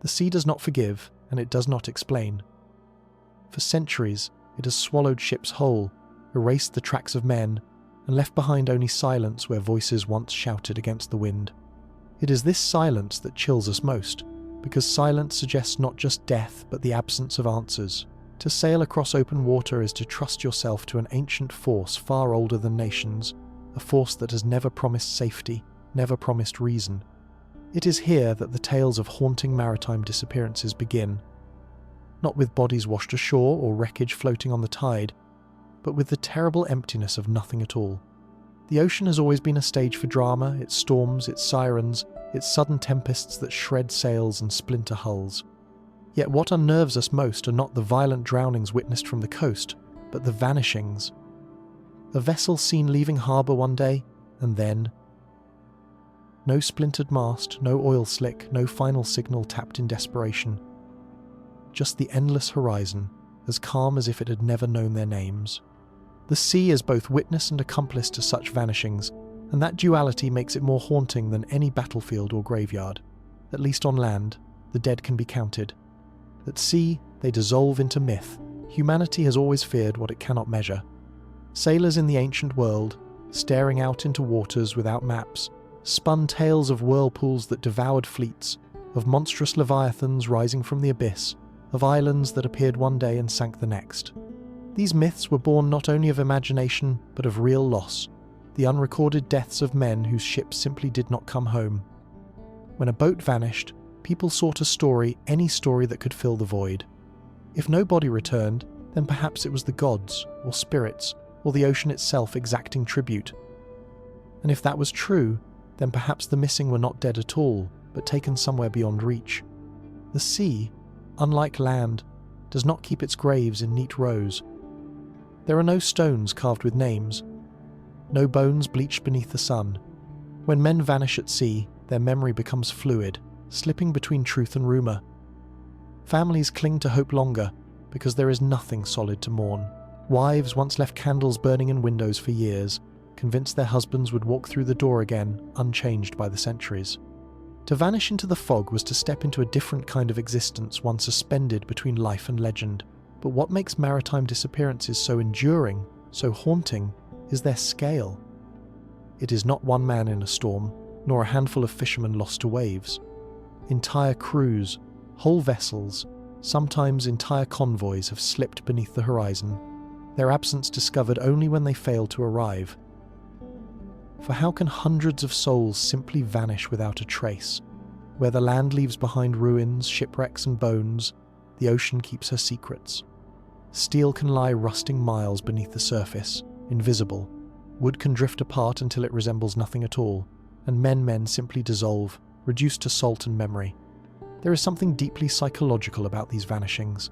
The sea does not forgive, and it does not explain. For centuries, it has swallowed ships whole, erased the tracks of men, and left behind only silence where voices once shouted against the wind. It is this silence that chills us most, because silence suggests not just death but the absence of answers. To sail across open water is to trust yourself to an ancient force far older than nations, a force that has never promised safety, never promised reason. It is here that the tales of haunting maritime disappearances begin, not with bodies washed ashore or wreckage floating on the tide, but with the terrible emptiness of nothing at all. The ocean has always been a stage for drama, its storms, its sirens, its sudden tempests that shred sails and splinter hulls. Yet what unnerves us most are not the violent drownings witnessed from the coast, but the vanishings. A vessel seen leaving harbour one day, and then no splintered mast, no oil slick, no final signal tapped in desperation. Just the endless horizon, as calm as if it had never known their names. The sea is both witness and accomplice to such vanishings, and that duality makes it more haunting than any battlefield or graveyard. At least on land, the dead can be counted. At sea, they dissolve into myth. Humanity has always feared what it cannot measure. Sailors in the ancient world, staring out into waters without maps, spun tales of whirlpools that devoured fleets, of monstrous leviathans rising from the abyss, of islands that appeared one day and sank the next. These myths were born not only of imagination, but of real loss, the unrecorded deaths of men whose ships simply did not come home. When a boat vanished, people sought a story, any story that could fill the void. If no body returned, then perhaps it was the gods, or spirits, or the ocean itself exacting tribute. And if that was true, then perhaps the missing were not dead at all, but taken somewhere beyond reach. The sea, unlike land, does not keep its graves in neat rows. There are no stones carved with names, no bones bleached beneath the sun. When men vanish at sea, their memory becomes fluid, slipping between truth and rumour. Families cling to hope longer, because there is nothing solid to mourn. Wives once left candles burning in windows for years, convinced their husbands would walk through the door again, unchanged by the centuries. To vanish into the fog was to step into a different kind of existence, one suspended between life and legend. But what makes maritime disappearances so enduring, so haunting, is their scale. It is not one man in a storm, nor a handful of fishermen lost to waves. Entire crews, whole vessels, sometimes entire convoys have slipped beneath the horizon, their absence discovered only when they failed to arrive. For how can hundreds of souls simply vanish without a trace? Where the land leaves behind ruins, shipwrecks and bones, the ocean keeps her secrets. Steel can lie rusting miles beneath the surface, invisible. Wood can drift apart until it resembles nothing at all, and men simply dissolve, reduced to salt and memory. There is something deeply psychological about these vanishings.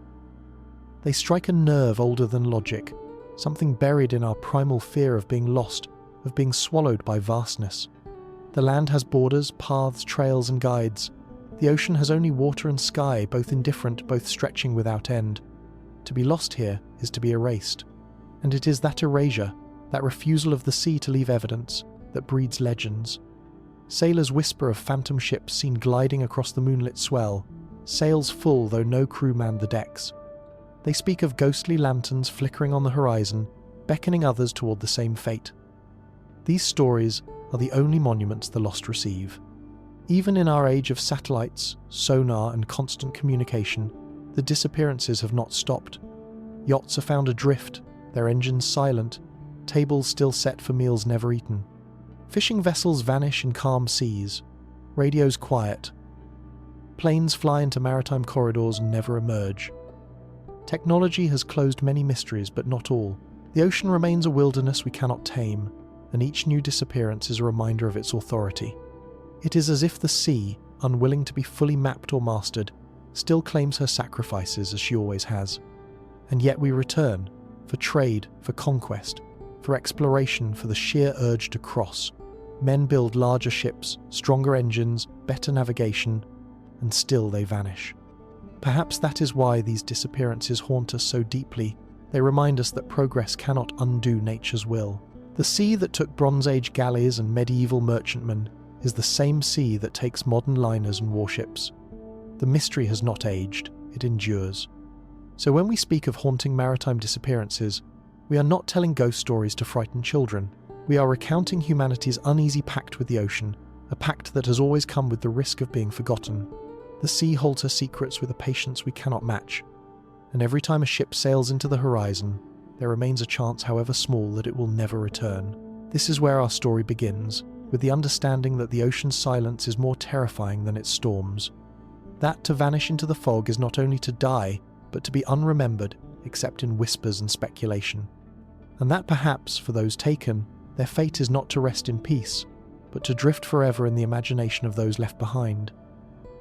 They strike a nerve older than logic, something buried in our primal fear of being lost, of being swallowed by vastness. The land has borders, paths, trails and guides. The ocean has only water and sky, both indifferent, both stretching without end. To be lost here is to be erased. And it is that erasure, that refusal of the sea to leave evidence, that breeds legends. Sailors whisper of phantom ships seen gliding across the moonlit swell, sails full though no crew manned the decks. They speak of ghostly lanterns flickering on the horizon, beckoning others toward the same fate. These stories are the only monuments the lost receive. Even in our age of satellites, sonar and constant communication, the disappearances have not stopped. Yachts are found adrift, their engines silent, tables still set for meals never eaten. Fishing vessels vanish in calm seas, radios quiet. Planes fly into maritime corridors and never emerge. Technology has closed many mysteries, but not all. The ocean remains a wilderness we cannot tame, and each new disappearance is a reminder of its authority. It is as if the sea, unwilling to be fully mapped or mastered, still claims her sacrifices as she always has. And yet we return, for trade, for conquest, for exploration, for the sheer urge to cross. Men build larger ships, stronger engines, better navigation, and still they vanish. Perhaps that is why these disappearances haunt us so deeply. They remind us that progress cannot undo nature's will. The sea that took Bronze Age galleys and medieval merchantmen is the same sea that takes modern liners and warships. The mystery has not aged, it endures. So when we speak of haunting maritime disappearances, we are not telling ghost stories to frighten children. We are recounting humanity's uneasy pact with the ocean, a pact that has always come with the risk of being forgotten. The sea holds her secrets with a patience we cannot match, and every time a ship sails into the horizon, there remains a chance, however small, that it will never return. This is where our story begins, with the understanding that the ocean's silence is more terrifying than its storms. That to vanish into the fog is not only to die, but to be unremembered, except in whispers and speculation. And that perhaps, for those taken, their fate is not to rest in peace, but to drift forever in the imagination of those left behind.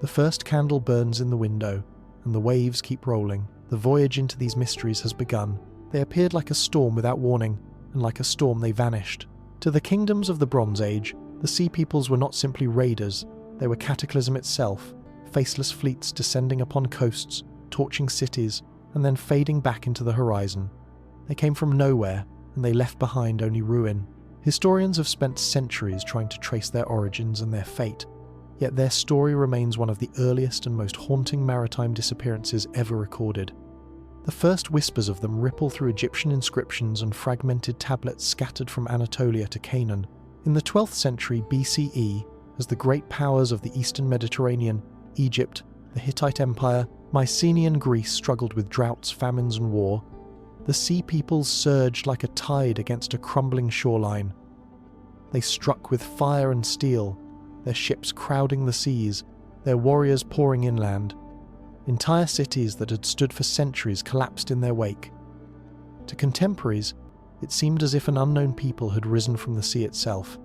The first candle burns in the window, and the waves keep rolling. The voyage into these mysteries has begun. They appeared like a storm without warning, and like a storm they vanished. To the kingdoms of the Bronze Age, the sea peoples were not simply raiders, they were cataclysm itself, faceless fleets descending upon coasts, torching cities, and then fading back into the horizon. They came from nowhere, and they left behind only ruin. Historians have spent centuries trying to trace their origins and their fate, yet their story remains one of the earliest and most haunting maritime disappearances ever recorded. The first whispers of them ripple through Egyptian inscriptions and fragmented tablets scattered from Anatolia to Canaan. In the 12th century BCE, as the great powers of the Eastern Mediterranean, Egypt, the Hittite Empire, Mycenaean Greece struggled with droughts, famines, and war, the sea peoples surged like a tide against a crumbling shoreline. They struck with fire and steel, their ships crowding the seas, their warriors pouring inland. Entire cities that had stood for centuries collapsed in their wake. To contemporaries, it seemed as if an unknown people had risen from the sea itself,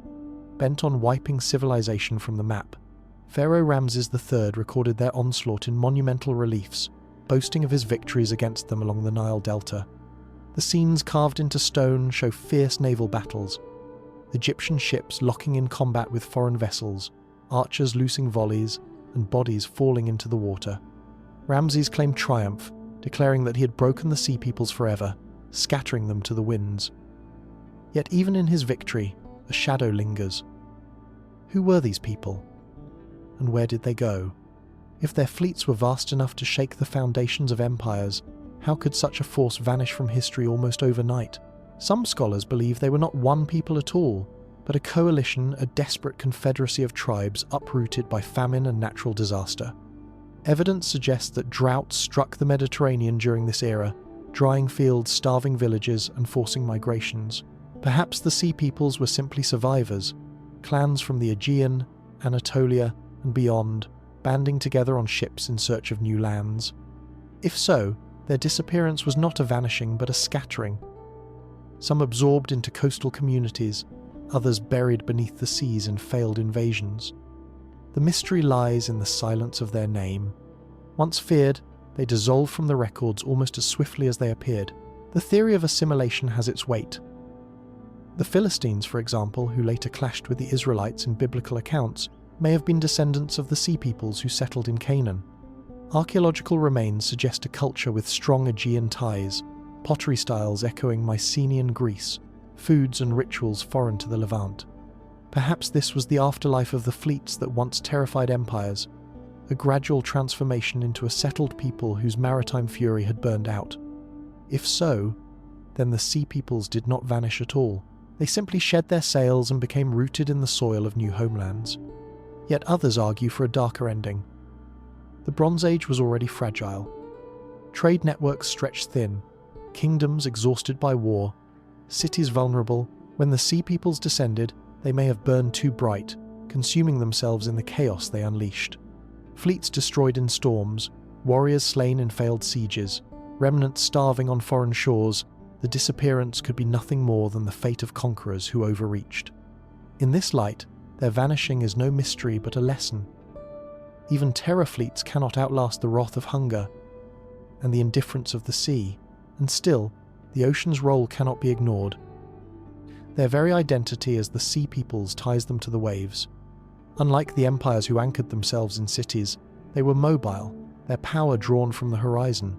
bent on wiping civilization from the map. Pharaoh Ramses III recorded their onslaught in monumental reliefs, boasting of his victories against them along the Nile Delta. The scenes carved into stone show fierce naval battles, Egyptian ships locking in combat with foreign vessels, archers loosing volleys, and bodies falling into the water. Ramses claimed triumph, declaring that he had broken the sea peoples forever, scattering them to the winds. Yet even in his victory, a shadow lingers. Who were these people? And where did they go? If their fleets were vast enough to shake the foundations of empires, how could such a force vanish from history almost overnight? Some scholars believe they were not one people at all, but a coalition, a desperate confederacy of tribes uprooted by famine and natural disaster. Evidence suggests that droughts struck the Mediterranean during this era, drying fields, starving villages, and forcing migrations. Perhaps the sea peoples were simply survivors, clans from the Aegean, Anatolia, and beyond, banding together on ships in search of new lands. If so, their disappearance was not a vanishing but a scattering. Some absorbed into coastal communities, others buried beneath the seas in failed invasions. The mystery lies in the silence of their name. Once feared, they dissolve from the records almost as swiftly as they appeared. The theory of assimilation has its weight. The Philistines, for example, who later clashed with the Israelites in biblical accounts, may have been descendants of the sea peoples who settled in Canaan. Archaeological remains suggest a culture with strong Aegean ties, pottery styles echoing Mycenaean Greece, foods and rituals foreign to the Levant. Perhaps this was the afterlife of the fleets that once terrified empires, a gradual transformation into a settled people whose maritime fury had burned out. If so, then the sea peoples did not vanish at all. They simply shed their sails and became rooted in the soil of new homelands. Yet others argue for a darker ending. The Bronze Age was already fragile. Trade networks stretched thin, kingdoms exhausted by war, cities vulnerable. When the sea peoples descended, they may have burned too bright, consuming themselves in the chaos they unleashed. Fleets destroyed in storms, warriors slain in failed sieges, remnants starving on foreign shores, the disappearance could be nothing more than the fate of conquerors who overreached. In this light, their vanishing is no mystery but a lesson. Even terror fleets cannot outlast the wrath of hunger and the indifference of the sea, and still, the ocean's role cannot be ignored. Their very identity as the sea peoples ties them to the waves. Unlike the empires who anchored themselves in cities, they were mobile, their power drawn from the horizon.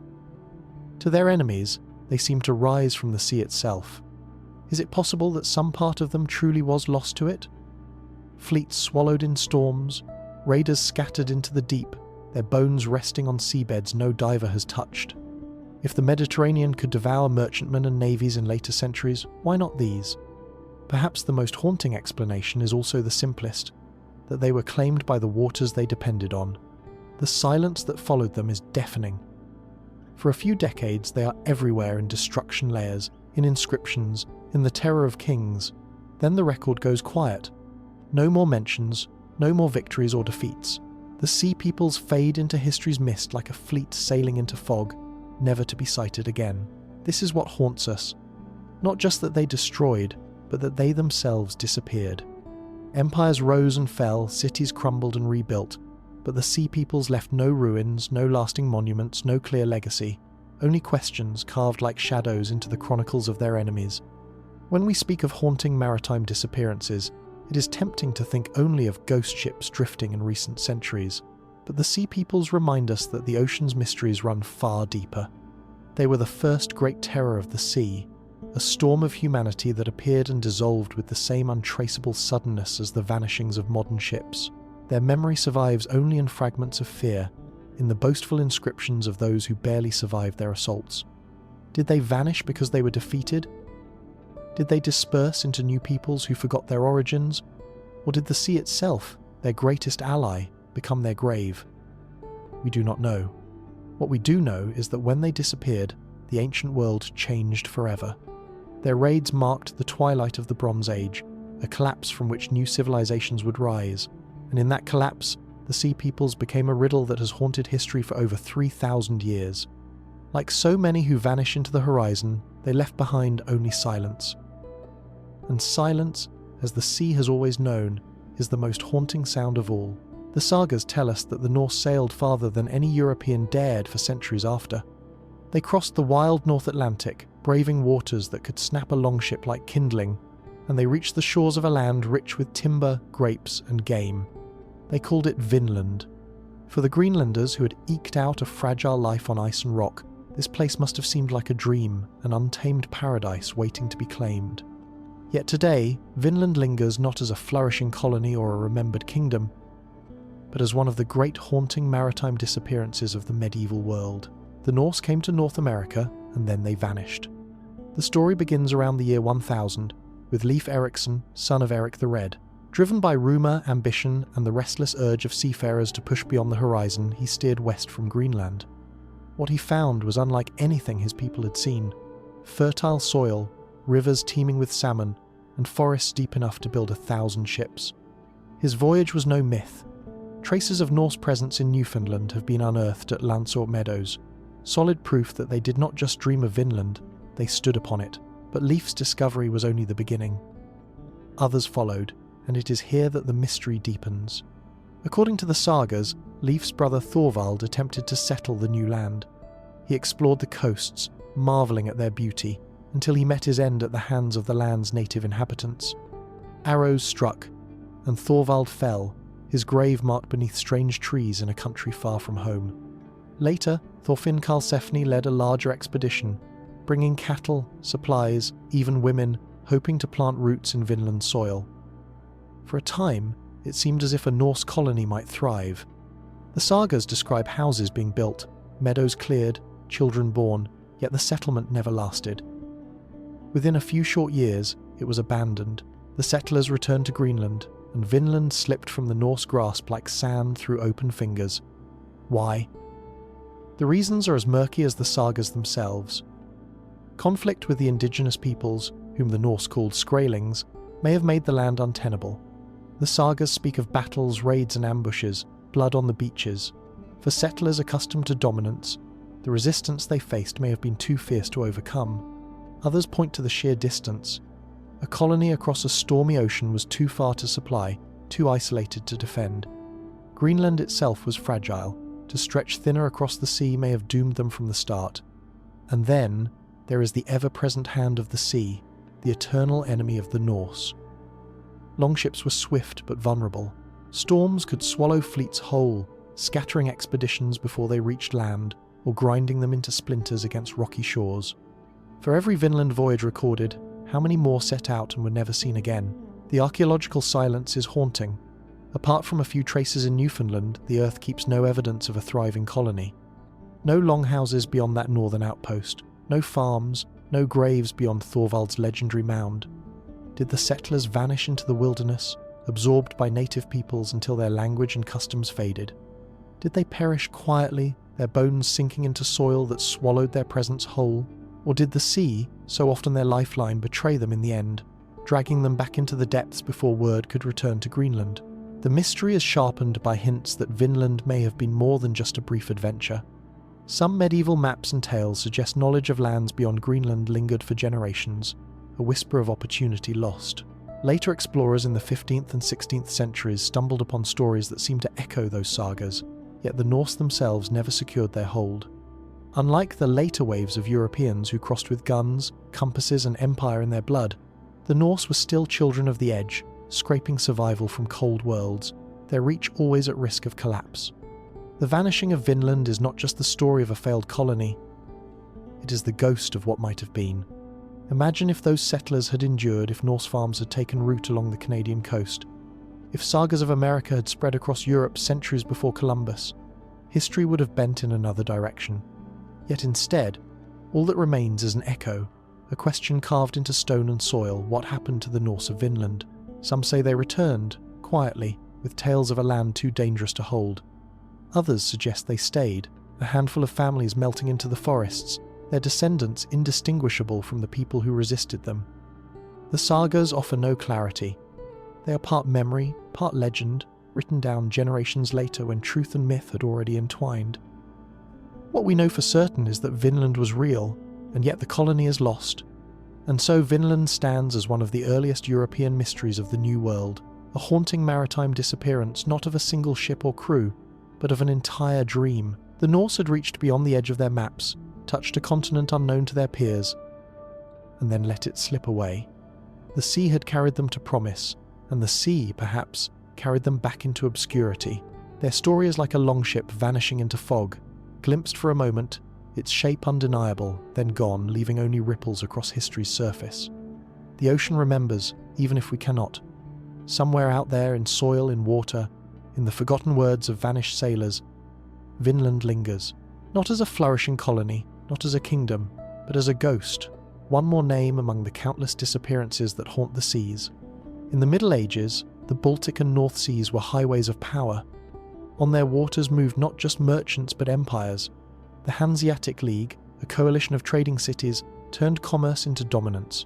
To their enemies, they seem to rise from the sea itself. Is it possible that some part of them truly was lost to it? Fleets swallowed in storms, raiders scattered into the deep, their bones resting on seabeds no diver has touched. If the Mediterranean could devour merchantmen and navies in later centuries, why not these? Perhaps the most haunting explanation is also the simplest, that they were claimed by the waters they depended on. The silence that followed them is deafening. For a few decades, they are everywhere in destruction layers, in inscriptions, in the terror of kings. Then the record goes quiet. No more mentions, no more victories or defeats. The sea peoples fade into history's mist like a fleet sailing into fog, never to be sighted again. This is what haunts us. Not just that they destroyed, but that they themselves disappeared. Empires rose and fell, cities crumbled and rebuilt, but the sea peoples left no ruins, no lasting monuments, no clear legacy, only questions carved like shadows into the chronicles of their enemies. When we speak of haunting maritime disappearances, it is tempting to think only of ghost ships drifting in recent centuries, but the sea peoples remind us that the ocean's mysteries run far deeper. They were the first great terror of the sea, a storm of humanity that appeared and dissolved with the same untraceable suddenness as the vanishings of modern ships. Their memory survives only in fragments of fear, in the boastful inscriptions of those who barely survived their assaults. Did they vanish because they were defeated? Did they disperse into new peoples who forgot their origins? Or did the sea itself, their greatest ally, become their grave? We do not know. What we do know is that when they disappeared, the ancient world changed forever. Their raids marked the twilight of the Bronze Age, a collapse from which new civilizations would rise, and in that collapse, the sea peoples became a riddle that has haunted history for over 3,000 years. Like so many who vanish into the horizon, they left behind only silence. And silence, as the sea has always known, is the most haunting sound of all. The sagas tell us that the Norse sailed farther than any European dared for centuries after. They crossed the wild North Atlantic, braving waters that could snap a longship like kindling, and they reached the shores of a land rich with timber, grapes, and game. They called it Vinland. For the Greenlanders who had eked out a fragile life on ice and rock, this place must have seemed like a dream, an untamed paradise waiting to be claimed. Yet today, Vinland lingers not as a flourishing colony or a remembered kingdom, but as one of the great haunting maritime disappearances of the medieval world. The Norse came to North America, and then they vanished. The story begins around the year 1000, with Leif Erikson, son of Eric the Red. Driven by rumour, ambition, and the restless urge of seafarers to push beyond the horizon, he steered west from Greenland. What he found was unlike anything his people had seen. Fertile soil, rivers teeming with salmon, and forests deep enough to build 1,000 ships. His voyage was no myth. Traces of Norse presence in Newfoundland have been unearthed at Unsolved Meadows, solid proof that they did not just dream of Vinland, they stood upon it. But Leif's discovery was only the beginning. Others followed, and it is here that the mystery deepens. According to the sagas, Leif's brother Thorvald attempted to settle the new land. He explored the coasts, marvelling at their beauty, until he met his end at the hands of the land's native inhabitants. Arrows struck, and Thorvald fell, his grave marked beneath strange trees in a country far from home. Later, Thorfinn Karlsefni led a larger expedition, bringing cattle, supplies, even women, hoping to plant roots in Vinland soil. For a time, it seemed as if a Norse colony might thrive. The sagas describe houses being built, meadows cleared, children born, yet the settlement never lasted. Within a few short years, it was abandoned. The settlers returned to Greenland, and Vinland slipped from the Norse grasp like sand through open fingers. Why? The reasons are as murky as the sagas themselves. Conflict with the indigenous peoples, whom the Norse called Skraelings, may have made the land untenable. The sagas speak of battles, raids and ambushes, blood on the beaches. For settlers accustomed to dominance, the resistance they faced may have been too fierce to overcome. Others point to the sheer distance. A colony across a stormy ocean was too far to supply, too isolated to defend. Greenland itself was fragile. To stretch thinner across the sea may have doomed them from the start. And then, there is the ever-present hand of the sea, the eternal enemy of the Norse. Longships were swift but vulnerable. Storms could swallow fleets whole, scattering expeditions before they reached land, or grinding them into splinters against rocky shores. For every Vinland voyage recorded, how many more set out and were never seen again? The archaeological silence is haunting. Apart from a few traces in Newfoundland, the Earth keeps no evidence of a thriving colony. No longhouses beyond that northern outpost, no farms, no graves beyond Thorvald's legendary mound. Did the settlers vanish into the wilderness, absorbed by native peoples until their language and customs faded? Did they perish quietly, their bones sinking into soil that swallowed their presence whole? Or did the sea, so often their lifeline, betray them in the end, dragging them back into the depths before word could return to Greenland? The mystery is sharpened by hints that Vinland may have been more than just a brief adventure. Some medieval maps and tales suggest knowledge of lands beyond Greenland lingered for generations, a whisper of opportunity lost. Later explorers in the 15th and 16th centuries stumbled upon stories that seemed to echo those sagas, yet the Norse themselves never secured their hold. Unlike the later waves of Europeans who crossed with guns, compasses and empire in their blood, the Norse were still children of the edge, scraping survival from cold worlds, their reach always at risk of collapse. The vanishing of Vinland is not just the story of a failed colony, it is the ghost of what might have been. Imagine if those settlers had endured, if Norse farms had taken root along the Canadian coast, if sagas of America had spread across Europe centuries before Columbus. History would have bent in another direction. Yet instead, all that remains is an echo, a question carved into stone and soil: what happened to the Norse of Vinland? Some say they returned, quietly, with tales of a land too dangerous to hold. Others suggest they stayed, a handful of families melting into the forests, their descendants indistinguishable from the people who resisted them. The sagas offer no clarity. They are part memory, part legend, written down generations later when truth and myth had already entwined. What we know for certain is that Vinland was real, and yet the colony is lost. And so Vinland stands as one of the earliest European mysteries of the New World, a haunting maritime disappearance not of a single ship or crew, but of an entire dream. The Norse had reached beyond the edge of their maps, touched a continent unknown to their peers, and then let it slip away. The sea had carried them to promise, and the sea, perhaps, carried them back into obscurity. Their story is like a longship vanishing into fog, glimpsed for a moment, its shape undeniable, then gone, leaving only ripples across history's surface. The ocean remembers, even if we cannot. Somewhere out there, in soil, in water, in the forgotten words of vanished sailors, Vinland lingers, not as a flourishing colony, not as a kingdom, but as a ghost, one more name among the countless disappearances that haunt the seas. In the Middle Ages, the Baltic and North Seas were highways of power. On their waters moved not just merchants but empires. The Hanseatic League, a coalition of trading cities, turned commerce into dominance.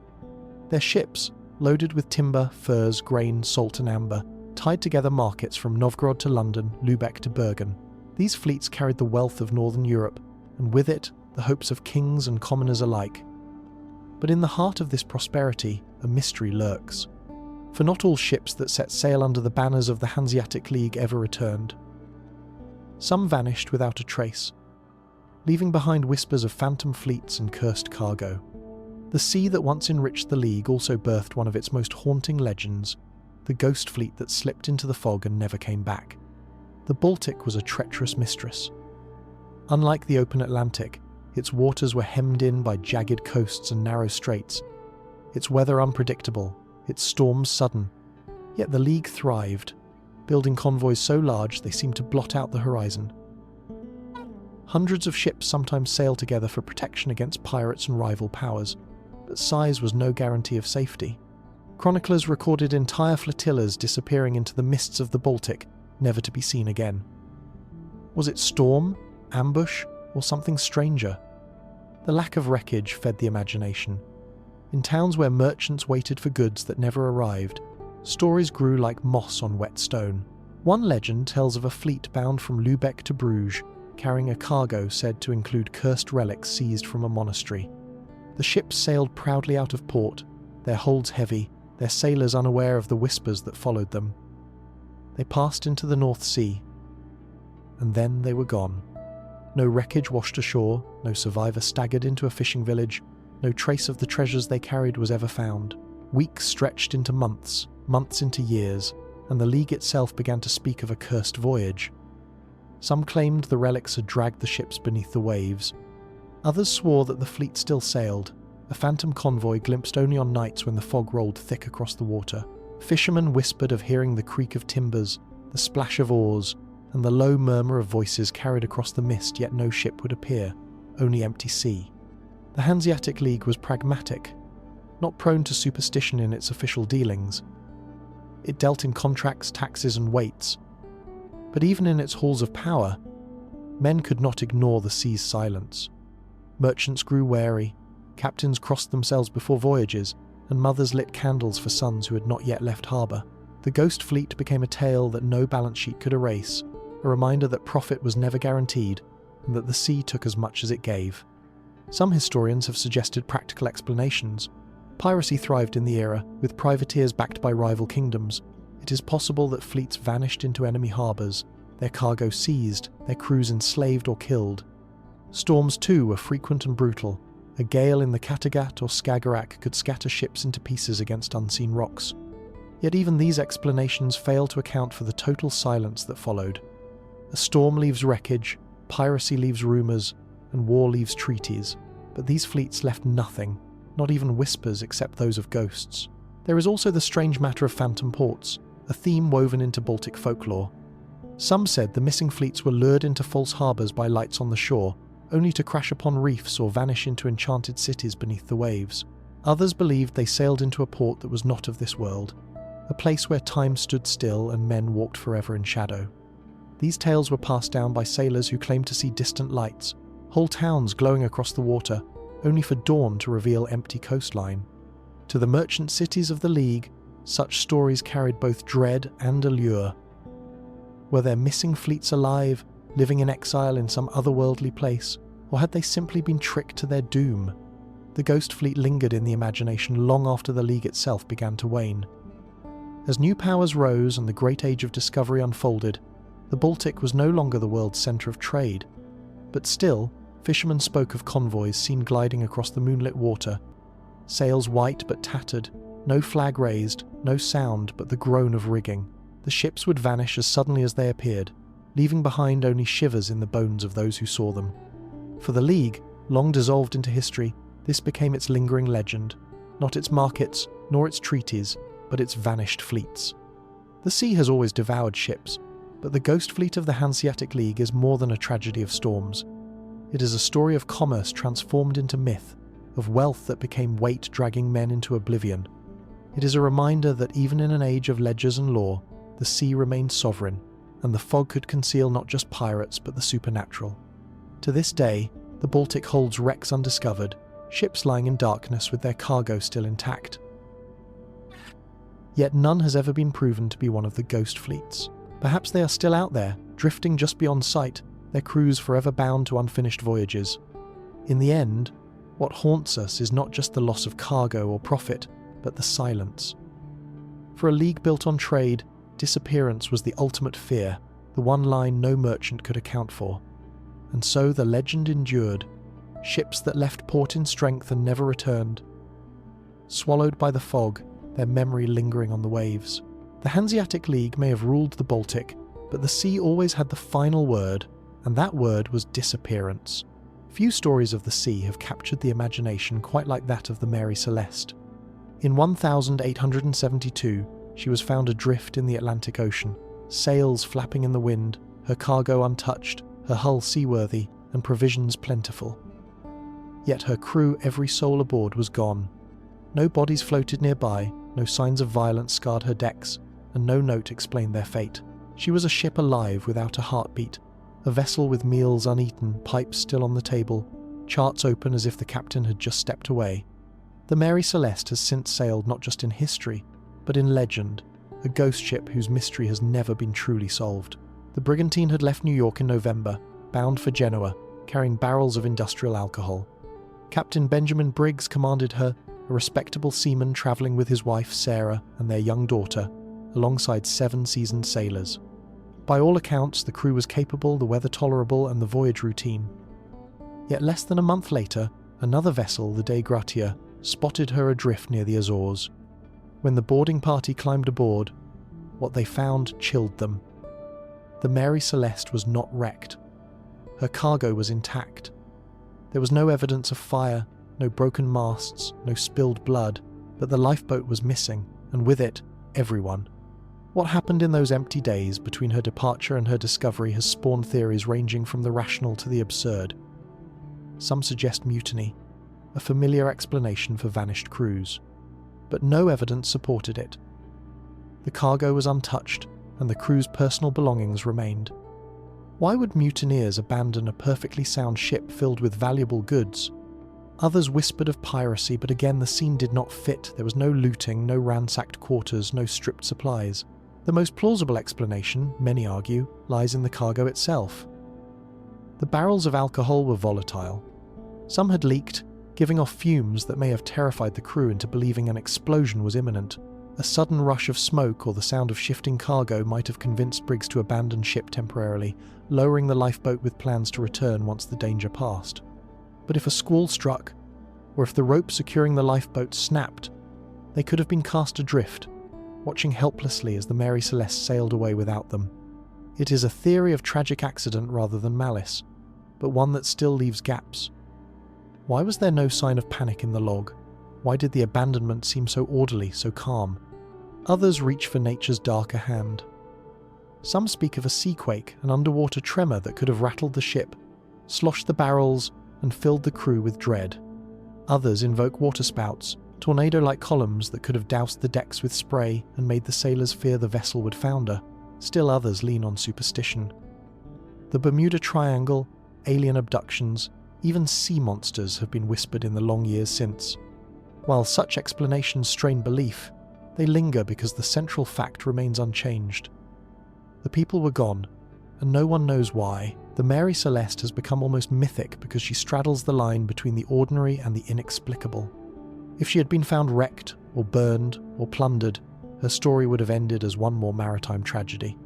Their ships, loaded with timber, furs, grain, salt and amber, tied together markets from Novgorod to London, Lubeck to Bergen. These fleets carried the wealth of northern Europe, and with it, the hopes of kings and commoners alike. But in the heart of this prosperity, a mystery lurks. For not all ships that set sail under the banners of the Hanseatic League ever returned. Some vanished without a trace, leaving behind whispers of phantom fleets and cursed cargo. The sea that once enriched the League also birthed one of its most haunting legends, the ghost fleet that slipped into the fog and never came back. The Baltic was a treacherous mistress. Unlike the open Atlantic, its waters were hemmed in by jagged coasts and narrow straits, its weather unpredictable, its storms sudden. Yet the League thrived, building convoys so large they seemed to blot out the horizon. Hundreds of ships sometimes sailed together for protection against pirates and rival powers, but size was no guarantee of safety. Chroniclers recorded entire flotillas disappearing into the mists of the Baltic, never to be seen again. Was it storm, ambush, or something stranger? The lack of wreckage fed the imagination. In towns where merchants waited for goods that never arrived, stories grew like moss on wet stone. One legend tells of a fleet bound from Lubeck to Bruges, carrying a cargo said to include cursed relics seized from a monastery. The ships sailed proudly out of port, their holds heavy, their sailors unaware of the whispers that followed them. They passed into the North Sea, and then they were gone. No wreckage washed ashore, no survivor staggered into a fishing village, no trace of the treasures they carried was ever found. Weeks stretched into months, months into years, and the League itself began to speak of a cursed voyage. Some claimed the relics had dragged the ships beneath the waves. Others swore that the fleet still sailed, a phantom convoy glimpsed only on nights when the fog rolled thick across the water. Fishermen whispered of hearing the creak of timbers, the splash of oars, and the low murmur of voices carried across the mist, yet no ship would appear, only empty sea. The Hanseatic League was pragmatic, not prone to superstition in its official dealings. It dealt in contracts, taxes, and weights. But even in its halls of power, men could not ignore the sea's silence. Merchants grew wary, captains crossed themselves before voyages, and mothers lit candles for sons who had not yet left harbour. The Ghost Fleet became a tale that no balance sheet could erase, a reminder that profit was never guaranteed, and that the sea took as much as it gave. Some historians have suggested practical explanations. Piracy thrived in the era, with privateers backed by rival kingdoms. It is possible that fleets vanished into enemy harbours, their cargo seized, their crews enslaved or killed. Storms too were frequent and brutal. A gale in the Kattegat or Skagerrak could scatter ships into pieces against unseen rocks. Yet even these explanations fail to account for the total silence that followed. A storm leaves wreckage, piracy leaves rumours, and war leaves treaties. But these fleets left nothing, not even whispers except those of ghosts. There is also the strange matter of phantom ports, a theme woven into Baltic folklore. Some said the missing fleets were lured into false harbours by lights on the shore, only to crash upon reefs or vanish into enchanted cities beneath the waves. Others believed they sailed into a port that was not of this world, a place where time stood still and men walked forever in shadow. These tales were passed down by sailors who claimed to see distant lights, whole towns glowing across the water, only for dawn to reveal empty coastline. To the merchant cities of the League, such stories carried both dread and allure. Were their missing fleets alive, living in exile in some otherworldly place, or had they simply been tricked to their doom? The Ghost Fleet lingered in the imagination long after the League itself began to wane. As new powers rose and the great age of discovery unfolded, the Baltic was no longer the world's centre of trade. But still, fishermen spoke of convoys seen gliding across the moonlit water, sails white but tattered, no flag raised, no sound but the groan of rigging. The ships would vanish as suddenly as they appeared, leaving behind only shivers in the bones of those who saw them. For the League, long dissolved into history, this became its lingering legend, not its markets, nor its treaties, but its vanished fleets. The sea has always devoured ships, but the Ghost Fleet of the Hanseatic League is more than a tragedy of storms. It is a story of commerce transformed into myth, of wealth that became weight dragging men into oblivion. It is a reminder that even in an age of ledgers and law, the sea remained sovereign, and the fog could conceal not just pirates but the supernatural. To this day, the Baltic holds wrecks undiscovered, ships lying in darkness with their cargo still intact. Yet none has ever been proven to be one of the ghost fleets. Perhaps they are still out there, drifting just beyond sight, their crews forever bound to unfinished voyages. In the end, what haunts us is not just the loss of cargo or profit, but the silence. For a League built on trade, disappearance was the ultimate fear, the one line no merchant could account for. And so the legend endured, ships that left port in strength and never returned. Swallowed by the fog, their memory lingering on the waves. The Hanseatic League may have ruled the Baltic, but the sea always had the final word, and that word was disappearance. Few stories of the sea have captured the imagination quite like that of the Mary Celeste. In 1872, she was found adrift in the Atlantic Ocean, sails flapping in the wind, her cargo untouched, her hull seaworthy, and provisions plentiful. Yet her crew, every soul aboard, was gone. No bodies floated nearby, no signs of violence scarred her decks, and no note explained their fate. She was a ship alive without a heartbeat, a vessel with meals uneaten, pipes still on the table, charts open as if the captain had just stepped away. The Mary Celeste has since sailed not just in history, but in legend, a ghost ship whose mystery has never been truly solved. The brigantine had left New York in November, bound for Genoa, carrying barrels of industrial alcohol. Captain Benjamin Briggs commanded her, a respectable seaman travelling with his wife Sarah and their young daughter, alongside 7 seasoned sailors. By all accounts, the crew was capable, the weather tolerable, and the voyage routine. Yet less than a month later, another vessel, the Dei Gratia, spotted her adrift near the Azores. When the boarding party climbed aboard, what they found chilled them. The Mary Celeste was not wrecked. Her cargo was intact. There was no evidence of fire, no broken masts, no spilled blood, but the lifeboat was missing, and with it, everyone. What happened in those empty days between her departure and her discovery has spawned theories ranging from the rational to the absurd. Some suggest mutiny, a familiar explanation for vanished crews, but no evidence supported it. The cargo was untouched, and the crew's personal belongings remained. Why would mutineers abandon a perfectly sound ship filled with valuable goods? Others whispered of piracy, but again the scene did not fit. There was no looting, no ransacked quarters, no stripped supplies. The most plausible explanation, many argue, lies in the cargo itself. The barrels of alcohol were volatile. Some had leaked, giving off fumes that may have terrified the crew into believing an explosion was imminent. A sudden rush of smoke or the sound of shifting cargo might have convinced Briggs to abandon ship temporarily, lowering the lifeboat with plans to return once the danger passed. But if a squall struck, or if the rope securing the lifeboat snapped, they could have been cast adrift, watching helplessly as the Mary Celeste sailed away without them. It is a theory of tragic accident rather than malice, but one that still leaves gaps. Why was there no sign of panic in the log? Why did the abandonment seem so orderly, so calm? Others reach for nature's darker hand. Some speak of a seaquake, an underwater tremor that could have rattled the ship, sloshed the barrels, and filled the crew with dread. Others invoke waterspouts, tornado-like columns that could have doused the decks with spray and made the sailors fear the vessel would founder. Still others lean on superstition. The Bermuda Triangle, alien abductions, even sea monsters have been whispered in the long years since. While such explanations strain belief, they linger because the central fact remains unchanged. The people were gone, and no one knows why. The Mary Celeste has become almost mythic because she straddles the line between the ordinary and the inexplicable. If she had been found wrecked, or burned, or plundered, her story would have ended as one more maritime tragedy.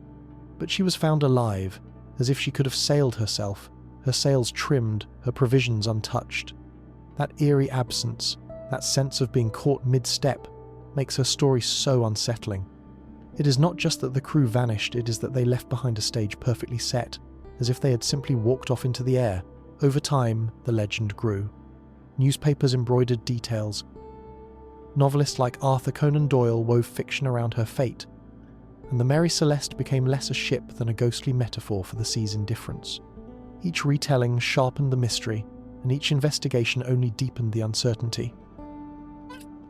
But she was found alive, as if she could have sailed herself, her sails trimmed, her provisions untouched. That eerie absence, that sense of being caught mid-step, makes her story so unsettling. It is not just that the crew vanished, it is that they left behind a stage perfectly set, as if they had simply walked off into the air. Over time, the legend grew. Newspapers embroidered details. Novelists like Arthur Conan Doyle wove fiction around her fate, and the Mary Celeste became less a ship than a ghostly metaphor for the sea's indifference. Each retelling sharpened the mystery, and each investigation only deepened the uncertainty.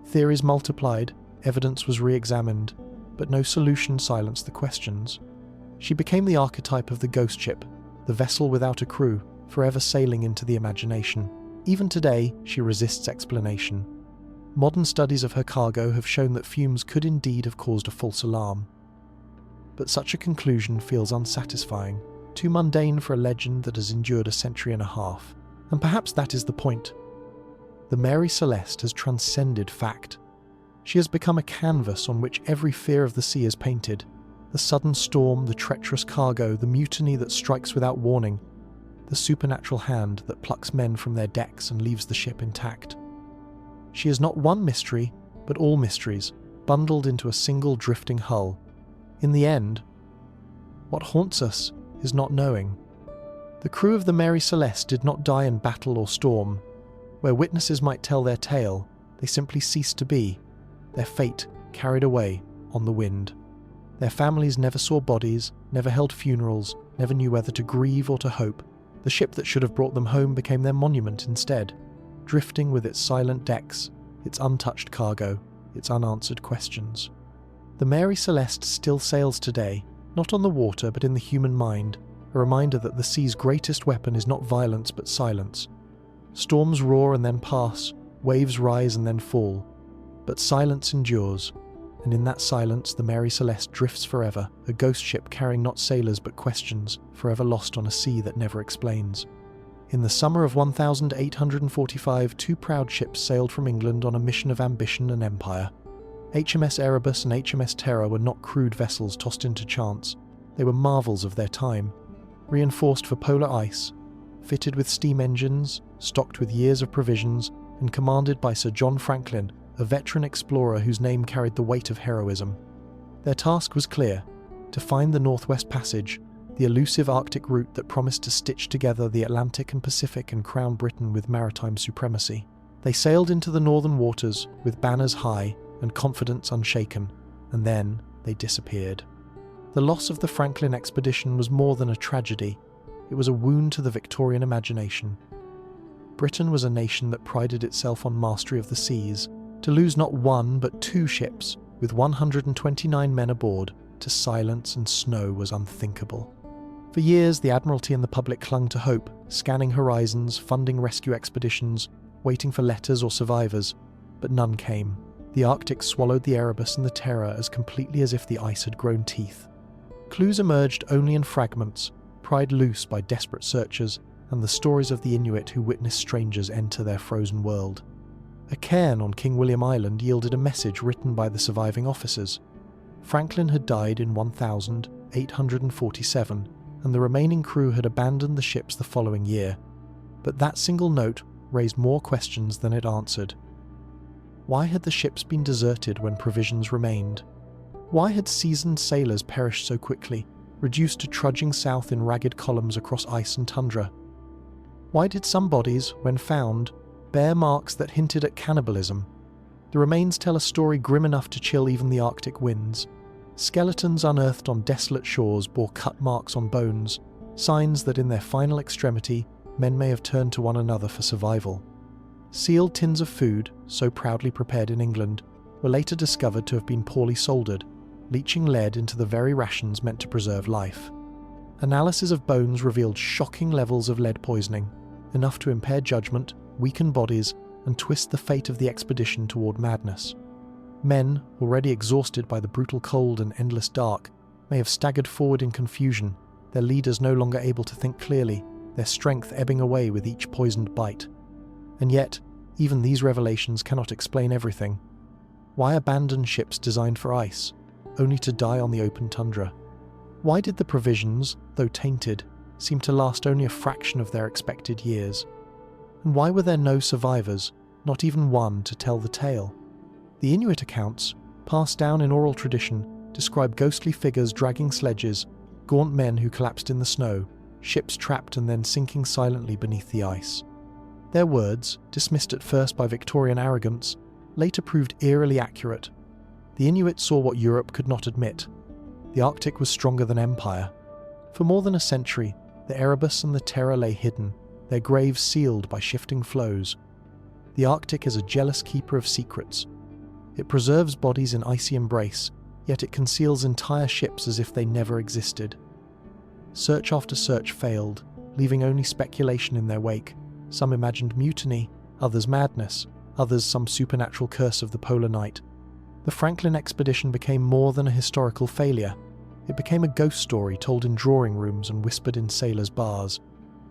Theories multiplied, evidence was re-examined, but no solution silenced the questions. She became the archetype of the ghost ship, the vessel without a crew, forever sailing into the imagination. Even today, she resists explanation. Modern studies of her cargo have shown that fumes could indeed have caused a false alarm. But such a conclusion feels unsatisfying, too mundane for a legend that has endured a century and a half. And perhaps that is the point. The Mary Celeste has transcended fact. She has become a canvas on which every fear of the sea is painted. The sudden storm, the treacherous cargo, the mutiny that strikes without warning, the supernatural hand that plucks men from their decks and leaves the ship intact. She is not one mystery, but all mysteries, bundled into a single drifting hull. In the end, what haunts us is not knowing. The crew of the Mary Celeste did not die in battle or storm. Where witnesses might tell their tale, they simply ceased to be, their fate carried away on the wind. Their families never saw bodies, never held funerals, never knew whether to grieve or to hope. The ship that should have brought them home became their monument instead, drifting with its silent decks, its untouched cargo, its unanswered questions. The Mary Celeste still sails today, not on the water but in the human mind, a reminder that the sea's greatest weapon is not violence but silence. Storms roar and then pass, waves rise and then fall, but silence endures, and in that silence the Mary Celeste drifts forever, a ghost ship carrying not sailors but questions, forever lost on a sea that never explains. In the summer of 1845, two proud ships sailed from England on a mission of ambition and empire. HMS Erebus and HMS Terror were not crude vessels tossed into chance. They were marvels of their time, reinforced for polar ice, fitted with steam engines, stocked with years of provisions, and commanded by Sir John Franklin, a veteran explorer whose name carried the weight of heroism. Their task was clear: to find the Northwest Passage, the elusive Arctic route that promised to stitch together the Atlantic and Pacific and crown Britain with maritime supremacy. They sailed into the northern waters with banners high and confidence unshaken, and then, they disappeared. The loss of the Franklin expedition was more than a tragedy. It was a wound to the Victorian imagination. Britain was a nation that prided itself on mastery of the seas. To lose not one but two ships, with 129 men aboard, to silence and snow was unthinkable. For years, the Admiralty and the public clung to hope, scanning horizons, funding rescue expeditions, waiting for letters or survivors, but none came. The Arctic swallowed the Erebus and the Terror as completely as if the ice had grown teeth. Clues emerged only in fragments, pried loose by desperate searchers, and the stories of the Inuit who witnessed strangers enter their frozen world. A cairn on King William Island yielded a message written by the surviving officers. Franklin had died in 1847, and the remaining crew had abandoned the ships the following year. But that single note raised more questions than it answered. Why had the ships been deserted when provisions remained? Why had seasoned sailors perished so quickly, reduced to trudging south in ragged columns across ice and tundra? Why did some bodies, when found, bear marks that hinted at cannibalism? The remains tell a story grim enough to chill even the Arctic winds. Skeletons unearthed on desolate shores bore cut marks on bones, signs that in their final extremity, men may have turned to one another for survival. Sealed tins of food, so proudly prepared in England, were later discovered to have been poorly soldered, leaching lead into the very rations meant to preserve life. Analysis of bones revealed shocking levels of lead poisoning, enough to impair judgment, weaken bodies, and twist the fate of the expedition toward madness. Men, already exhausted by the brutal cold and endless dark, may have staggered forward in confusion, their leaders no longer able to think clearly, their strength ebbing away with each poisoned bite. And yet, even these revelations cannot explain everything. Why abandon ships designed for ice, only to die on the open tundra? Why did the provisions, though tainted, seem to last only a fraction of their expected years? And why were there no survivors, not even one to tell the tale? The Inuit accounts, passed down in oral tradition, describe ghostly figures dragging sledges, gaunt men who collapsed in the snow, ships trapped and then sinking silently beneath the ice. Their words, dismissed at first by Victorian arrogance, later proved eerily accurate. The Inuit saw what Europe could not admit. The Arctic was stronger than empire. For more than a century, the Erebus and the Terror lay hidden, their graves sealed by shifting floes. The Arctic is a jealous keeper of secrets. It preserves bodies in icy embrace, yet it conceals entire ships as if they never existed. Search after search failed, leaving only speculation in their wake. Some imagined mutiny, others madness, others some supernatural curse of the polar night. The Franklin expedition became more than a historical failure. It became a ghost story told in drawing rooms and whispered in sailors' bars,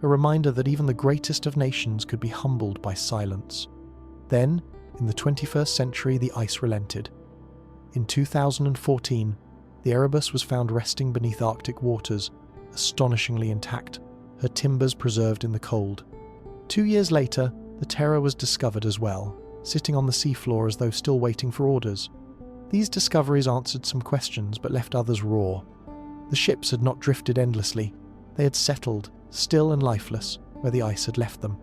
a reminder that even the greatest of nations could be humbled by silence. Then, in the 21st century, the ice relented. In 2014, the Erebus was found resting beneath Arctic waters, astonishingly intact, her timbers preserved in the cold. 2 years later, the Terror was discovered as well, sitting on the seafloor as though still waiting for orders. These discoveries answered some questions but left others raw. The ships had not drifted endlessly. They had settled, still and lifeless, where the ice had left them.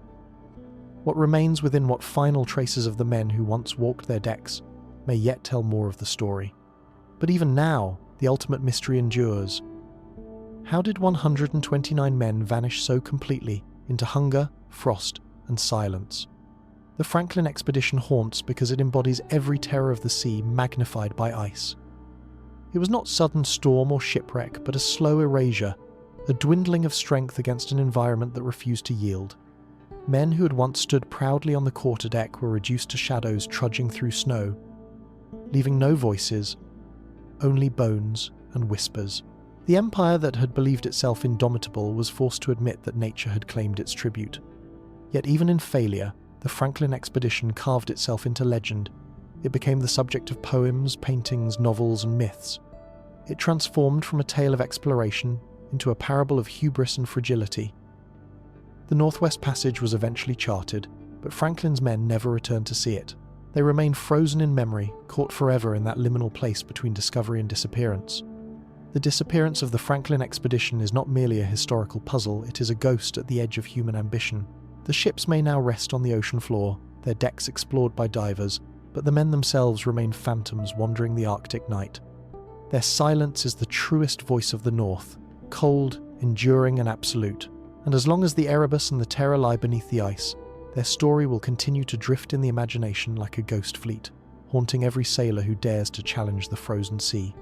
What remains within what final traces of the men who once walked their decks may yet tell more of the story. But even now, the ultimate mystery endures. How did 129 men vanish so completely into hunger, frost, and silence? The Franklin expedition haunts because it embodies every terror of the sea magnified by ice. It was not sudden storm or shipwreck, but a slow erasure, a dwindling of strength against an environment that refused to yield. Men who had once stood proudly on the quarterdeck were reduced to shadows trudging through snow, leaving no voices, only bones and whispers. The empire that had believed itself indomitable was forced to admit that nature had claimed its tribute. Yet even in failure, the Franklin expedition carved itself into legend. It became the subject of poems, paintings, novels, and myths. It transformed from a tale of exploration into a parable of hubris and fragility. The Northwest Passage was eventually charted, but Franklin's men never returned to see it. They remain frozen in memory, caught forever in that liminal place between discovery and disappearance. The disappearance of the Franklin expedition is not merely a historical puzzle, it is a ghost at the edge of human ambition. The ships may now rest on the ocean floor, their decks explored by divers, but the men themselves remain phantoms wandering the Arctic night. Their silence is the truest voice of the North, cold, enduring and absolute. And as long as the Erebus and the Terror lie beneath the ice, their story will continue to drift in the imagination like a ghost fleet, haunting every sailor who dares to challenge the frozen sea.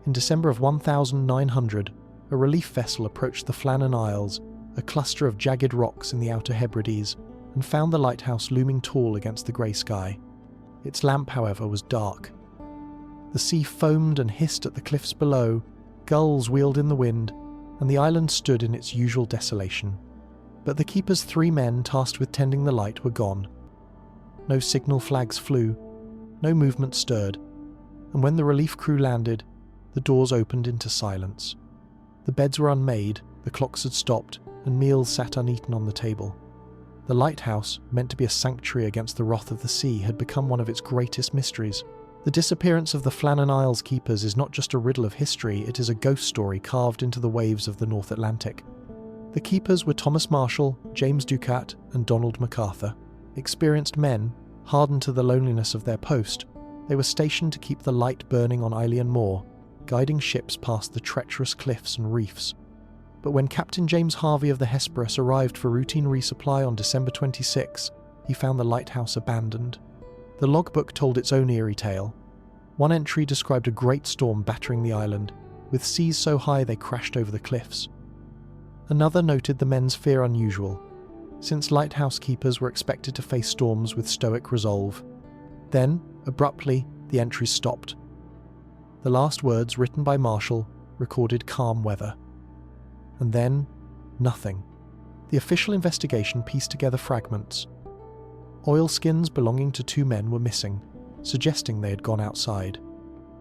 In December of 1900, a relief vessel approached the Flannan Isles, a cluster of jagged rocks in the Outer Hebrides, and found the lighthouse looming tall against the grey sky. Its lamp, however, was dark. The sea foamed and hissed at the cliffs below, gulls wheeled in the wind, and the island stood in its usual desolation. But the keeper's 3 men tasked with tending the light were gone. No signal flags flew, no movement stirred, and when the relief crew landed, the doors opened into silence. The beds were unmade, the clocks had stopped, and meals sat uneaten on the table. The lighthouse, meant to be a sanctuary against the wrath of the sea, had become one of its greatest mysteries. The disappearance of the Flannan Isles keepers is not just a riddle of history, it is a ghost story carved into the waves of the North Atlantic. The keepers were Thomas Marshall, James Ducat, and Donald MacArthur. Experienced men, hardened to the loneliness of their post, they were stationed to keep the light burning on Eilean Moor, guiding ships past the treacherous cliffs and reefs. But when Captain James Harvey of the Hesperus arrived for routine resupply on December 26, he found the lighthouse abandoned. The logbook told its own eerie tale. One entry described a great storm battering the island, with seas so high they crashed over the cliffs. Another noted the men's fear unusual, since lighthouse keepers were expected to face storms with stoic resolve. Then, abruptly, the entries stopped. The last words, written by Marshall, recorded calm weather. And then, nothing. The official investigation pieced together fragments. Oilskins belonging to 2 men were missing, suggesting they had gone outside.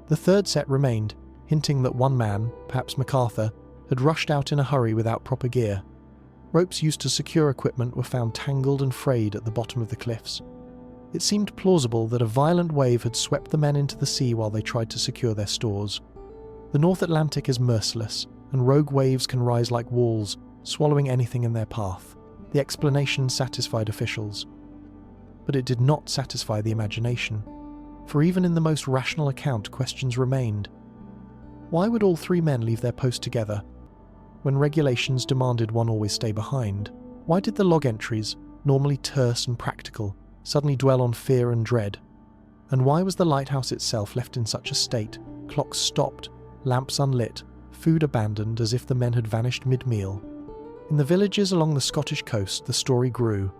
The third set remained, hinting that one man, perhaps MacArthur, had rushed out in a hurry without proper gear. Ropes used to secure equipment were found tangled and frayed at the bottom of the cliffs. It seemed plausible that a violent wave had swept the men into the sea while they tried to secure their stores. The North Atlantic is merciless, and rogue waves can rise like walls, swallowing anything in their path. The explanation satisfied officials. But it did not satisfy the imagination, for even in the most rational account, questions remained. Why would all 3 men leave their post together? When regulations demanded one always stay behind, why did the log entries, normally terse and practical, suddenly dwell on fear and dread? And why was the lighthouse itself left in such a state, clocks stopped, lamps unlit, food abandoned as if the men had vanished mid-meal? In the villages along the Scottish coast, the story grew.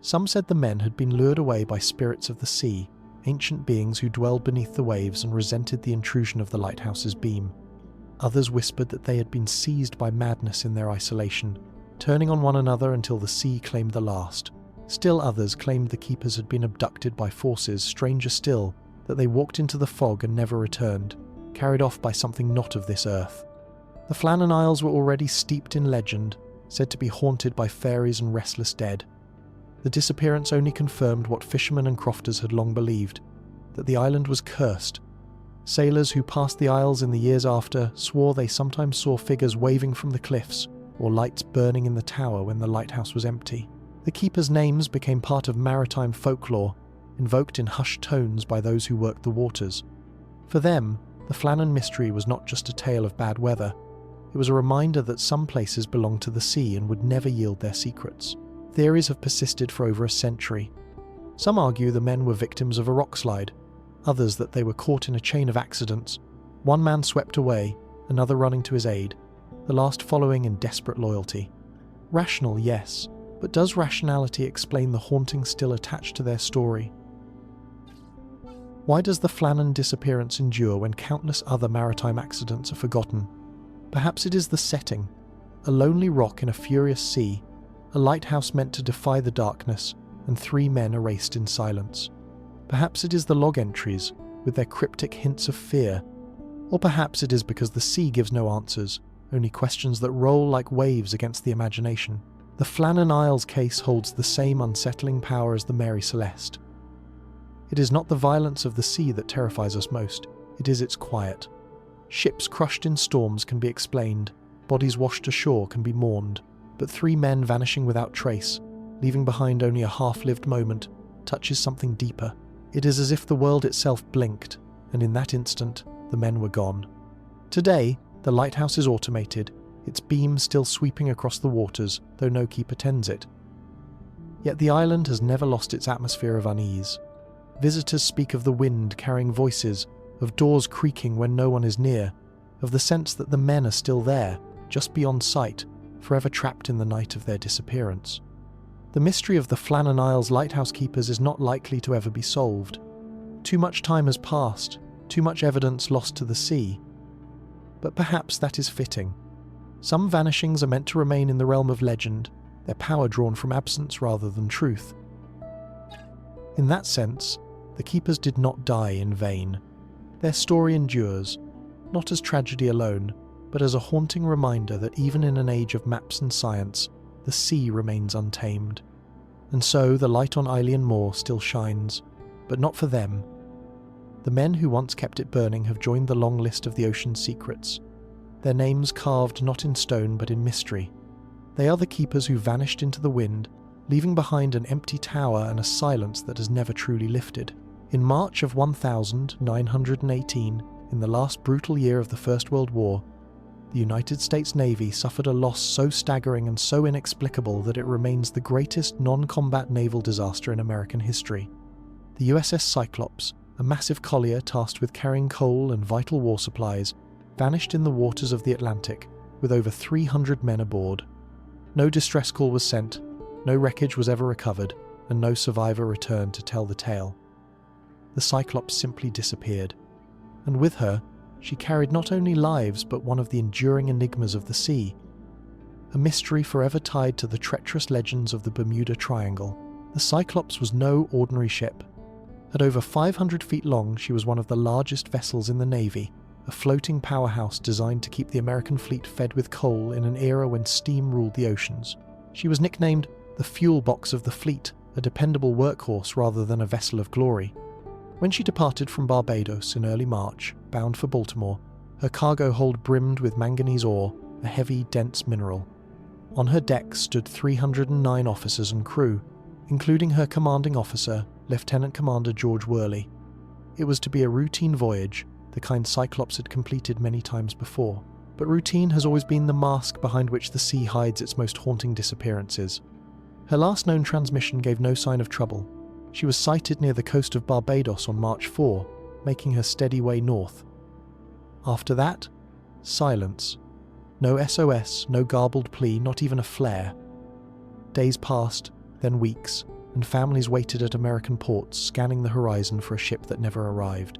Some said the men had been lured away by spirits of the sea, ancient beings who dwelled beneath the waves and resented the intrusion of the lighthouse's beam. Others whispered that they had been seized by madness in their isolation, turning on one another until the sea claimed the last. Still others claimed the keepers had been abducted by forces stranger still, that they walked into the fog and never returned, carried off by something not of this earth. The Flannan Isles were already steeped in legend, said to be haunted by fairies and restless dead. The disappearance only confirmed what fishermen and crofters had long believed, that the island was cursed. Sailors who passed the isles in the years after swore they sometimes saw figures waving from the cliffs or lights burning in the tower when the lighthouse was empty. The keepers' names became part of maritime folklore, invoked in hushed tones by those who worked the waters. For them, the Flannan mystery was not just a tale of bad weather, it was a reminder that some places belonged to the sea and would never yield their secrets. Theories have persisted for over a century. Some argue the men were victims of a rockslide, others that they were caught in a chain of accidents, one man swept away, another running to his aid, the last following in desperate loyalty. Rational, yes, but does rationality explain the haunting still attached to their story? Why does the Flannan disappearance endure when countless other maritime accidents are forgotten? Perhaps it is the setting, a lonely rock in a furious sea, a lighthouse meant to defy the darkness, and 3 men erased in silence. Perhaps it is the log entries, with their cryptic hints of fear. Or perhaps it is because the sea gives no answers, only questions that roll like waves against the imagination. The Flannan Isles case holds the same unsettling power as the Mary Celeste. It is not the violence of the sea that terrifies us most, it is its quiet. Ships crushed in storms can be explained, bodies washed ashore can be mourned, but 3 men vanishing without trace, leaving behind only a half-lived moment, touches something deeper. It is as if the world itself blinked, and in that instant, the men were gone. Today, the lighthouse is automated, its beams still sweeping across the waters, though no keeper tends it. Yet the island has never lost its atmosphere of unease. Visitors speak of the wind carrying voices, of doors creaking when no one is near, of the sense that the men are still there, just beyond sight, forever trapped in the night of their disappearance. The mystery of the Flannan Isles lighthouse keepers is not likely to ever be solved. Too much time has passed, too much evidence lost to the sea. But perhaps that is fitting. Some vanishings are meant to remain in the realm of legend, their power drawn from absence rather than truth. In that sense, the keepers did not die in vain. Their story endures, not as tragedy alone, but as a haunting reminder that even in an age of maps and science, the sea remains untamed. And so the light on Eilean Moor still shines, but not for them. The men who once kept it burning have joined the long list of the ocean's secrets, their names carved not in stone but in mystery. They are the keepers who vanished into the wind, leaving behind an empty tower and a silence that has never truly lifted. In March of 1918, in the last brutal year of the First World War, the United States Navy suffered a loss so staggering and so inexplicable that it remains the greatest non-combat naval disaster in American history. The USS Cyclops, a massive collier tasked with carrying coal and vital war supplies, vanished in the waters of the Atlantic with over 300 men aboard. No distress call was sent, no wreckage was ever recovered, and no survivor returned to tell the tale. The Cyclops simply disappeared, and with her, she carried not only lives but one of the enduring enigmas of the sea, a mystery forever tied to the treacherous legends of the Bermuda Triangle. The Cyclops was no ordinary ship. At over 500 feet long, she was one of the largest vessels in the Navy, a floating powerhouse designed to keep the American fleet fed with coal in an era when steam ruled the oceans. She was nicknamed the fuel box of the fleet, a dependable workhorse rather than a vessel of glory. When she departed from Barbados in early March, bound for Baltimore, her cargo hold brimmed with manganese ore, a heavy, dense mineral. On her deck stood 309 officers and crew, including her commanding officer, Lieutenant Commander George Worley. It was to be a routine voyage, the kind Cyclops had completed many times before. But routine has always been the mask behind which the sea hides its most haunting disappearances. Her last known transmission gave no sign of trouble. She was sighted near the coast of Barbados on March 4, making her steady way north. After that, silence. No SOS, no garbled plea, not even a flare. Days passed, then weeks, and families waited at American ports, scanning the horizon for a ship that never arrived.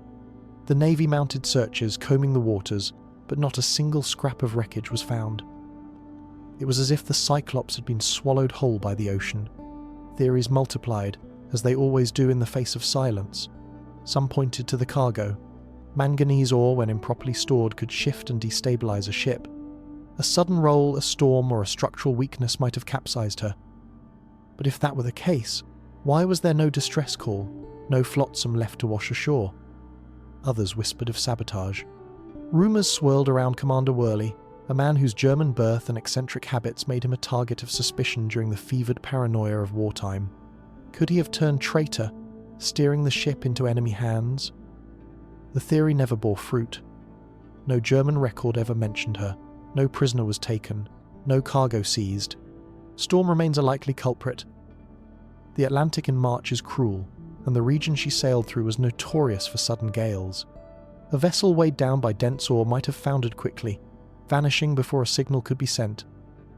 The Navy mounted searches, combing the waters, but not a single scrap of wreckage was found. It was as if the Cyclops had been swallowed whole by the ocean. Theories multiplied, as they always do in the face of silence. Some pointed to the cargo. Manganese ore, when improperly stored, could shift and destabilize a ship. A sudden roll, a storm, or a structural weakness might have capsized her. But if that were the case, why was there no distress call, no flotsam left to wash ashore? Others whispered of sabotage. Rumours swirled around Commander Worley, a man whose German birth and eccentric habits made him a target of suspicion during the fevered paranoia of wartime. Could he have turned traitor, steering the ship into enemy hands? The theory never bore fruit. No German record ever mentioned her, no prisoner was taken, no cargo seized. Storm remains a likely culprit. The Atlantic in March is cruel, and the region she sailed through was notorious for sudden gales. A vessel weighed down by dense ore might have foundered quickly, vanishing before a signal could be sent.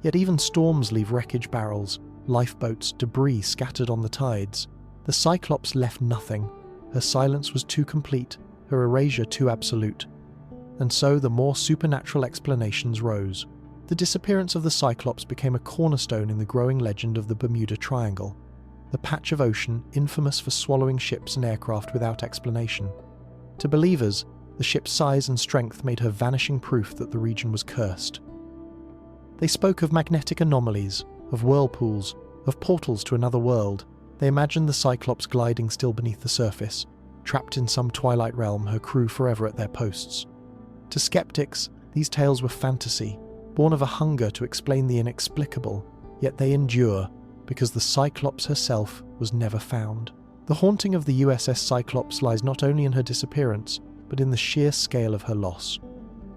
Yet even storms leave wreckage barrels, lifeboats, debris scattered on the tides. The Cyclops left nothing. Her silence was too complete, her erasure too absolute. And so the more supernatural explanations rose. The disappearance of the Cyclops became a cornerstone in the growing legend of the Bermuda Triangle, the patch of ocean infamous for swallowing ships and aircraft without explanation. To believers, the ship's size and strength made her vanishing proof that the region was cursed. They spoke of magnetic anomalies, of whirlpools, of portals to another world. They imagined the Cyclops gliding still beneath the surface, trapped in some twilight realm, her crew forever at their posts. To skeptics, these tales were fantasy, born of a hunger to explain the inexplicable, yet they endure, because the Cyclops herself was never found. The haunting of the USS Cyclops lies not only in her disappearance, but in the sheer scale of her loss.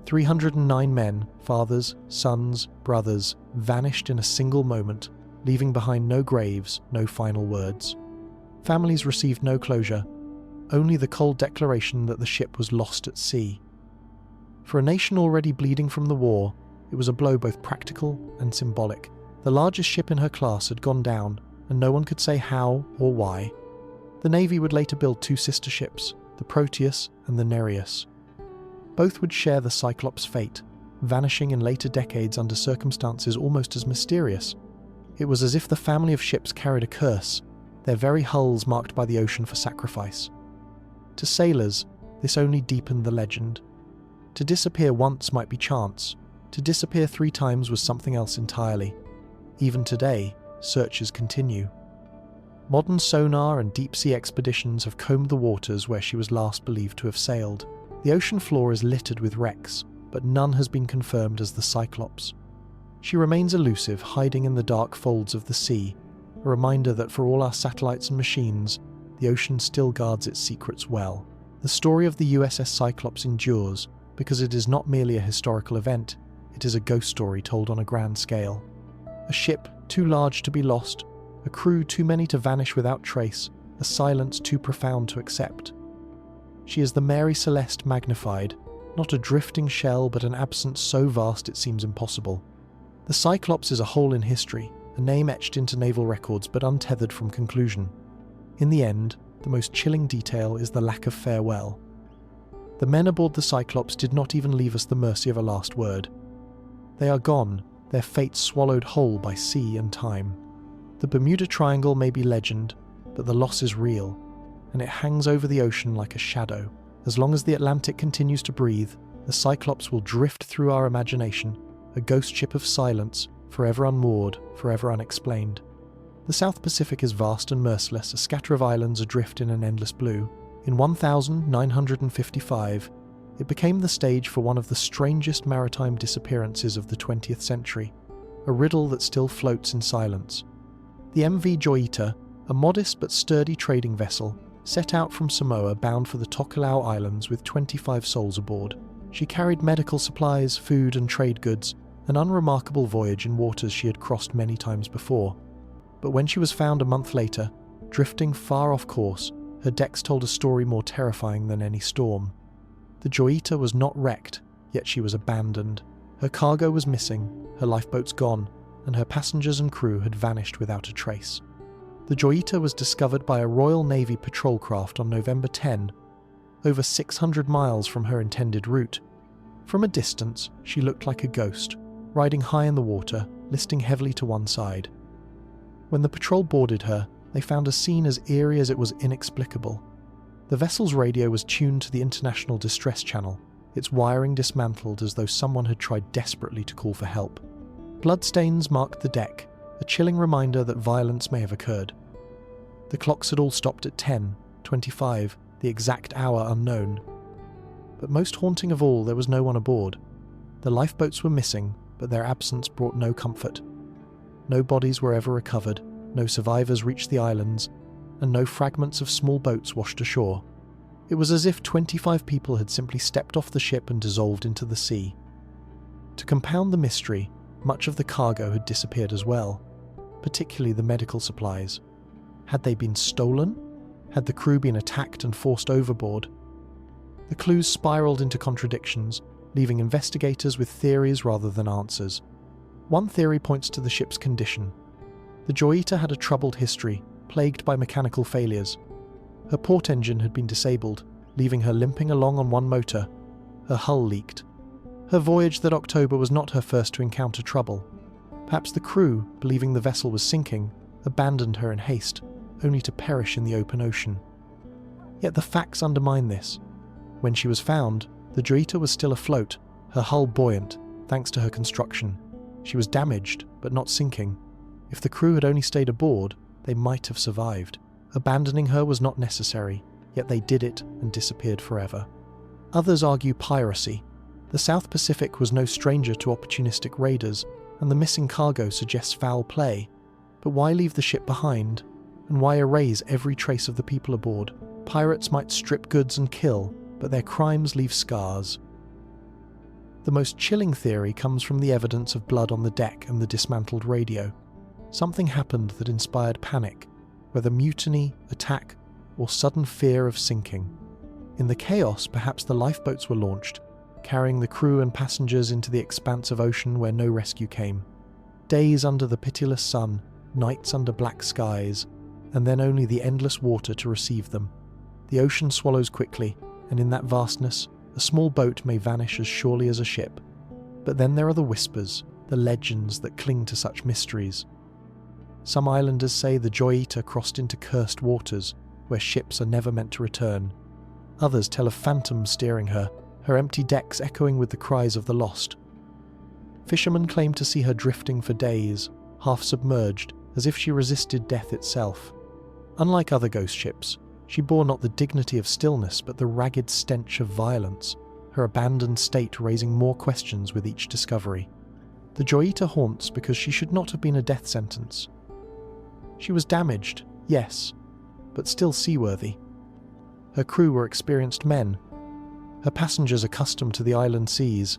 309 men, fathers, sons, brothers, vanished in a single moment, leaving behind no graves, no final words. Families received no closure, only the cold declaration that the ship was lost at sea. For a nation already bleeding from the war, it was a blow both practical and symbolic. The largest ship in her class had gone down, and no one could say how or why. The Navy would later build 2 sister ships, the Proteus and the Nereus. Both would share the Cyclops' fate, vanishing in later decades under circumstances almost as mysterious. It was as if the family of ships carried a curse, their very hulls marked by the ocean for sacrifice. To sailors, this only deepened the legend. To disappear once might be chance, to disappear 3 times was something else entirely. Even today, searches continue. Modern sonar and deep-sea expeditions have combed the waters where she was last believed to have sailed. The ocean floor is littered with wrecks, but none has been confirmed as the Cyclops. She remains elusive, hiding in the dark folds of the sea, a reminder that for all our satellites and machines, the ocean still guards its secrets well. The story of the USS Cyclops endures because it is not merely a historical event, it is a ghost story told on a grand scale. A ship too large to be lost, a crew too many to vanish without trace, a silence too profound to accept. She is the Mary Celeste magnified, not a drifting shell but an absence so vast it seems impossible. The Cyclops is a hole in history, a name etched into naval records but untethered from conclusion. In the end, the most chilling detail is the lack of farewell. The men aboard the Cyclops did not even leave us the mercy of a last word. They are gone, their fates swallowed whole by sea and time. The Bermuda Triangle may be legend, but the loss is real, and it hangs over the ocean like a shadow. As long as the Atlantic continues to breathe, the Cyclops will drift through our imagination, a ghost ship of silence, forever unmoored, forever unexplained. The South Pacific is vast and merciless, a scatter of islands adrift in an endless blue. In 1955, it became the stage for one of the strangest maritime disappearances of the 20th century, a riddle that still floats in silence. The MV Joyita, a modest but sturdy trading vessel, set out from Samoa bound for the Tokelau Islands with 25 souls aboard. She carried medical supplies, food and trade goods, an unremarkable voyage in waters she had crossed many times before. But when she was found a month later, drifting far off course, her decks told a story more terrifying than any storm. The Joyita was not wrecked, yet she was abandoned. Her cargo was missing, her lifeboats gone, and her passengers and crew had vanished without a trace. The Joyita was discovered by a Royal Navy patrol craft on November 10, over 600 miles from her intended route. From a distance, she looked like a ghost, riding high in the water, listing heavily to one side. When the patrol boarded her, they found a scene as eerie as it was inexplicable. The vessel's radio was tuned to the International Distress Channel, its wiring dismantled as though someone had tried desperately to call for help. Bloodstains marked the deck, a chilling reminder that violence may have occurred. The clocks had all stopped at 10:25, the exact hour unknown. But most haunting of all, there was no one aboard. The lifeboats were missing, but their absence brought no comfort. No bodies were ever recovered, no survivors reached the islands, and no fragments of small boats washed ashore. It was as if 25 people had simply stepped off the ship and dissolved into the sea. To compound the mystery, much of the cargo had disappeared as well, particularly the medical supplies. Had they been stolen? Had the crew been attacked and forced overboard? The clues spiraled into contradictions, leaving investigators with theories rather than answers. One theory points to the ship's condition. The Joyita had a troubled history, plagued by mechanical failures. Her port engine had been disabled, leaving her limping along on one motor. Her hull leaked. Her voyage that October was not her first to encounter trouble. Perhaps the crew, believing the vessel was sinking, abandoned her in haste, only to perish in the open ocean. Yet the facts undermine this. When she was found, the Joyita was still afloat, her hull buoyant, thanks to her construction. She was damaged, but not sinking. If the crew had only stayed aboard, they might have survived. Abandoning her was not necessary, yet they did it and disappeared forever. Others argue piracy. The South Pacific was no stranger to opportunistic raiders, and the missing cargo suggests foul play. But why leave the ship behind? And why erase every trace of the people aboard? Pirates might strip goods and kill, but their crimes leave scars. The most chilling theory comes from the evidence of blood on the deck and the dismantled radio. Something happened that inspired panic, whether mutiny, attack, or sudden fear of sinking. In the chaos, perhaps the lifeboats were launched, carrying the crew and passengers into the expanse of ocean where no rescue came. Days under the pitiless sun, nights under black skies, and then only the endless water to receive them. The ocean swallows quickly, and in that vastness, a small boat may vanish as surely as a ship. But then there are the whispers, the legends that cling to such mysteries. Some islanders say the Joy-Eater crossed into cursed waters, where ships are never meant to return. Others tell of phantoms steering her, her empty decks echoing with the cries of the lost. Fishermen claim to see her drifting for days, half submerged, as if she resisted death itself. Unlike other ghost ships, she bore not the dignity of stillness but the ragged stench of violence, her abandoned state raising more questions with each discovery. The Joy-Eater haunts because she should not have been a death sentence. She was damaged, yes, but still seaworthy. Her crew were experienced men, her passengers accustomed to the island seas.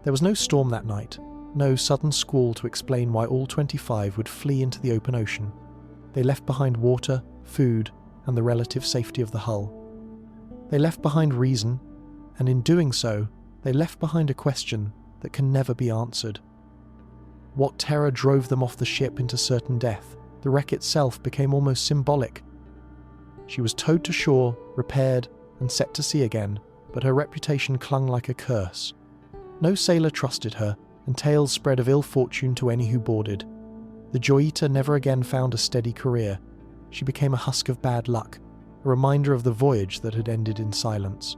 There was no storm that night, no sudden squall to explain why all 25 would flee into the open ocean. They left behind water, food, and the relative safety of the hull. They left behind reason, and in doing so, they left behind a question that can never be answered. What terror drove them off the ship into certain death? The wreck itself became almost symbolic. She was towed to shore, repaired, and set to sea again, but her reputation clung like a curse. No sailor trusted her, and tales spread of ill fortune to any who boarded. The Joy-Eater never again found a steady career. She became a husk of bad luck, a reminder of the voyage that had ended in silence.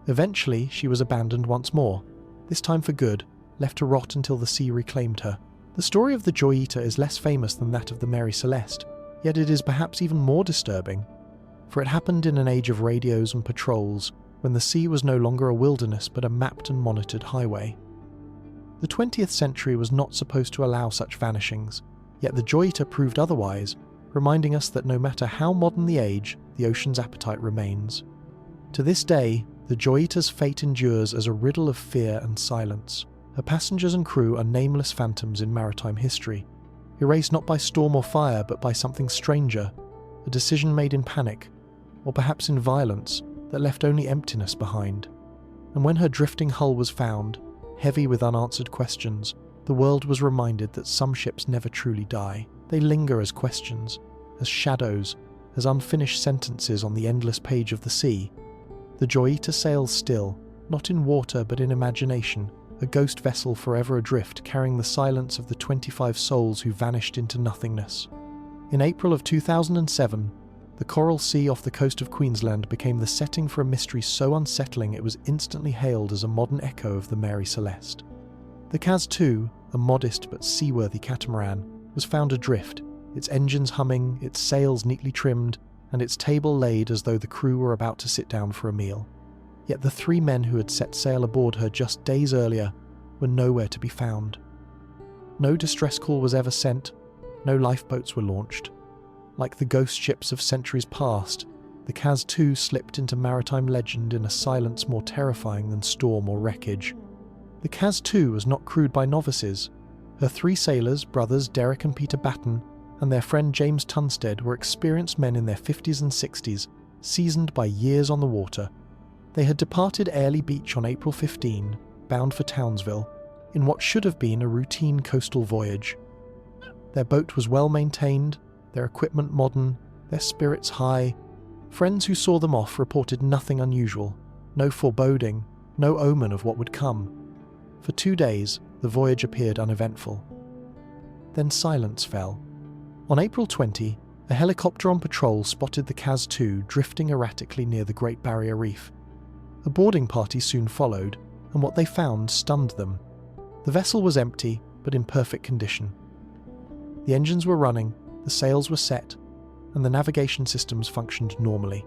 Eventually, she was abandoned once more, this time for good, left to rot until the sea reclaimed her. The story of the Joy-Eater is less famous than that of the Mary Celeste, yet it is perhaps even more disturbing, for it happened in an age of radios and patrols, when the sea was no longer a wilderness but a mapped and monitored highway. The 20th century was not supposed to allow such vanishings, yet the Joy-Eater proved otherwise, reminding us that no matter how modern the age, the ocean's appetite remains. To this day, the Joy-Eater's fate endures as a riddle of fear and silence. Her passengers and crew are nameless phantoms in maritime history, erased not by storm or fire but by something stranger, a decision made in panic, or perhaps in violence, that left only emptiness behind. And when her drifting hull was found, heavy with unanswered questions, the world was reminded that some ships never truly die. They linger as questions, as shadows, as unfinished sentences on the endless page of the sea. The Joy-Eater sails still, not in water but in imagination, a ghost vessel forever adrift carrying the silence of the 25 souls who vanished into nothingness. In April of 2007, the Coral Sea off the coast of Queensland became the setting for a mystery so unsettling it was instantly hailed as a modern echo of the Mary Celeste. The Kaz 2, a modest but seaworthy catamaran, was found adrift, its engines humming, its sails neatly trimmed, and its table laid as though the crew were about to sit down for a meal. Yet the 3 men who had set sail aboard her just days earlier were nowhere to be found. No distress call was ever sent, no lifeboats were launched. Like the ghost ships of centuries past, the Kaz 2 slipped into maritime legend in a silence more terrifying than storm or wreckage. The Kaz 2 was not crewed by novices. Her 3 sailors, brothers Derek and Peter Batten, and their friend James Tunstead were experienced men in their 50s and 60s, seasoned by years on the water. They had departed Airlie Beach on April 15, bound for Townsville, in what should have been a routine coastal voyage. Their boat was well maintained, their equipment modern, their spirits high. Friends who saw them off reported nothing unusual, no foreboding, no omen of what would come. For 2 days, the voyage appeared uneventful. Then silence fell. On April 20, a helicopter on patrol spotted the Kaz 2 drifting erratically near the Great Barrier Reef. A boarding party soon followed, and what they found stunned them. The vessel was empty, but in perfect condition. The engines were running, the sails were set, and the navigation systems functioned normally.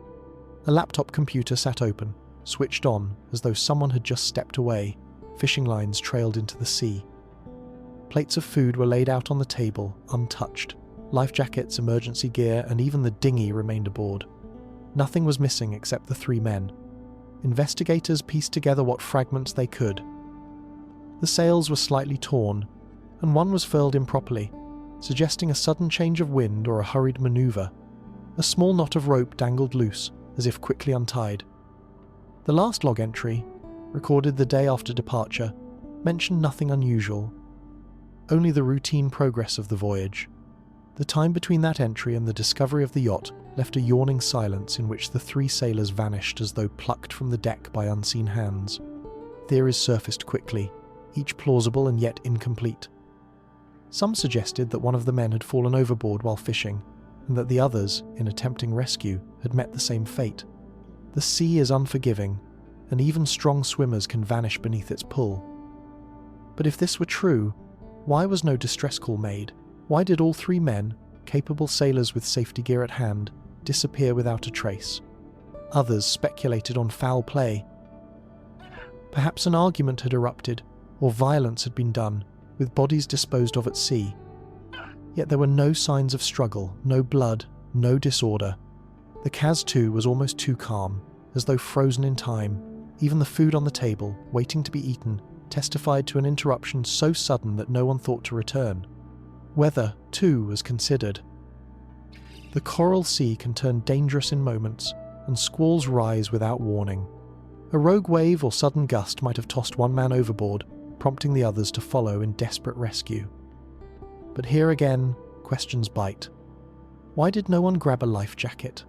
A laptop computer sat open, switched on as though someone had just stepped away. Fishing lines trailed into the sea. Plates of food were laid out on the table, untouched. Life jackets, emergency gear, and even the dinghy remained aboard. Nothing was missing except the 3 men. investigators pieced together what fragments they could. The sails were slightly torn, and one was furled improperly, suggesting a sudden change of wind or a hurried maneuver. A small knot of rope dangled loose, as if quickly untied. The last log entry, recorded the day after departure, mentioned nothing unusual, only the routine progress of the voyage. The time between that entry and the discovery of the yacht left a yawning silence in which the three sailors vanished as though plucked from the deck by unseen hands. Theories surfaced quickly, each plausible and yet incomplete. Some suggested that one of the men had fallen overboard while fishing, and that the others, in attempting rescue, had met the same fate. The sea is unforgiving, and even strong swimmers can vanish beneath its pull. But if this were true, why was no distress call made? Why did all three men, capable sailors with safety gear at hand, disappear without a trace? Others speculated on foul play. Perhaps an argument had erupted, or violence had been done, with bodies disposed of at sea. Yet there were no signs of struggle, no blood, no disorder. The Kaz-2 was almost too calm, as though frozen in time. Even the food on the table, waiting to be eaten, testified to an interruption so sudden that no one thought to return. Weather, too, was considered. The coral sea can turn dangerous in moments, and squalls rise without warning. A rogue wave or sudden gust might have tossed one man overboard, prompting the others to follow in desperate rescue. But here again, questions bite. Why did no one grab a life jacket?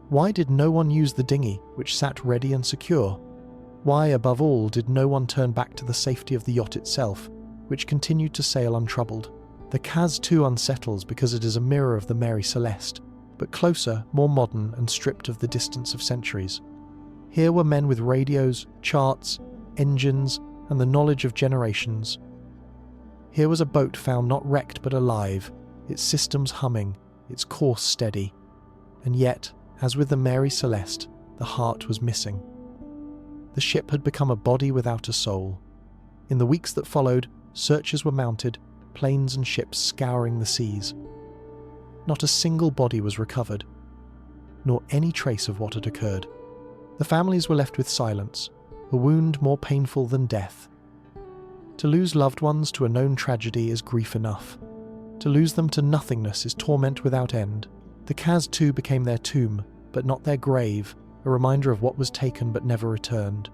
Why did no one use the dinghy, which sat ready and secure? Why, above all, did no one turn back to the safety of the yacht itself, which continued to sail untroubled? The Kaz-2 unsettles because it is a mirror of the Mary Celeste, but closer, more modern, and stripped of the distance of centuries. Here were men with radios, charts, engines, and the knowledge of generations. Here was a boat found not wrecked but alive, its systems humming, its course steady. And yet, as with the Mary Celeste, the heart was missing. The ship had become a body without a soul. In the weeks that followed, searchers were mounted, planes and ships scouring the seas. Not a single body was recovered, nor any trace of what had occurred. The families were left with silence, a wound more painful than death. To lose loved ones to a known tragedy is grief enough. To lose them to nothingness is torment without end. The Kaz-2 became their tomb, but not their grave, a reminder of what was taken but never returned.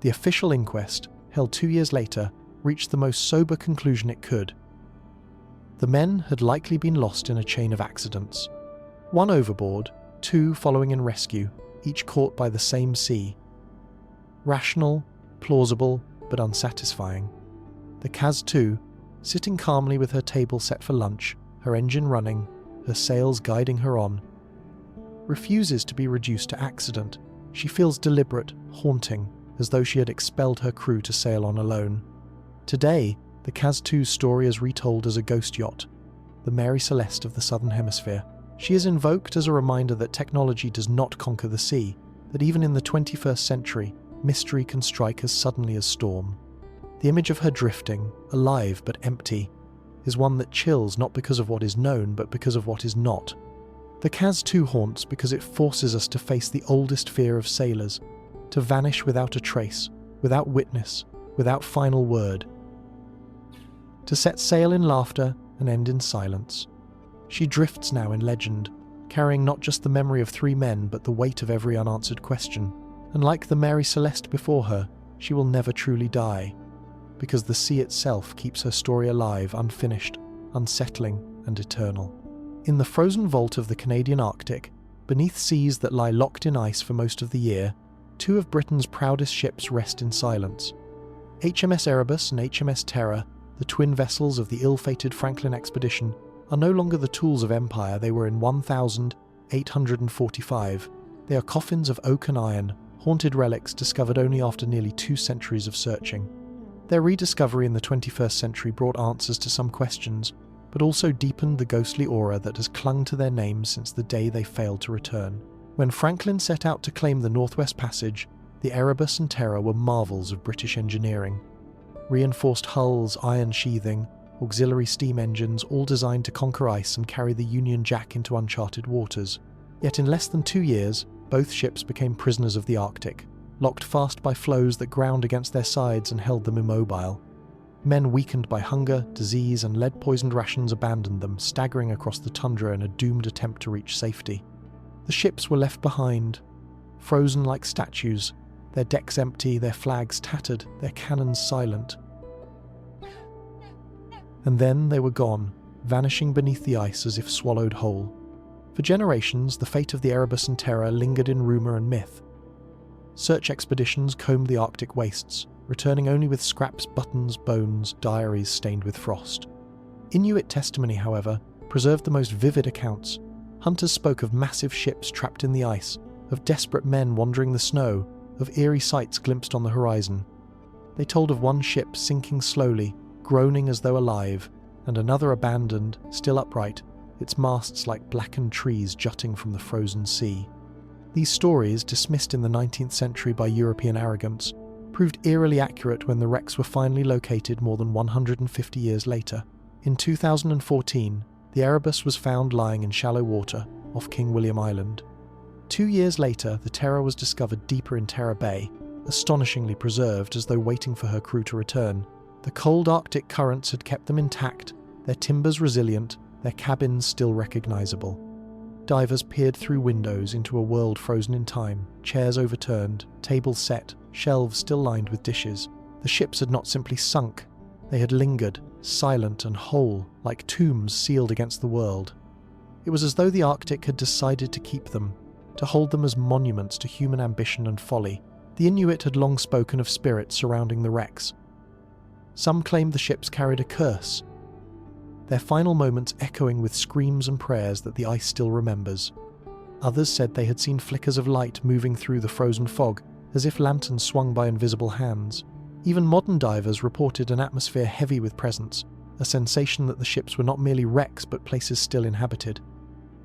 The official inquest, held 2 years later, reached the most sober conclusion it could. The men had likely been lost in a chain of accidents. One overboard, two following in rescue, each caught by the same sea. Rational, plausible, but unsatisfying. The Kaz-2, sitting calmly with her table set for lunch, her engine running, her sails guiding her on, refuses to be reduced to accident. She feels deliberate, haunting, as though she had expelled her crew to sail on alone. Today, the Kaz-2's story is retold as a ghost yacht, the Mary Celeste of the Southern Hemisphere. She is invoked as a reminder that technology does not conquer the sea, that even in the 21st century, mystery can strike as suddenly as storm. The image of her drifting, alive but empty, is one that chills not because of what is known, but because of what is not. The Kaz-2 haunts because it forces us to face the oldest fear of sailors, to vanish without a trace, without witness, without final word. To set sail in laughter and end in silence. She drifts now in legend, carrying not just the memory of 3 men, but the weight of every unanswered question. And like the Mary Celeste before her, she will never truly die, because the sea itself keeps her story alive, unfinished, unsettling, and eternal. In the frozen vault of the Canadian Arctic, beneath seas that lie locked in ice for most of the year, 2 of Britain's proudest ships rest in silence. HMS Erebus and HMS Terror, the twin vessels of the ill-fated Franklin expedition, are no longer the tools of empire they were in 1845. They are coffins of oak and iron, haunted relics discovered only after nearly 2 centuries of searching. Their rediscovery in the 21st century brought answers to some questions, but also deepened the ghostly aura that has clung to their names since the day they failed to return. When Franklin set out to claim the Northwest Passage, the Erebus and Terror were marvels of British engineering. Reinforced hulls, iron sheathing, auxiliary steam engines, all designed to conquer ice and carry the Union Jack into uncharted waters. Yet in less than 2 years, both ships became prisoners of the Arctic, locked fast by floes that ground against their sides and held them immobile. Men weakened by hunger, disease, and lead-poisoned rations abandoned them, staggering across the tundra in a doomed attempt to reach safety. The ships were left behind, frozen like statues, their decks empty, their flags tattered, their cannons silent. And then they were gone, vanishing beneath the ice as if swallowed whole. For generations, the fate of the Erebus and Terror lingered in rumour and myth. Search expeditions combed the Arctic wastes, returning only with scraps, buttons, bones, diaries stained with frost. Inuit testimony, however, preserved the most vivid accounts. Hunters spoke of massive ships trapped in the ice, of desperate men wandering the snow, of eerie sights glimpsed on the horizon. They told of one ship sinking slowly, groaning as though alive, and another abandoned, still upright, its masts like blackened trees jutting from the frozen sea. These stories, dismissed in the 19th century by European arrogance, proved eerily accurate when the wrecks were finally located more than 150 years later. In 2014, the Erebus was found lying in shallow water off King William Island. 2 years later, the Terror was discovered deeper in Terror Bay, astonishingly preserved as though waiting for her crew to return. The cold Arctic currents had kept them intact, their timbers resilient, their cabins still recognisable. Divers peered through windows into a world frozen in time, chairs overturned, tables set, shelves still lined with dishes. The ships had not simply sunk, they had lingered, silent and whole, like tombs sealed against the world. It was as though the Arctic had decided to keep them, to hold them as monuments to human ambition and folly. The Inuit had long spoken of spirits surrounding the wrecks. Some claimed the ships carried a curse, their final moments echoing with screams and prayers that the ice still remembers. Others said they had seen flickers of light moving through the frozen fog, as if lanterns swung by invisible hands. Even modern divers reported an atmosphere heavy with presence, a sensation that the ships were not merely wrecks but places still inhabited.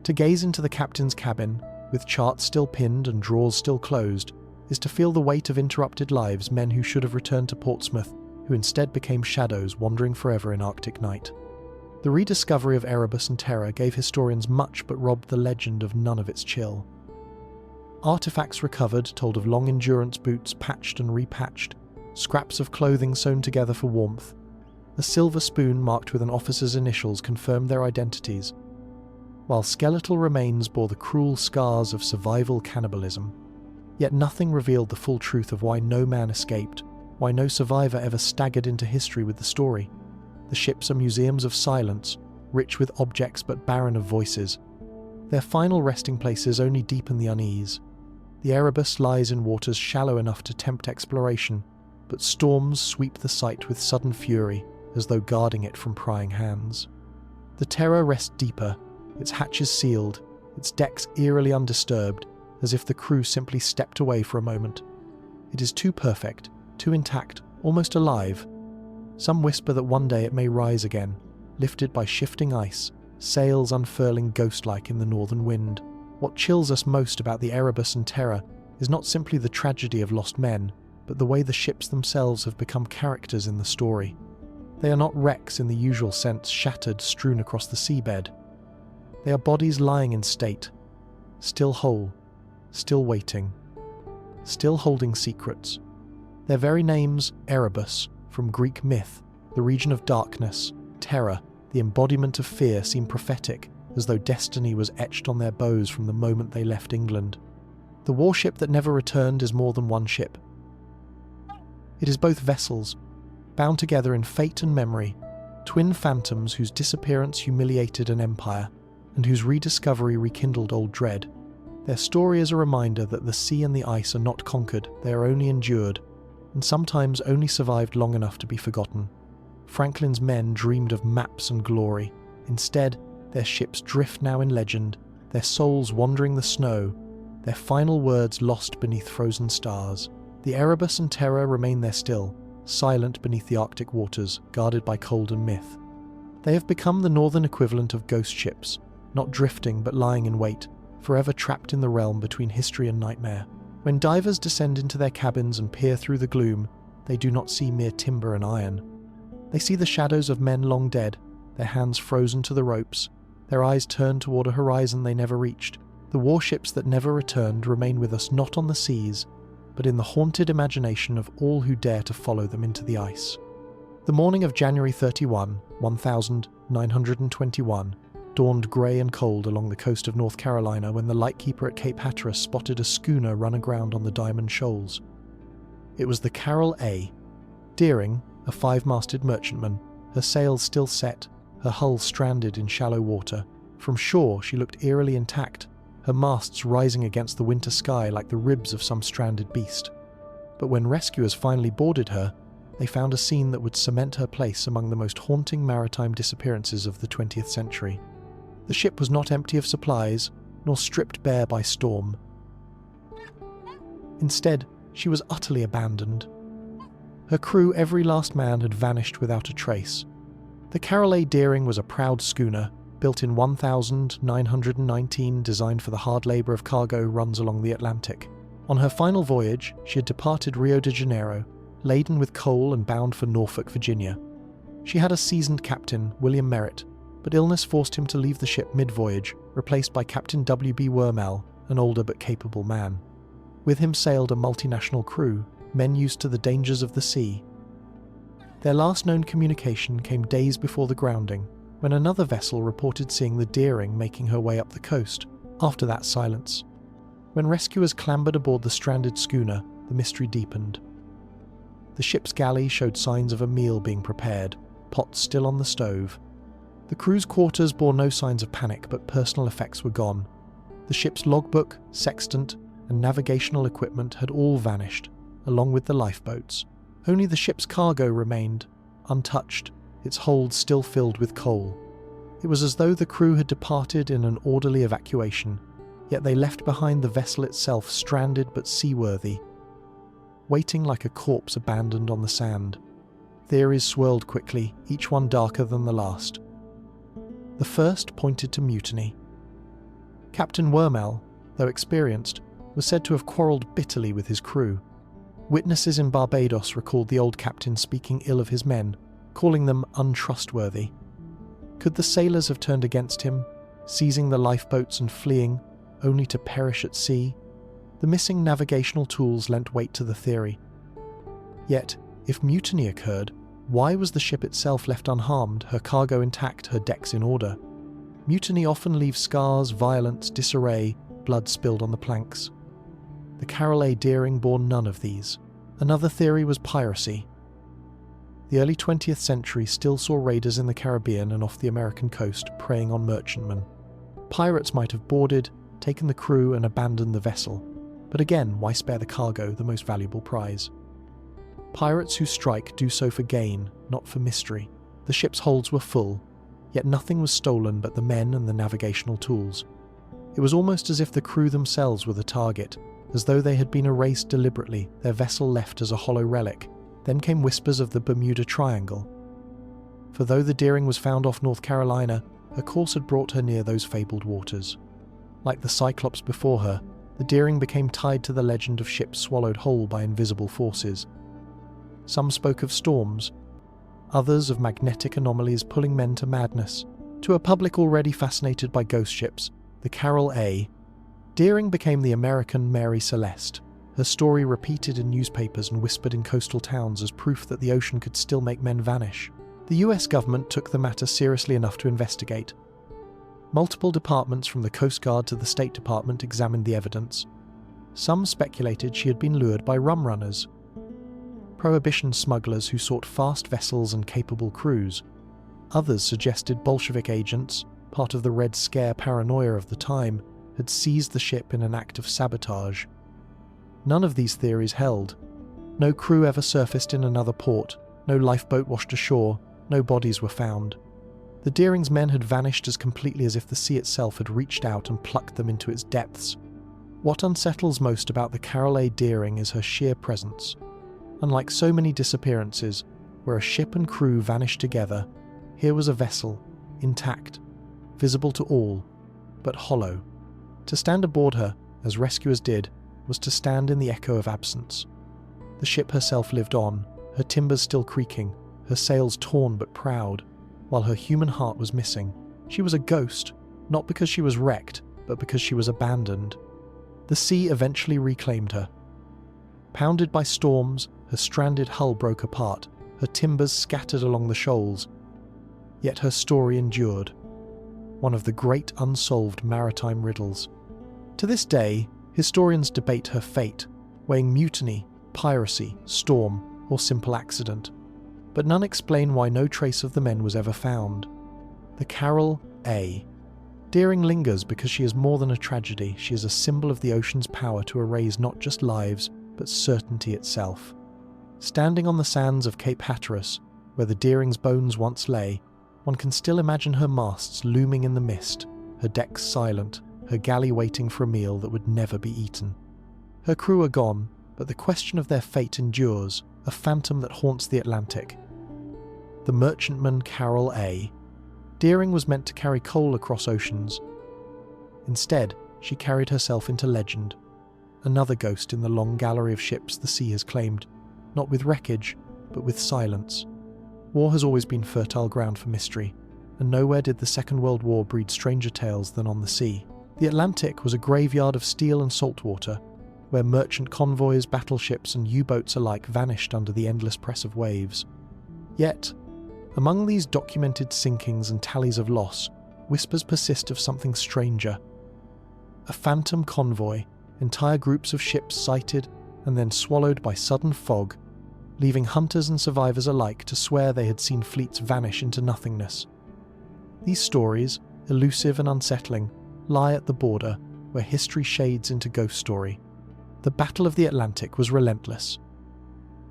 To gaze into the captain's cabin, with charts still pinned and drawers still closed, is to feel the weight of interrupted lives, men who should have returned to Portsmouth, who instead became shadows wandering forever in Arctic night. The rediscovery of Erebus and Terror gave historians much but robbed the legend of none of its chill. Artifacts recovered told of long endurance boots patched and repatched, scraps of clothing sewn together for warmth. A silver spoon marked with an officer's initials confirmed their identities, while skeletal remains bore the cruel scars of survival cannibalism. Yet nothing revealed the full truth of why no man escaped, why no survivor ever staggered into history with the story. The ships are museums of silence, rich with objects but barren of voices. Their final resting places only deepen the unease. The Erebus lies in waters shallow enough to tempt exploration, but storms sweep the site with sudden fury, as though guarding it from prying hands. The Terror rests deeper, its hatches sealed, its decks eerily undisturbed, as if the crew simply stepped away for a moment. It is too perfect, too intact, almost alive. Some whisper that one day it may rise again, lifted by shifting ice, sails unfurling ghost-like in the northern wind. What chills us most about the Erebus and Terror is not simply the tragedy of lost men, but the way the ships themselves have become characters in the story. They are not wrecks in the usual sense, shattered, strewn across the seabed. They are bodies lying in state, still whole, still waiting, still holding secrets. Their very names, Erebus, from Greek myth, the region of darkness, Terror, the embodiment of fear, seem prophetic, as though destiny was etched on their bows from the moment they left England. The warship that never returned is more than one ship. It is both vessels, bound together in fate and memory, twin phantoms whose disappearance humiliated an empire, and whose rediscovery rekindled old dread. Their story is a reminder that the sea and the ice are not conquered, they are only endured, and sometimes only survived long enough to be forgotten. Franklin's men dreamed of maps and glory. Instead, their ships drift now in legend, their souls wandering the snow, their final words lost beneath frozen stars. The Erebus and Terror remain there still, silent beneath the Arctic waters, guarded by cold and myth. They have become the northern equivalent of ghost ships, not drifting but lying in wait, forever trapped in the realm between history and nightmare. When divers descend into their cabins and peer through the gloom, they do not see mere timber and iron. They see the shadows of men long dead, their hands frozen to the ropes, their eyes turned toward a horizon they never reached. The warships that never returned remain with us not on the seas, but in the haunted imagination of all who dare to follow them into the ice. The morning of January 31, 1921, dawned grey and cold along the coast of North Carolina when the lightkeeper at Cape Hatteras spotted a schooner run aground on the Diamond Shoals. It was the Carroll A. Deering, a 5-masted merchantman, her sails still set, her hull stranded in shallow water. From shore she looked eerily intact, her masts rising against the winter sky like the ribs of some stranded beast. But when rescuers finally boarded her, they found a scene that would cement her place among the most haunting maritime disappearances of the 20th century. The ship was not empty of supplies, nor stripped bare by storm. Instead, she was utterly abandoned. Her crew, every last man, had vanished without a trace. The Carroll A. Deering was a proud schooner, built in 1919, designed for the hard labour of cargo runs along the Atlantic. On her final voyage, she had departed Rio de Janeiro, laden with coal and bound for Norfolk, Virginia. She had a seasoned captain, William Merritt, but illness forced him to leave the ship mid-voyage, replaced by Captain W.B. Wormell, an older but capable man. With him sailed a multinational crew, men used to the dangers of the sea. Their last known communication came days before the grounding, when another vessel reported seeing the Deering making her way up the coast. After that silence. When rescuers clambered aboard the stranded schooner, the mystery deepened. The ship's galley showed signs of a meal being prepared, pots still on the stove. The crew's quarters bore no signs of panic, but personal effects were gone. The ship's logbook, sextant, and navigational equipment had all vanished, along with the lifeboats. Only the ship's cargo remained, untouched, its hold still filled with coal. It was as though the crew had departed in an orderly evacuation, yet they left behind the vessel itself stranded but seaworthy, waiting like a corpse abandoned on the sand. Theories swirled quickly, each one darker than the last. The first pointed to mutiny. Captain Wormell, though experienced, was said to have quarrelled bitterly with his crew. Witnesses in Barbados recalled the old captain speaking ill of his men, calling them untrustworthy. Could the sailors have turned against him, seizing the lifeboats and fleeing, only to perish at sea? The missing navigational tools lent weight to the theory. Yet, if mutiny occurred, why was the ship itself left unharmed, her cargo intact, her decks in order? Mutiny often leaves scars, violence, disarray, blood spilled on the planks. The Carroll A. Deering bore none of these. Another theory was piracy. The early 20th century still saw raiders in the Caribbean and off the American coast preying on merchantmen. Pirates might have boarded, taken the crew and abandoned the vessel. But again, why spare the cargo, the most valuable prize? Pirates who strike do so for gain, not for mystery. The ship's holds were full, yet nothing was stolen but the men and the navigational tools. It was almost as if the crew themselves were the target, as though they had been erased deliberately, their vessel left as a hollow relic. Then came whispers of the Bermuda Triangle. For though the Deering was found off North Carolina, her course had brought her near those fabled waters. Like the Cyclops before her, the Deering became tied to the legend of ships swallowed whole by invisible forces. Some spoke of storms, others of magnetic anomalies pulling men to madness. To a public already fascinated by ghost ships, the Carroll A. Deering became the American Mary Celeste, her story repeated in newspapers and whispered in coastal towns as proof that the ocean could still make men vanish. The US government took the matter seriously enough to investigate. Multiple departments from the Coast Guard to the State Department examined the evidence. Some speculated she had been lured by rum runners, prohibition smugglers who sought fast vessels and capable crews. Others suggested Bolshevik agents, part of the Red Scare paranoia of the time, had seized the ship in an act of sabotage. None of these theories held. No crew ever surfaced in another port, no lifeboat washed ashore, no bodies were found. The Deering's men had vanished as completely as if the sea itself had reached out and plucked them into its depths. What unsettles most about the Carroll A. Deering is her sheer presence. Unlike so many disappearances, where a ship and crew vanished together, here was a vessel, intact, visible to all, but hollow. To stand aboard her, as rescuers did, was to stand in the echo of absence. The ship herself lived on, her timbers still creaking, her sails torn but proud, while her human heart was missing. She was a ghost, not because she was wrecked, but because she was abandoned. The sea eventually reclaimed her. Pounded by storms, her stranded hull broke apart, her timbers scattered along the shoals. Yet her story endured, one of the great unsolved maritime riddles. To this day, historians debate her fate, weighing mutiny, piracy, storm, or simple accident. But none explain why no trace of the men was ever found. The Carol A. Deering lingers because she is more than a tragedy. She is a symbol of the ocean's power to erase not just lives, but certainty itself. Standing on the sands of Cape Hatteras, where the Deering's bones once lay, one can still imagine her masts looming in the mist, her decks silent, her galley waiting for a meal that would never be eaten. Her crew are gone, but the question of their fate endures, a phantom that haunts the Atlantic. The merchantman Carol A. Deering was meant to carry coal across oceans. Instead, she carried herself into legend, another ghost in the long gallery of ships the sea has claimed, not with wreckage, but with silence. War has always been fertile ground for mystery, and nowhere did the Second World War breed stranger tales than on the sea. The Atlantic was a graveyard of steel and saltwater, where merchant convoys, battleships, and U-boats alike vanished under the endless press of waves. Yet, among these documented sinkings and tallies of loss, whispers persist of something stranger. A phantom convoy, entire groups of ships sighted and then swallowed by sudden fog, leaving hunters and survivors alike to swear they had seen fleets vanish into nothingness. These stories, elusive and unsettling, lie at the border where history shades into ghost story. The Battle of the Atlantic was relentless.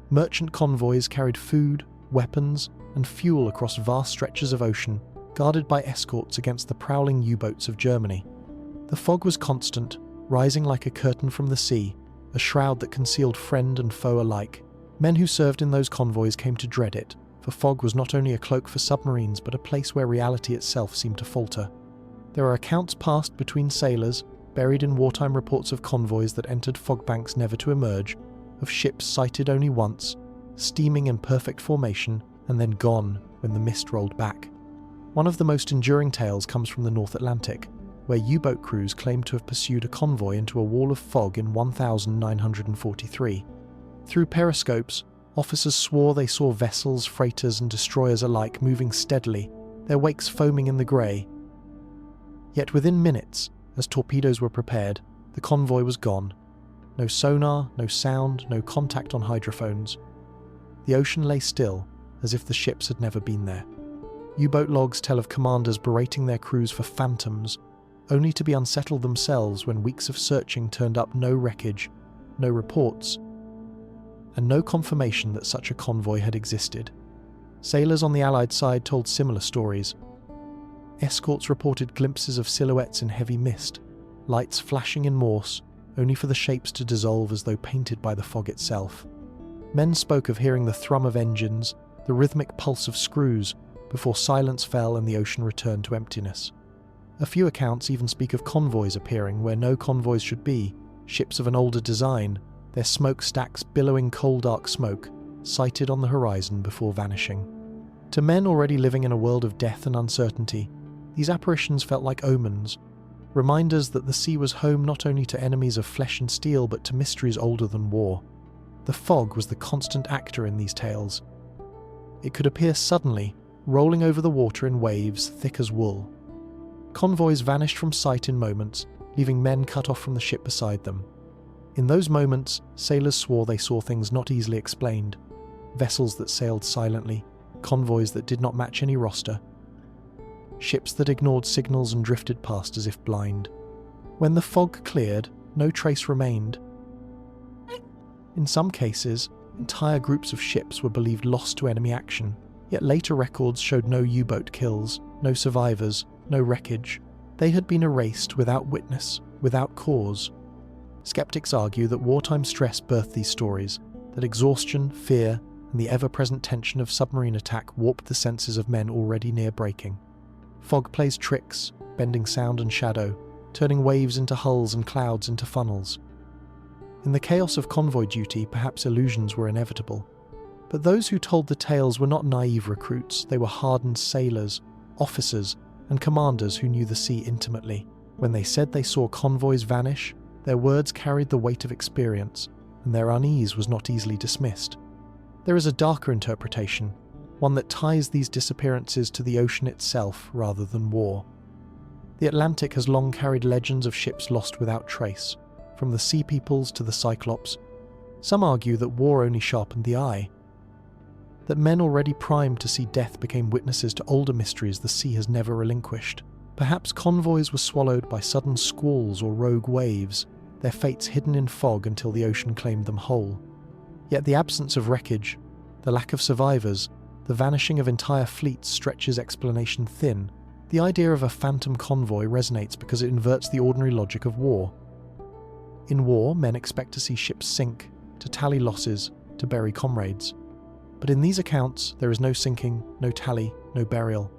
Merchant convoys carried food, weapons, and fuel across vast stretches of ocean, guarded by escorts against the prowling U-boats of Germany. The fog was constant, rising like a curtain from the sea, a shroud that concealed friend and foe alike. Men who served in those convoys came to dread it, for fog was not only a cloak for submarines but a place where reality itself seemed to falter. There are accounts passed between sailors, buried in wartime reports of convoys that entered fog banks never to emerge, of ships sighted only once, steaming in perfect formation, and then gone when the mist rolled back. One of the most enduring tales comes from the North Atlantic, where U-boat crews claim to have pursued a convoy into a wall of fog in 1943. Through periscopes, officers swore they saw vessels, freighters, and destroyers alike moving steadily, their wakes foaming in the grey. Yet within minutes, as torpedoes were prepared, the convoy was gone. No sonar, no sound, no contact on hydrophones. The ocean lay still, as if the ships had never been there. U-boat logs tell of commanders berating their crews for phantoms, only to be unsettled themselves when weeks of searching turned up no wreckage, no reports, and no confirmation that such a convoy had existed. Sailors on the Allied side told similar stories. Escorts reported glimpses of silhouettes in heavy mist, lights flashing in Morse, only for the shapes to dissolve as though painted by the fog itself. Men spoke of hearing the thrum of engines, the rhythmic pulse of screws, before silence fell and the ocean returned to emptiness. A few accounts even speak of convoys appearing where no convoys should be, ships of an older design, their smokestacks billowing coal dark smoke, sighted on the horizon before vanishing. To men already living in a world of death and uncertainty, these apparitions felt like omens, reminders that the sea was home not only to enemies of flesh and steel but to mysteries older than war. The fog was the constant actor in these tales. It could appear suddenly, rolling over the water in waves thick as wool. Convoys vanished from sight in moments, leaving men cut off from the ship beside them. In those moments, sailors swore they saw things not easily explained. Vessels that sailed silently, convoys that did not match any roster, ships that ignored signals and drifted past as if blind. When the fog cleared, no trace remained. In some cases, entire groups of ships were believed lost to enemy action, yet later records showed no U-boat kills, no survivors, no wreckage. They had been erased without witness, without cause. Skeptics argue that wartime stress birthed these stories, that exhaustion, fear, and the ever-present tension of submarine attack warped the senses of men already near breaking. Fog plays tricks, bending sound and shadow, turning waves into hulls and clouds into funnels. In the chaos of convoy duty, perhaps illusions were inevitable. But those who told the tales were not naive recruits, they were hardened sailors, officers, and commanders who knew the sea intimately. When they said they saw convoys vanish, their words carried the weight of experience, and their unease was not easily dismissed. There is a darker interpretation, one that ties these disappearances to the ocean itself rather than war. The Atlantic has long carried legends of ships lost without trace, from the Sea Peoples to the Cyclops. Some argue that war only sharpened the eye, that men already primed to see death became witnesses to older mysteries the sea has never relinquished. Perhaps convoys were swallowed by sudden squalls or rogue waves, their fates hidden in fog until the ocean claimed them whole. Yet the absence of wreckage, the lack of survivors, the vanishing of entire fleets stretches explanation thin. The idea of a phantom convoy resonates because it inverts the ordinary logic of war. In war, men expect to see ships sink, to tally losses, to bury comrades. But in these accounts, there is no sinking, no tally, no burial.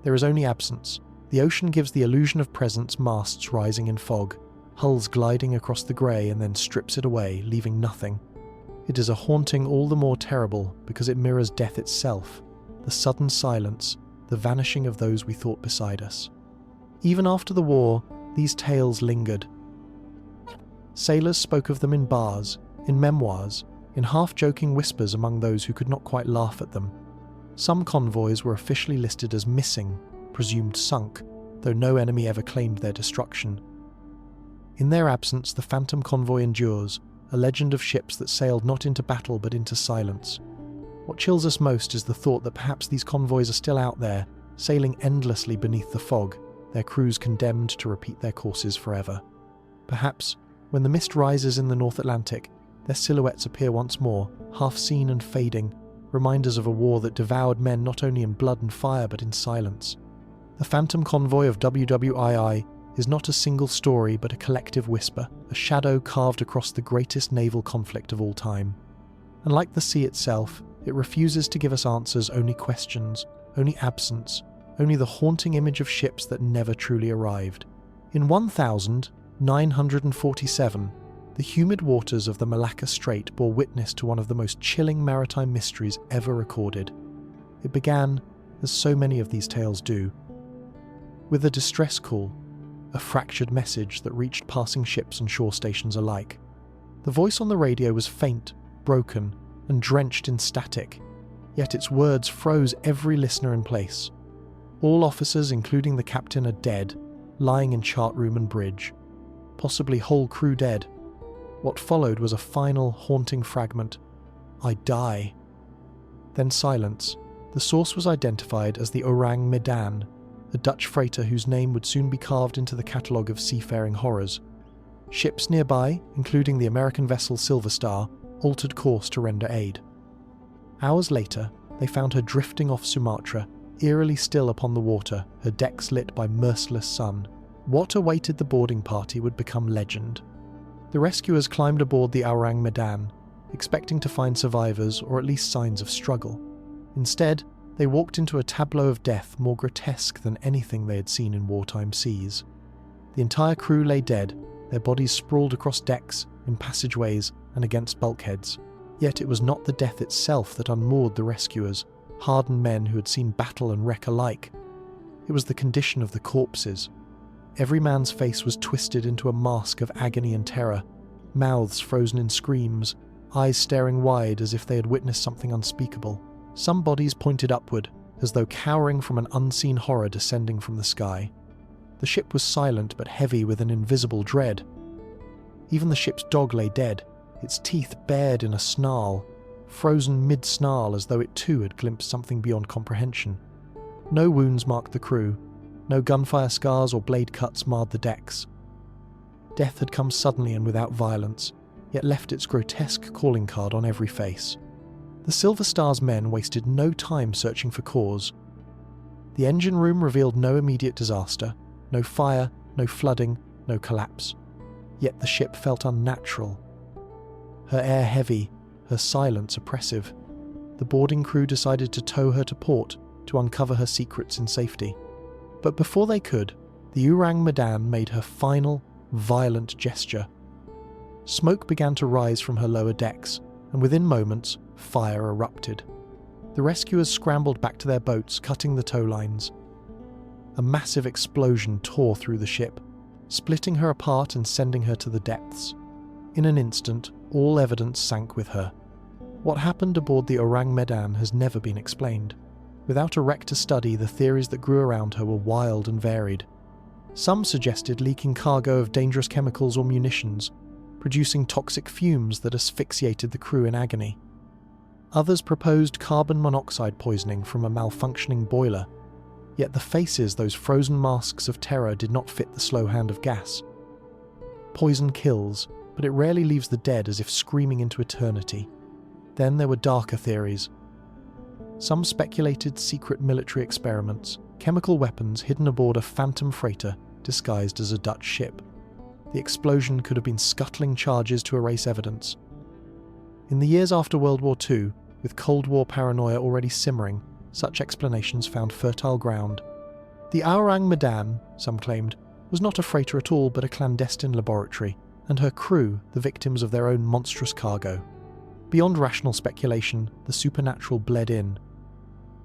There is only absence. The ocean gives the illusion of presence, masts rising in fog, hulls gliding across the grey, and then strips it away, leaving nothing. It is a haunting all the more terrible because it mirrors death itself, the sudden silence, the vanishing of those we thought beside us. Even after the war, these tales lingered. Sailors spoke of them in bars, in memoirs, in half-joking whispers among those who could not quite laugh at them. Some convoys were officially listed as missing, presumed sunk, though no enemy ever claimed their destruction. In their absence, the phantom convoy endures, a legend of ships that sailed not into battle but into silence. What chills us most is the thought that perhaps these convoys are still out there, sailing endlessly beneath the fog, their crews condemned to repeat their courses forever. Perhaps, when the mist rises in the North Atlantic, their silhouettes appear once more, half seen and fading, reminders of a war that devoured men not only in blood and fire but in silence. The phantom convoy of WWII is not a single story but a collective whisper, a shadow carved across the greatest naval conflict of all time. And like the sea itself, it refuses to give us answers, only questions, only absence, only the haunting image of ships that never truly arrived. In 1947, the humid waters of the Malacca Strait bore witness to one of the most chilling maritime mysteries ever recorded. It began, as so many of these tales do, with a distress call, a fractured message that reached passing ships and shore stations alike. The voice on the radio was faint, broken, and drenched in static, yet its words froze every listener in place. All officers, including the captain, are dead, lying in chart room and bridge, possibly whole crew dead. What followed was a final, haunting fragment. "I die." Then silence. The source was identified as the Orang Medan, a Dutch freighter whose name would soon be carved into the catalogue of seafaring horrors. Ships nearby, including the American vessel Silver Star, altered course to render aid. Hours later, they found her drifting off Sumatra, eerily still upon the water, her decks lit by merciless sun. What awaited the boarding party would become legend. The rescuers climbed aboard the Orang Medan, expecting to find survivors or at least signs of struggle. Instead, they walked into a tableau of death more grotesque than anything they had seen in wartime seas. The entire crew lay dead, their bodies sprawled across decks, in passageways, and against bulkheads. Yet it was not the death itself that unmoored the rescuers, hardened men who had seen battle and wreck alike. It was the condition of the corpses. Every man's face was twisted into a mask of agony and terror, mouths frozen in screams, eyes staring wide as if they had witnessed something unspeakable. Some bodies pointed upward, as though cowering from an unseen horror descending from the sky. The ship was silent but heavy with an invisible dread. Even the ship's dog lay dead, its teeth bared in a snarl, frozen mid-snarl as though it too had glimpsed something beyond comprehension. No wounds marked the crew. No gunfire scars or blade cuts marred the decks. Death had come suddenly and without violence, yet left its grotesque calling card on every face. The Silver Star's men wasted no time searching for cause. The engine room revealed no immediate disaster, no fire, no flooding, no collapse. Yet the ship felt unnatural. Her air heavy, her silence oppressive. The boarding crew decided to tow her to port to uncover her secrets in safety. But before they could, the Orang Medan made her final, violent gesture. Smoke began to rise from her lower decks, and within moments, fire erupted. The rescuers scrambled back to their boats, cutting the tow lines. A massive explosion tore through the ship, splitting her apart and sending her to the depths. In an instant, all evidence sank with her. What happened aboard the Orang Medan has never been explained. Without a wreck to study, the theories that grew around her were wild and varied. Some suggested leaking cargo of dangerous chemicals or munitions, producing toxic fumes that asphyxiated the crew in agony. Others proposed carbon monoxide poisoning from a malfunctioning boiler, yet the faces, those frozen masks of terror, did not fit the slow hand of gas. Poison kills, but it rarely leaves the dead as if screaming into eternity. Then there were darker theories. Some speculated secret military experiments, chemical weapons hidden aboard a phantom freighter disguised as a Dutch ship. The explosion could have been scuttling charges to erase evidence. In the years after World War II, with Cold War paranoia already simmering, such explanations found fertile ground. The Orang Medan, some claimed, was not a freighter at all but a clandestine laboratory, and her crew the victims of their own monstrous cargo. Beyond rational speculation, the supernatural bled in.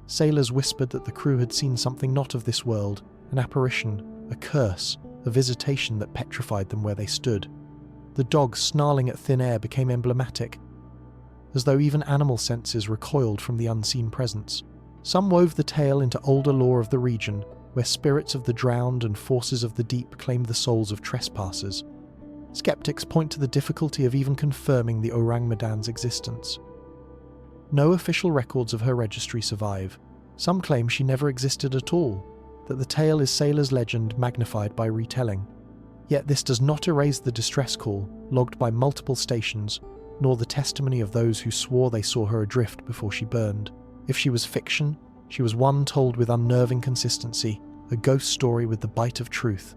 Sailors whispered that the crew had seen something not of this world, an apparition, a curse, a visitation that petrified them where they stood. The dogs snarling at thin air became emblematic, as though even animal senses recoiled from the unseen presence. Some wove the tale into older lore of the region, where spirits of the drowned and forces of the deep claimed the souls of trespassers. Skeptics point to the difficulty of even confirming the Orang Medan's existence. No official records of her registry survive. Some claim she never existed at all, that the tale is sailors' legend magnified by retelling. Yet this does not erase the distress call, logged by multiple stations, nor the testimony of those who swore they saw her adrift before she burned. If she was fiction, she was one told with unnerving consistency, a ghost story with the bite of truth.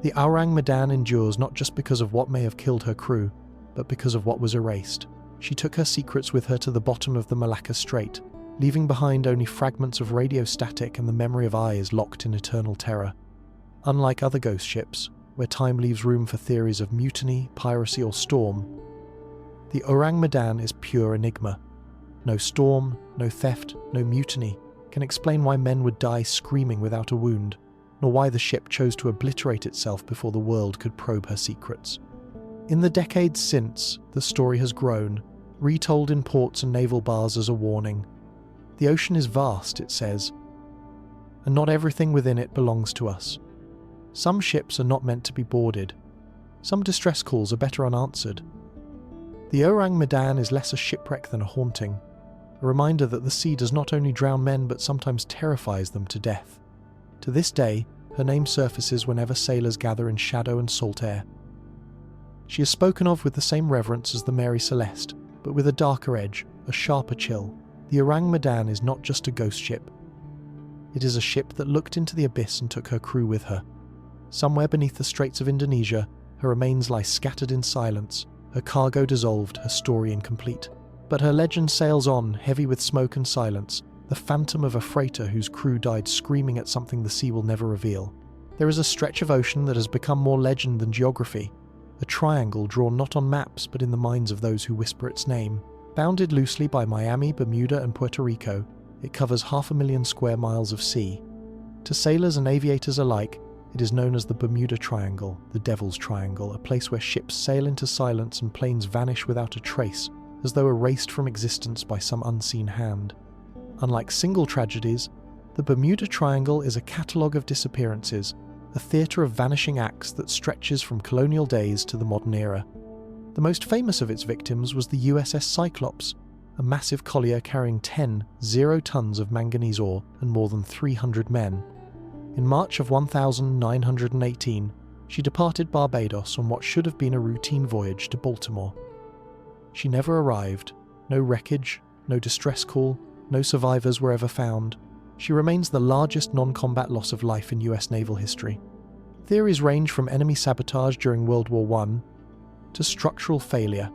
The Orang Medan endures not just because of what may have killed her crew, but because of what was erased. She took her secrets with her to the bottom of the Malacca Strait, leaving behind only fragments of radio static and the memory of eyes locked in eternal terror. Unlike other ghost ships, where time leaves room for theories of mutiny, piracy or storm, the Orang Medan is pure enigma. No storm, no theft, no mutiny can explain why men would die screaming without a wound, nor why the ship chose to obliterate itself before the world could probe her secrets. In the decades since, the story has grown, retold in ports and naval bars as a warning. The ocean is vast, it says, and not everything within it belongs to us. Some ships are not meant to be boarded. Some distress calls are better unanswered. The Orang Medan is less a shipwreck than a haunting, a reminder that the sea does not only drown men but sometimes terrifies them to death. To this day, her name surfaces whenever sailors gather in shadow and salt air. She is spoken of with the same reverence as the Mary Celeste, but with a darker edge, a sharper chill. The Orang Medan is not just a ghost ship. It is a ship that looked into the abyss and took her crew with her. Somewhere beneath the Straits of Indonesia, her remains lie scattered in silence, her cargo dissolved, her story incomplete. But her legend sails on, heavy with smoke and silence, the phantom of a freighter whose crew died screaming at something the sea will never reveal. There is a stretch of ocean that has become more legend than geography, a triangle drawn not on maps but in the minds of those who whisper its name. Bounded loosely by Miami, Bermuda and Puerto Rico, it covers 500,000 square miles of sea. To sailors and aviators alike, it is known as the Bermuda Triangle, the Devil's Triangle, a place where ships sail into silence and planes vanish without a trace, as though erased from existence by some unseen hand. Unlike single tragedies, the Bermuda Triangle is a catalogue of disappearances, a theatre of vanishing acts that stretches from colonial days to the modern era. The most famous of its victims was the USS Cyclops, a massive collier carrying 10 0 tons of manganese ore and more than 300 men. In March of 1918, she departed Barbados on what should have been a routine voyage to Baltimore. She never arrived. No wreckage, no distress call, no survivors were ever found. She remains the largest non-combat loss of life in US naval history. Theories range from enemy sabotage during World War I to structural failure,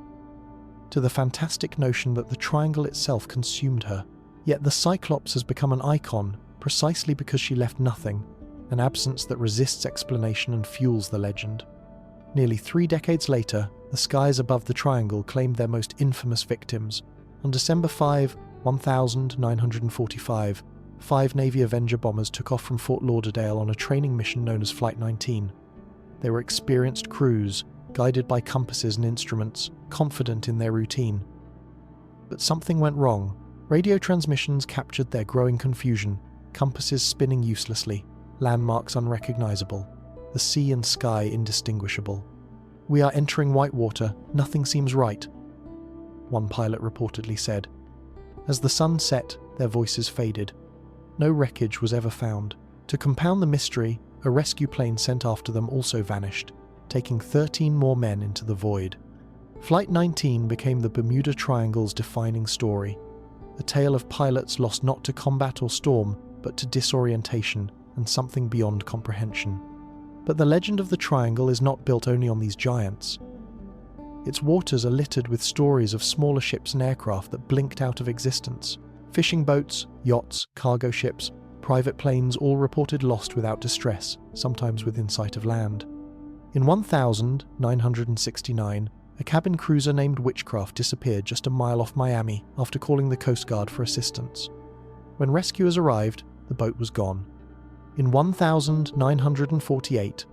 to the fantastic notion that the triangle itself consumed her. Yet the Cyclops has become an icon precisely because she left nothing, an absence that resists explanation and fuels the legend. Nearly 3 decades later, the skies above the triangle claimed their most infamous victims. On December 5, 1945, 5 Navy Avenger bombers took off from Fort Lauderdale on a training mission known as Flight 19. They were experienced crews, guided by compasses and instruments, confident in their routine. But something went wrong. Radio transmissions captured their growing confusion, compasses spinning uselessly, landmarks unrecognizable, the sea and sky indistinguishable. "We are entering white water, nothing seems right," one pilot reportedly said. As the sun set, their voices faded. No wreckage was ever found. To compound the mystery, a rescue plane sent after them also vanished, taking 13 more men into the void. Flight 19 became the Bermuda Triangle's defining story, a tale of pilots lost not to combat or storm, but to disorientation and something beyond comprehension. But the legend of the Triangle is not built only on these giants. Its waters are littered with stories of smaller ships and aircraft that blinked out of existence. Fishing boats, yachts, cargo ships, private planes all reported lost without distress, sometimes within sight of land. In 1969, a cabin cruiser named Witchcraft disappeared just a mile off Miami after calling the Coast Guard for assistance. When rescuers arrived, the boat was gone. In 1948,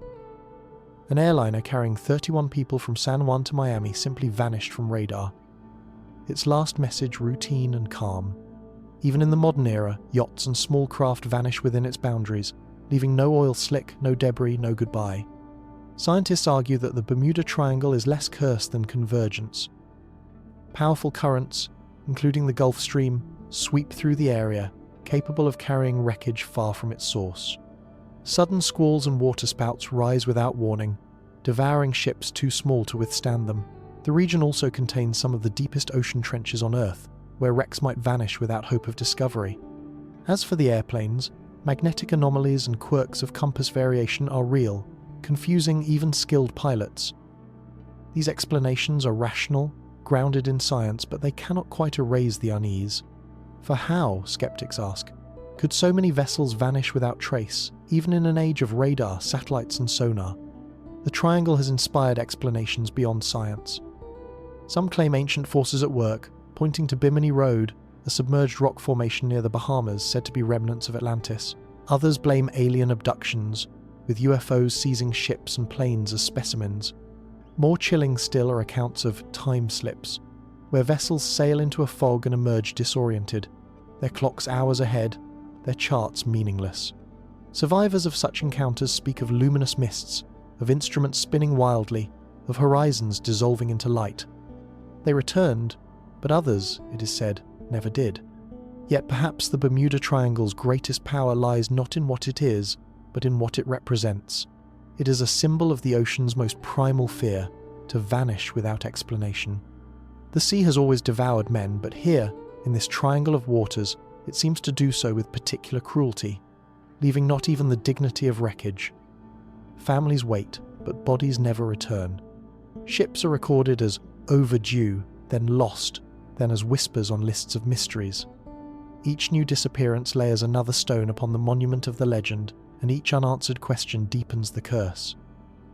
an airliner carrying 31 people from San Juan to Miami simply vanished from radar. Its last message routine and calm. Even in the modern era, yachts and small craft vanish within its boundaries, leaving no oil slick, no debris, no goodbye. Scientists argue that the Bermuda Triangle is less cursed than convergence. Powerful currents, including the Gulf Stream, sweep through the area, capable of carrying wreckage far from its source. Sudden squalls and waterspouts rise without warning, devouring ships too small to withstand them. The region also contains some of the deepest ocean trenches on Earth, where wrecks might vanish without hope of discovery. As for the airplanes, magnetic anomalies and quirks of compass variation are real, confusing even skilled pilots. These explanations are rational, grounded in science, but they cannot quite erase the unease. For how, skeptics ask, could so many vessels vanish without trace, even in an age of radar, satellites and sonar? The Triangle has inspired explanations beyond science. Some claim ancient forces at work, pointing to Bimini Road, a submerged rock formation near the Bahamas said to be remnants of Atlantis. Others blame alien abductions, with UFOs seizing ships and planes as specimens. More chilling still are accounts of time slips, where vessels sail into a fog and emerge disoriented, their clocks hours ahead, their charts meaningless. Survivors of such encounters speak of luminous mists, of instruments spinning wildly, of horizons dissolving into light. They returned, but others, it is said, never did. Yet perhaps the Bermuda Triangle's greatest power lies not in what it is, but in what it represents. It is a symbol of the ocean's most primal fear, to vanish without explanation. The sea has always devoured men, but here, in this triangle of waters, it seems to do so with particular cruelty, leaving not even the dignity of wreckage. Families wait, but bodies never return. Ships are recorded as overdue, then lost, then as whispers on lists of mysteries. Each new disappearance layers another stone upon the monument of the legend, and each unanswered question deepens the curse.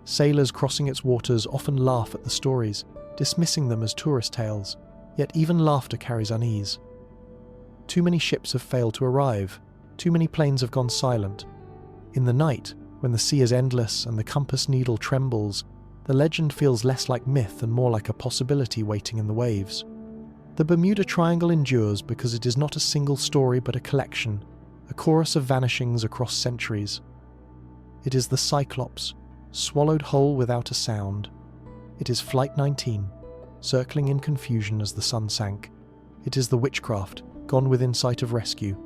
Sailors crossing its waters often laugh at the stories, dismissing them as tourist tales, yet even laughter carries unease. Too many ships have failed to arrive, too many planes have gone silent. In the night, when the sea is endless and the compass needle trembles, the legend feels less like myth and more like a possibility waiting in the waves. The Bermuda Triangle endures because it is not a single story but a collection, a chorus of vanishings across centuries. It is the Cyclops, swallowed whole without a sound. It is Flight 19, circling in confusion as the sun sank. It is the Witchcraft, gone within sight of rescue.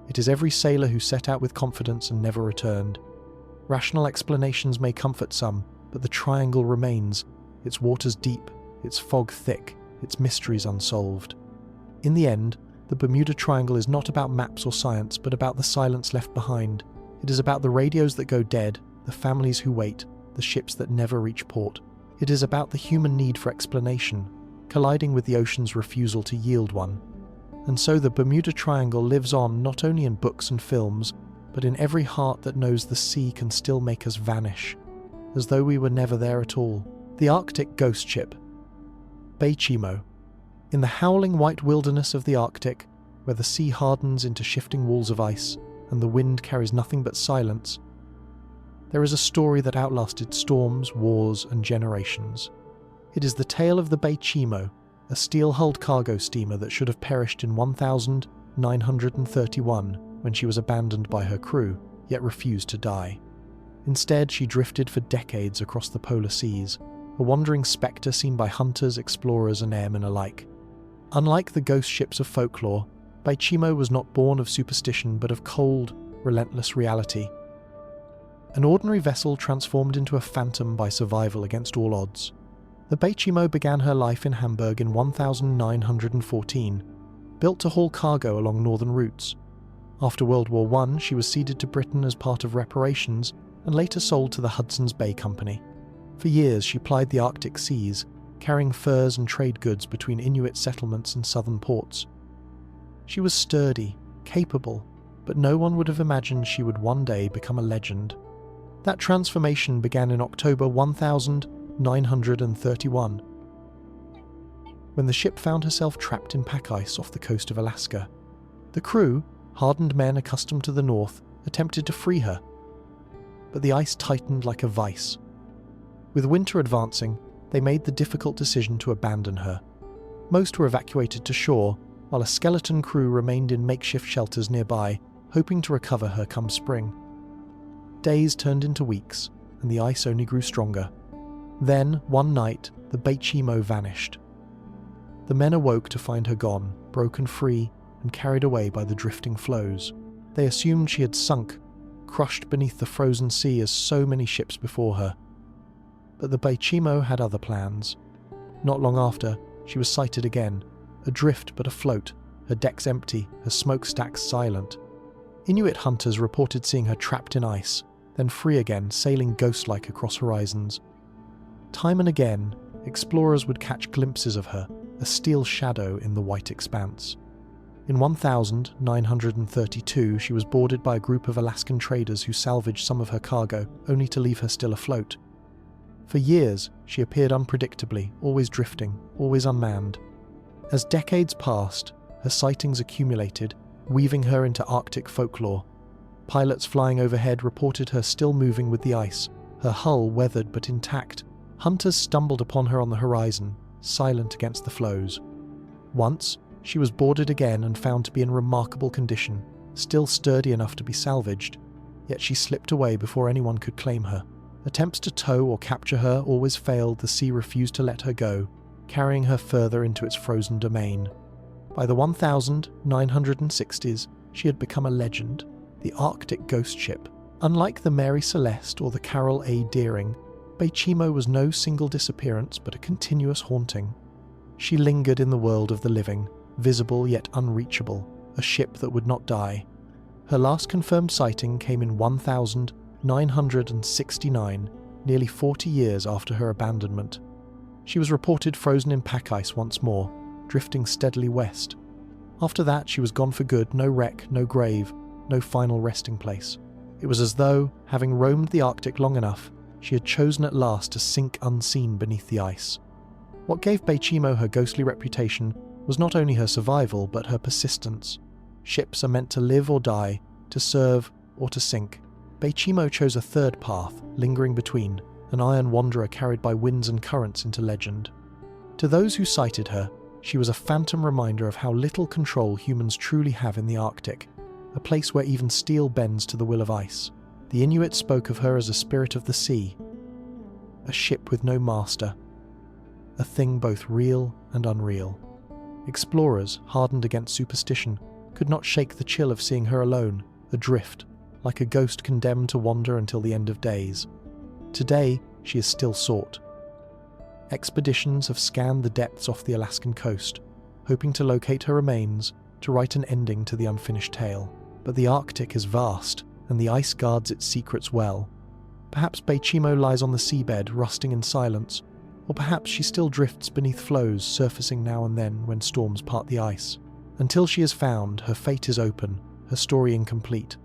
It is every sailor who set out with confidence and never returned. Rational explanations may comfort some, but the Triangle remains, its waters deep, its fog thick, its mysteries unsolved. In the end, the Bermuda Triangle is not about maps or science, but about the silence left behind. It is about the radios that go dead, the families who wait, the ships that never reach port. It is about the human need for explanation, colliding with the ocean's refusal to yield one. And so the Bermuda Triangle lives on not only in books and films, but in every heart that knows the sea can still make us vanish, as though we were never there at all. The Arctic Ghost Ship. Bay Chimo. In the howling white wilderness of the Arctic, where the sea hardens into shifting walls of ice and the wind carries nothing but silence, there is a story that outlasted storms, wars, and generations. It is the tale of the Beichimo, a steel-hulled cargo steamer that should have perished in 1931 when she was abandoned by her crew, yet refused to die. Instead, she drifted for decades across the polar seas, a wandering spectre seen by hunters, explorers, and airmen alike. Unlike the ghost ships of folklore, Beichimo was not born of superstition but of cold, relentless reality. An ordinary vessel transformed into a phantom by survival against all odds. The Beichimo began her life in Hamburg in 1914, built to haul cargo along northern routes. After World War I, she was ceded to Britain as part of reparations and later sold to the Hudson's Bay Company. For years, she plied the Arctic seas, carrying furs and trade goods between Inuit settlements and southern ports. She was sturdy, capable, but no one would have imagined she would one day become a legend. That transformation began in October 1931, when the ship found herself trapped in pack ice off the coast of Alaska. The crew, hardened men accustomed to the north, attempted to free her, but the ice tightened like a vice. With winter advancing, they made the difficult decision to abandon her. Most were evacuated to shore, while a skeleton crew remained in makeshift shelters nearby, hoping to recover her come spring. Days turned into weeks, and the ice only grew stronger. Then, one night, the Beichimo vanished. The men awoke to find her gone, broken free, and carried away by the drifting floes. They assumed she had sunk, crushed beneath the frozen sea as so many ships before her. But the Beichimo had other plans. Not long after, she was sighted again, adrift but afloat, her decks empty, her smokestacks silent. Inuit hunters reported seeing her trapped in ice, then free again, sailing ghost-like across horizons. Time and again, explorers would catch glimpses of her, a steel shadow in the white expanse. In 1932, she was boarded by a group of Alaskan traders who salvaged some of her cargo, only to leave her still afloat. For years, she appeared unpredictably, always drifting, always unmanned. As decades passed, her sightings accumulated, weaving her into Arctic folklore. Pilots flying overhead reported her still moving with the ice, her hull weathered but intact. Hunters stumbled upon her on the horizon, silent against the floes. Once, she was boarded again and found to be in remarkable condition, still sturdy enough to be salvaged, yet she slipped away before anyone could claim her. Attempts to tow or capture her always failed. The sea refused to let her go, carrying her further into its frozen domain. By the 1960s, she had become a legend, the Arctic ghost ship. Unlike the Mary Celeste or the Carol A. Deering, Beichimo was no single disappearance but a continuous haunting. She lingered in the world of the living, visible yet unreachable, a ship that would not die. Her last confirmed sighting came in 1969, nearly 40 years after her abandonment. She was reported frozen in pack ice once more, drifting steadily west. After that, she was gone for good, no wreck, no grave, no final resting place. It was as though, having roamed the Arctic long enough, she had chosen at last to sink unseen beneath the ice. What gave Beichimo her ghostly reputation was not only her survival, but her persistence. Ships are meant to live or die, to serve or to sink. Beichimo chose a third path, lingering between, an iron wanderer carried by winds and currents into legend. To those who sighted her, she was a phantom reminder of how little control humans truly have in the Arctic, a place where even steel bends to the will of ice. The Inuit spoke of her as a spirit of the sea, a ship with no master, a thing both real and unreal. Explorers, hardened against superstition, could not shake the chill of seeing her alone, adrift, like a ghost condemned to wander until the end of days. Today, she is still sought. Expeditions have scanned the depths off the Alaskan coast, hoping to locate her remains, to write an ending to the unfinished tale. But the Arctic is vast, and the ice guards its secrets well. Perhaps Beichimo lies on the seabed, rusting in silence, or perhaps she still drifts beneath floes, surfacing now and then when storms part the ice. Until she is found, her fate is open, her story incomplete.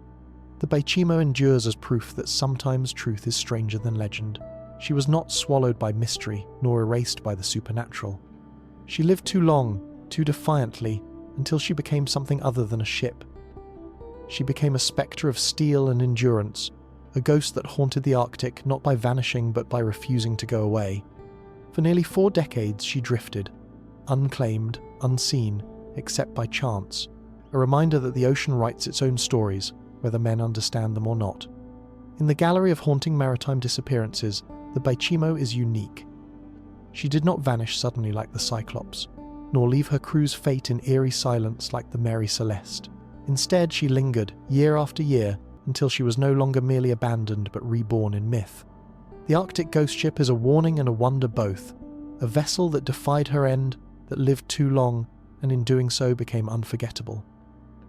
The Beichimo endures as proof that sometimes truth is stranger than legend. She was not swallowed by mystery, nor erased by the supernatural. She lived too long, too defiantly, until she became something other than a ship. She became a spectre of steel and endurance, a ghost that haunted the Arctic not by vanishing but by refusing to go away. For nearly 4 decades she drifted, unclaimed, unseen, except by chance, a reminder that the ocean writes its own stories, whether men understand them or not. In the gallery of haunting maritime disappearances, the Baichimo is unique. She did not vanish suddenly like the Cyclops, nor leave her crew's fate in eerie silence like the Mary Celeste. Instead, she lingered, year after year, until she was no longer merely abandoned but reborn in myth. The Arctic ghost ship is a warning and a wonder both, a vessel that defied her end, that lived too long, and in doing so became unforgettable.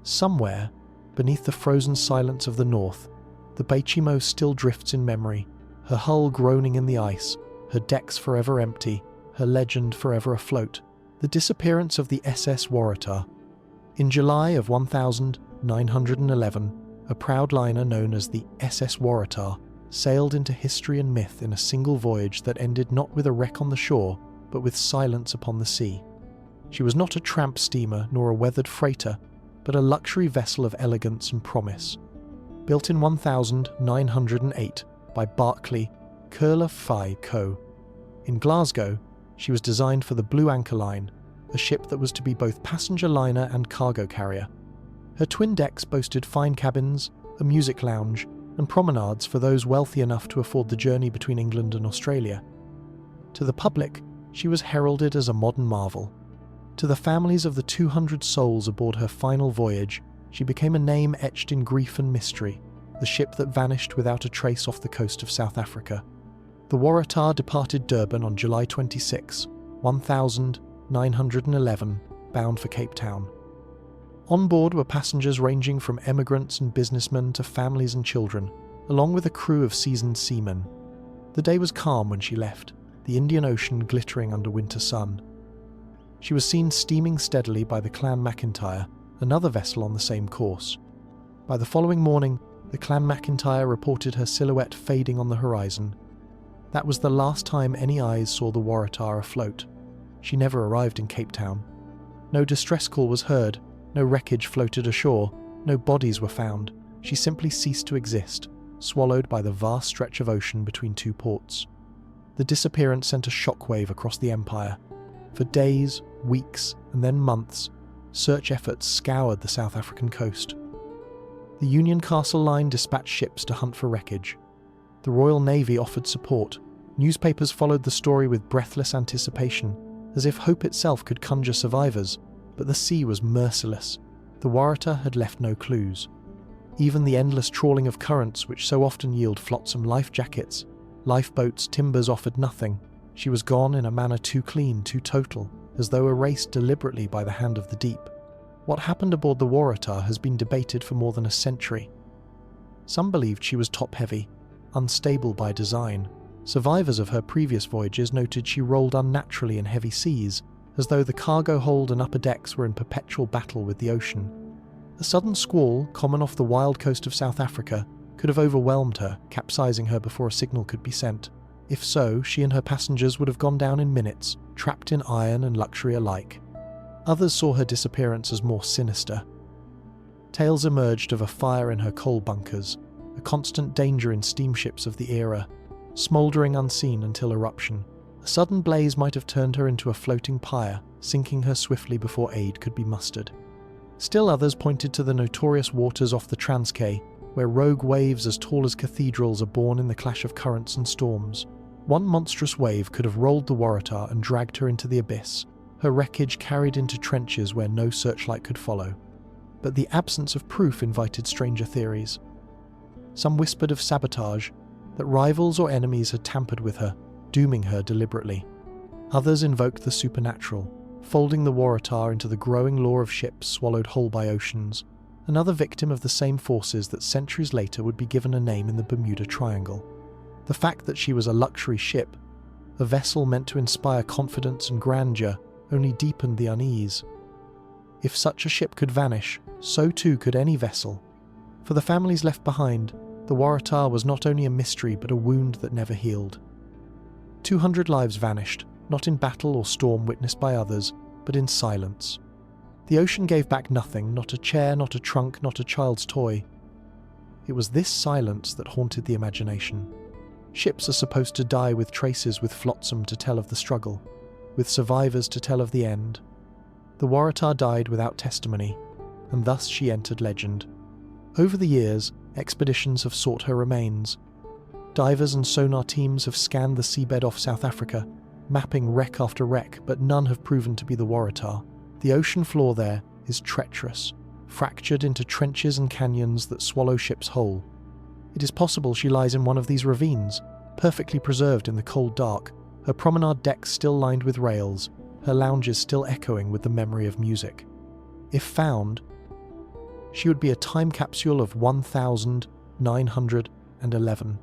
Somewhere, beneath the frozen silence of the north, the Baichimo still drifts in memory, her hull groaning in the ice, her decks forever empty, her legend forever afloat. The disappearance of the SS Waratah. In July of 1911, a proud liner known as the SS Waratah sailed into history and myth in a single voyage that ended not with a wreck on the shore, but with silence upon the sea. She was not a tramp steamer nor a weathered freighter, but a luxury vessel of elegance and promise. Built in 1908 by Barclay Curler Fye Co. In Glasgow, she was designed for the Blue Anchor Line, a ship that was to be both passenger liner and cargo carrier. Her twin decks boasted fine cabins, a music lounge, and promenades for those wealthy enough to afford the journey between England and Australia. To the public, she was heralded as a modern marvel. To the families of the 200 souls aboard her final voyage, she became a name etched in grief and mystery, the ship that vanished without a trace off the coast of South Africa. The Waratah departed Durban on July 26, 1911, bound for Cape Town. On board were passengers ranging from emigrants and businessmen to families and children, along with a crew of seasoned seamen. The day was calm when she left, the Indian Ocean glittering under winter sun. She was seen steaming steadily by the Clan McIntyre, another vessel on the same course. By the following morning, the Clan McIntyre reported her silhouette fading on the horizon. That was the last time any eyes saw the Waratah afloat. She never arrived in Cape Town. No distress call was heard, no wreckage floated ashore, no bodies were found. She simply ceased to exist, swallowed by the vast stretch of ocean between two ports. The disappearance sent a shockwave across the empire. For days, weeks, and then months, search efforts scoured the South African coast. The Union Castle Line dispatched ships to hunt for wreckage. The Royal Navy offered support. Newspapers followed the story with breathless anticipation, as if hope itself could conjure survivors, but the sea was merciless. The Waratah had left no clues. Even the endless trawling of currents which so often yield flotsam life jackets, lifeboats, timbers offered nothing. She was gone in a manner too clean, too total, as though erased deliberately by the hand of the deep. What happened aboard the Waratah has been debated for more than a century. Some believed she was top-heavy, unstable by design. Survivors of her previous voyages noted she rolled unnaturally in heavy seas, as though the cargo hold and upper decks were in perpetual battle with the ocean. A sudden squall, common off the wild coast of South Africa, could have overwhelmed her, capsizing her before a signal could be sent. If so, she and her passengers would have gone down in minutes, trapped in iron and luxury alike. Others saw her disappearance as more sinister. Tales emerged of a fire in her coal bunkers, a constant danger in steamships of the era, smouldering unseen until eruption. A sudden blaze might have turned her into a floating pyre, sinking her swiftly before aid could be mustered. Still others pointed to the notorious waters off the Transkei, where rogue waves as tall as cathedrals are born in the clash of currents and storms. One monstrous wave could have rolled the Waratah and dragged her into the abyss, her wreckage carried into trenches where no searchlight could follow. But the absence of proof invited stranger theories. Some whispered of sabotage, that rivals or enemies had tampered with her, dooming her deliberately. Others invoked the supernatural, folding the Waratah into the growing lore of ships swallowed whole by oceans, another victim of the same forces that centuries later would be given a name in the Bermuda Triangle. The fact that she was a luxury ship, a vessel meant to inspire confidence and grandeur, only deepened the unease. If such a ship could vanish, so too could any vessel. For the families left behind, the Waratah was not only a mystery but a wound that never healed. 200 lives vanished, not in battle or storm witnessed by others, but in silence. The ocean gave back nothing, not a chair, not a trunk, not a child's toy. It was this silence that haunted the imagination. Ships are supposed to die with traces, with flotsam to tell of the struggle, with survivors to tell of the end. The Waratah died without testimony, and thus she entered legend. Over the years, expeditions have sought her remains. Divers and sonar teams have scanned the seabed off South Africa, mapping wreck after wreck, but none have proven to be the Waratah. The ocean floor there is treacherous, fractured into trenches and canyons that swallow ships whole. It is possible she lies in one of these ravines, perfectly preserved in the cold dark, her promenade decks still lined with rails, her lounges still echoing with the memory of music. If found, she would be a time capsule of 1911.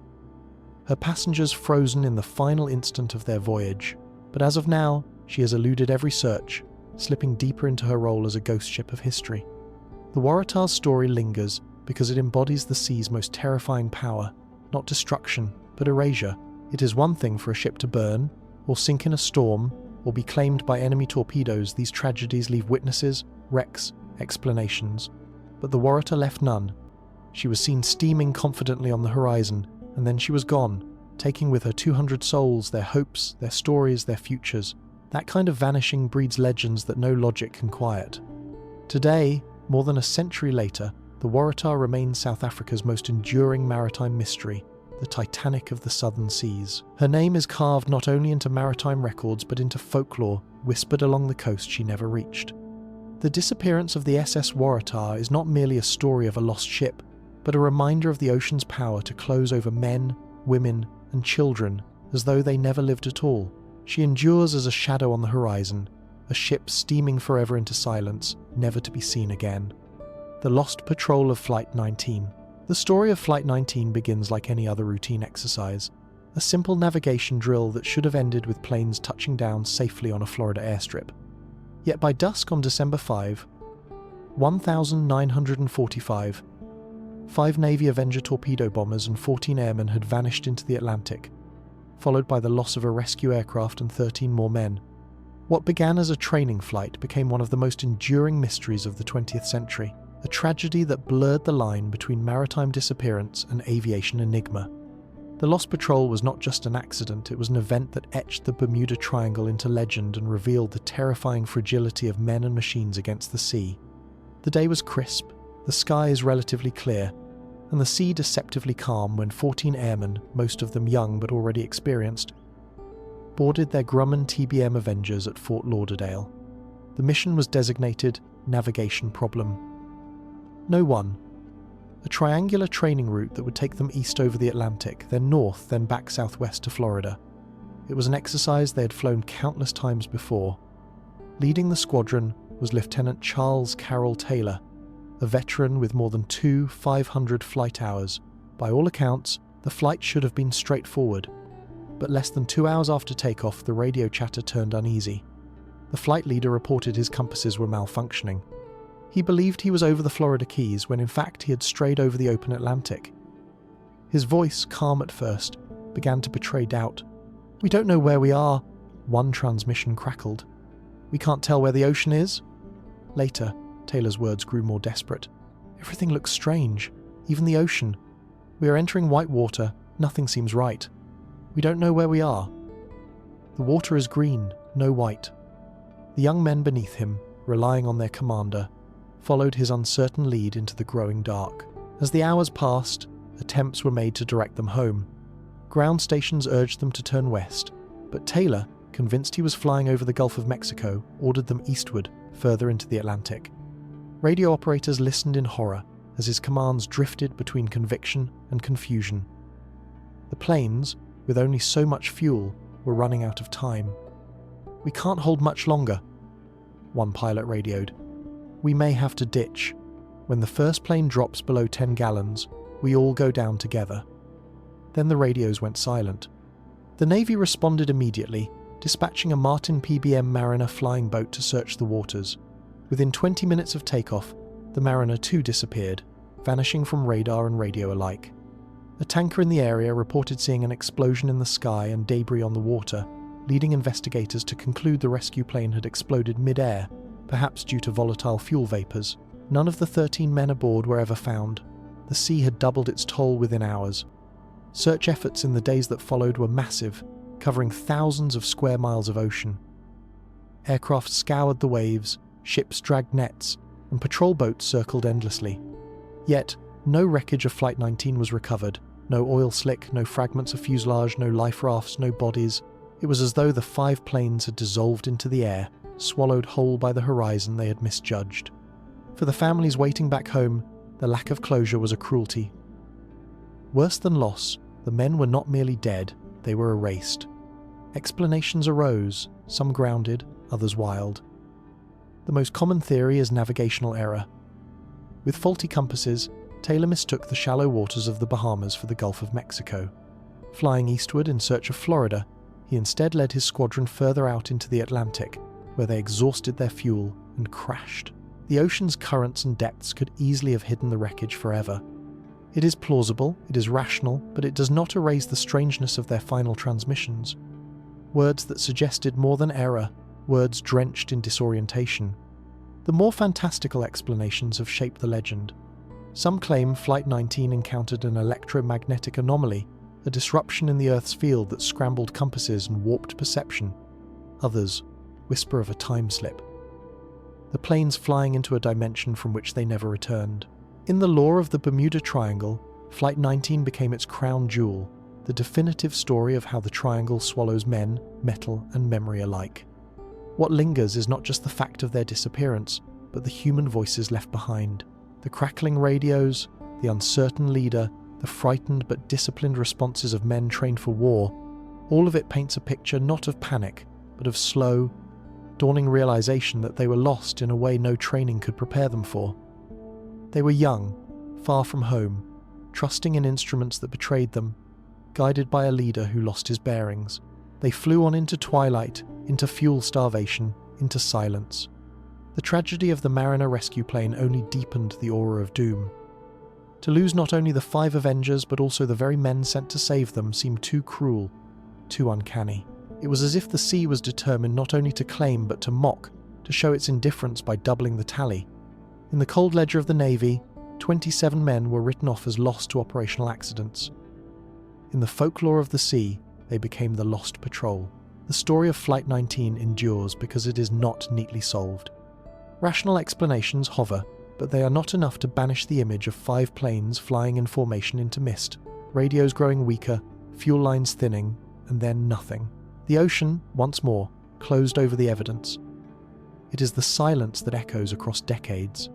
Her passengers frozen in the final instant of their voyage, but as of now, she has eluded every search, slipping deeper into her role as a ghost ship of history. The Waratah's story lingers because it embodies the sea's most terrifying power, not destruction, but erasure. It is one thing for a ship to burn, or sink in a storm, or be claimed by enemy torpedoes. These tragedies leave witnesses, wrecks, explanations. But the Waratah left none. She was seen steaming confidently on the horizon, and then she was gone, taking with her 200 souls, their hopes, their stories, their futures. That kind of vanishing breeds legends that no logic can quiet. Today, more than a century later, the Waratah remains South Africa's most enduring maritime mystery, the Titanic of the Southern Seas. Her name is carved not only into maritime records but into folklore whispered along the coast she never reached. The disappearance of the SS Waratah is not merely a story of a lost ship, but a reminder of the ocean's power to close over men, women, and children as though they never lived at all. She endures as a shadow on the horizon, a ship steaming forever into silence, never to be seen again. The Lost Patrol of Flight 19. The story of Flight 19 begins like any other routine exercise, a simple navigation drill that should have ended with planes touching down safely on a Florida airstrip. Yet by dusk on December 5, 1945, 5 Navy Avenger torpedo bombers and 14 airmen had vanished into the Atlantic, followed by the loss of a rescue aircraft and 13 more men. What began as a training flight became one of the most enduring mysteries of the 20th century, a tragedy that blurred the line between maritime disappearance and aviation enigma. The Lost Patrol was not just an accident, it was an event that etched the Bermuda Triangle into legend and revealed the terrifying fragility of men and machines against the sea. The day was crisp, the skies relatively clear, and the sea deceptively calm when 14 airmen, most of them young but already experienced, boarded their Grumman TBM Avengers at Fort Lauderdale. The mission was designated Navigation Problem. No. 1. A triangular training route that would take them east over the Atlantic, then north, then back southwest to Florida. It was an exercise they had flown countless times before. Leading the squadron was Lieutenant Charles Carroll Taylor, a veteran with more than 500 flight hours. By all accounts, the flight should have been straightforward, but less than 2 hours after takeoff, the radio chatter turned uneasy. The flight leader reported his compasses were malfunctioning. He believed he was over the Florida Keys when in fact he had strayed over the open Atlantic. His voice, calm at first, began to betray doubt. "We don't know where we are," one transmission crackled. "We can't tell where the ocean is." Later, Taylor's words grew more desperate. "Everything looks strange, even the ocean. We are entering white water, nothing seems right. We don't know where we are. The water is green, no white." The young men beneath him, relying on their commander, followed his uncertain lead into the growing dark. As the hours passed, attempts were made to direct them home. Ground stations urged them to turn west, but Taylor, convinced he was flying over the Gulf of Mexico, ordered them eastward, further into the Atlantic. Radio operators listened in horror as his commands drifted between conviction and confusion. The planes, with only so much fuel, were running out of time. "We can't hold much longer," one pilot radioed. "We may have to ditch. When the first plane drops below 10 gallons, we all go down together." Then the radios went silent. The Navy responded immediately, dispatching a Martin PBM Mariner flying boat to search the waters. Within 20 minutes of takeoff, the Mariner too disappeared, vanishing from radar and radio alike. A tanker in the area reported seeing an explosion in the sky and debris on the water, leading investigators to conclude the rescue plane had exploded mid-air, perhaps due to volatile fuel vapors. None of the 13 men aboard were ever found. the sea had doubled its toll within hours. Search efforts in the days that followed were massive, covering thousands of square miles of ocean. Aircraft scoured the waves, ships dragged nets, and patrol boats circled endlessly. Yet, no wreckage of Flight 19 was recovered. No oil slick, no fragments of fuselage, no life rafts, no bodies. It was as though the 5 planes had dissolved into the air, swallowed whole by the horizon they had misjudged. For the families waiting back home, the lack of closure was a cruelty. Worse than loss, the men were not merely dead, they were erased. Explanations arose, some grounded, others wild. The most common theory is navigational error. With faulty compasses, Taylor mistook the shallow waters of the Bahamas for the Gulf of Mexico. Flying eastward in search of Florida, he instead led his squadron further out into the Atlantic, where they exhausted their fuel and crashed. The ocean's currents and depths could easily have hidden the wreckage forever. It is plausible, it is rational, but it does not erase the strangeness of their final transmissions. Words that suggested more than error, words drenched in disorientation. The more fantastical explanations have shaped the legend. Some claim Flight 19 encountered an electromagnetic anomaly, a disruption in the Earth's field that scrambled compasses and warped perception. Others whisper of a time slip. The planes flying into a dimension from which they never returned. In the lore of the Bermuda Triangle, Flight 19 became its crown jewel, the definitive story of how the triangle swallows men, metal, and memory alike. What lingers is not just the fact of their disappearance, but the human voices left behind. The crackling radios, the uncertain leader, the frightened but disciplined responses of men trained for war, all of it paints a picture not of panic, but of slow, dawning realization that they were lost in a way no training could prepare them for. They were young, far from home, trusting in instruments that betrayed them, guided by a leader who lost his bearings. They flew on into twilight, into fuel starvation, into silence. The tragedy of the Mariner rescue plane only deepened the aura of doom. To lose not only the 5 Avengers but also the very men sent to save them seemed too cruel, too uncanny. It was as if the sea was determined not only to claim but to mock, to show its indifference by doubling the tally. In the cold ledger of the Navy, 27 men were written off as lost to operational accidents. In the folklore of the sea, they became the Lost Patrol. The story of Flight 19 endures because it is not neatly solved. Rational explanations hover, but they are not enough to banish the image of 5 planes flying in formation into mist, radios growing weaker, fuel lines thinning, and then nothing. The ocean, once more, closed over the evidence. It is the silence that echoes across decades.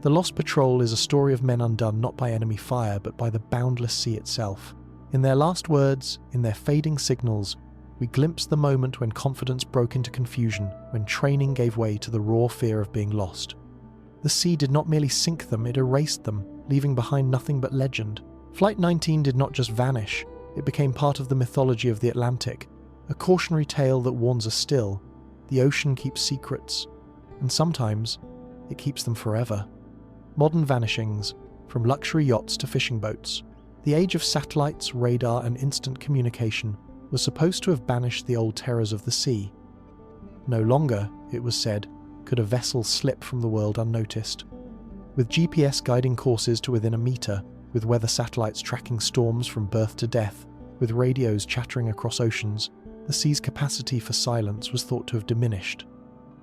The Lost Patrol is a story of men undone not by enemy fire, but by the boundless sea itself. In their last words, in their fading signals, we glimpse the moment when confidence broke into confusion, when training gave way to the raw fear of being lost. The sea did not merely sink them, it erased them, leaving behind nothing but legend. Flight 19 did not just vanish, it became part of the mythology of the Atlantic, a cautionary tale that warns us still. The ocean keeps secrets, and sometimes it keeps them forever. Modern vanishings, from luxury yachts to fishing boats. The age of satellites, radar, and instant communication was supposed to have banished the old terrors of the sea. No longer, it was said, could a vessel slip from the world unnoticed. With GPS guiding courses to within a meter, with weather satellites tracking storms from birth to death, with radios chattering across oceans, the sea's capacity for silence was thought to have diminished.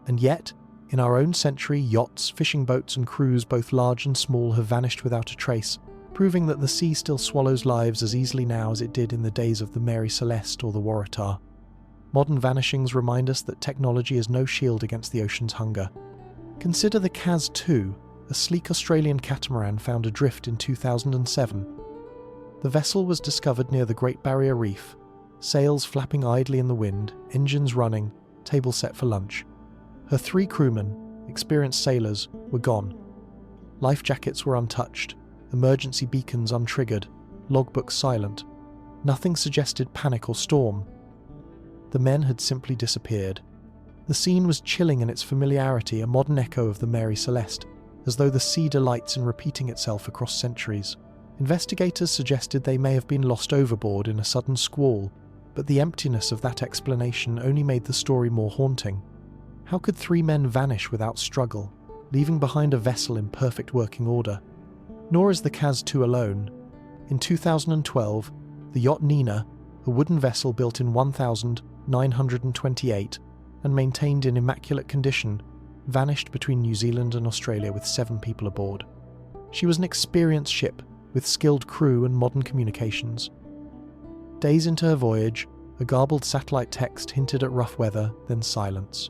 And yet, in our own century, yachts, fishing boats, and crews, both large and small, have vanished without a trace, proving that the sea still swallows lives as easily now as it did in the days of the Mary Celeste or the Waratah. Modern vanishings remind us that technology is no shield against the ocean's hunger. Consider the Kaz 2, a sleek Australian catamaran found adrift in 2007. The vessel was discovered near the Great Barrier Reef, sails flapping idly in the wind, engines running, table set for lunch. Her 3 crewmen, experienced sailors, were gone. Life jackets were untouched, emergency beacons untriggered, logbooks silent. Nothing suggested panic or storm. The men had simply disappeared. The scene was chilling in its familiarity, a modern echo of the Mary Celeste, as though the sea delights in repeating itself across centuries. Investigators suggested they may have been lost overboard in a sudden squall, but the emptiness of that explanation only made the story more haunting. How could 3 men vanish without struggle, leaving behind a vessel in perfect working order? Nor is the Kaz-2 alone. In 2012, the yacht Nina, a wooden vessel built in 1928 and maintained in immaculate condition, vanished between New Zealand and Australia with 7 people aboard. She was an experienced ship with skilled crew and modern communications. Days into her voyage, a garbled satellite text hinted at rough weather, then silence.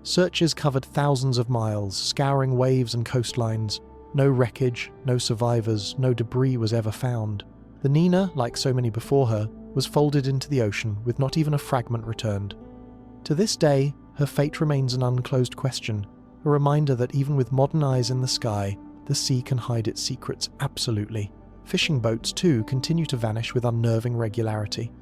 Searches covered thousands of miles, scouring waves and coastlines. No wreckage, no survivors, no debris was ever found. The Nina, like so many before her, was folded into the ocean with not even a fragment returned. To this day, her fate remains an unclosed question, a reminder that even with modern eyes in the sky, the sea can hide its secrets absolutely. Fishing boats, too, continue to vanish with unnerving regularity.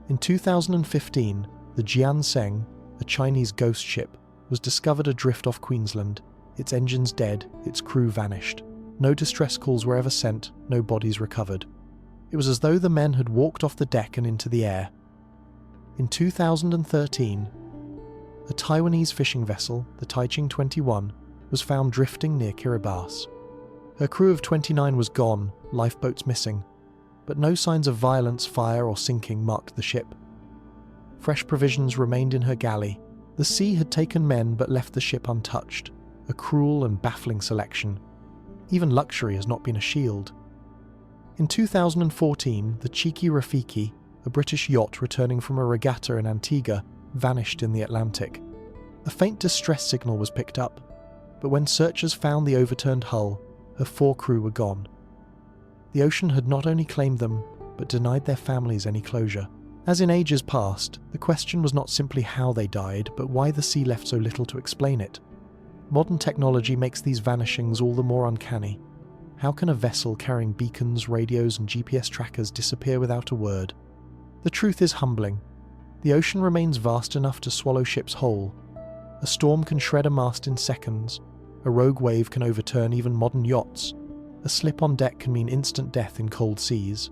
In 2015, the Jianseng, a Chinese ghost ship, was discovered adrift off Queensland. Its engines dead, its crew vanished. No distress calls were ever sent, no bodies recovered. It was as though the men had walked off the deck and into the air. In 2013, a Taiwanese fishing vessel, the Taiching 21, was found drifting near Kiribati. Her crew of 29 was gone, lifeboats missing, but no signs of violence, fire or sinking marked the ship. Fresh provisions remained in her galley. The sea had taken men but left the ship untouched, a cruel and baffling selection. Even luxury has not been a shield. In 2014, the Cheeky Rafiki, a British yacht returning from a regatta in Antigua, vanished in the Atlantic. A faint distress signal was picked up, but when searchers found the overturned hull, her 4 crew were gone. The ocean had not only claimed them, but denied their families any closure. As in ages past, the question was not simply how they died, but why the sea left so little to explain it. Modern technology makes these vanishings all the more uncanny. How can a vessel carrying beacons, radios, and GPS trackers disappear without a word? The truth is humbling. The ocean remains vast enough to swallow ships whole. A storm can shred a mast in seconds. A rogue wave can overturn even modern yachts. A slip on deck can mean instant death in cold seas.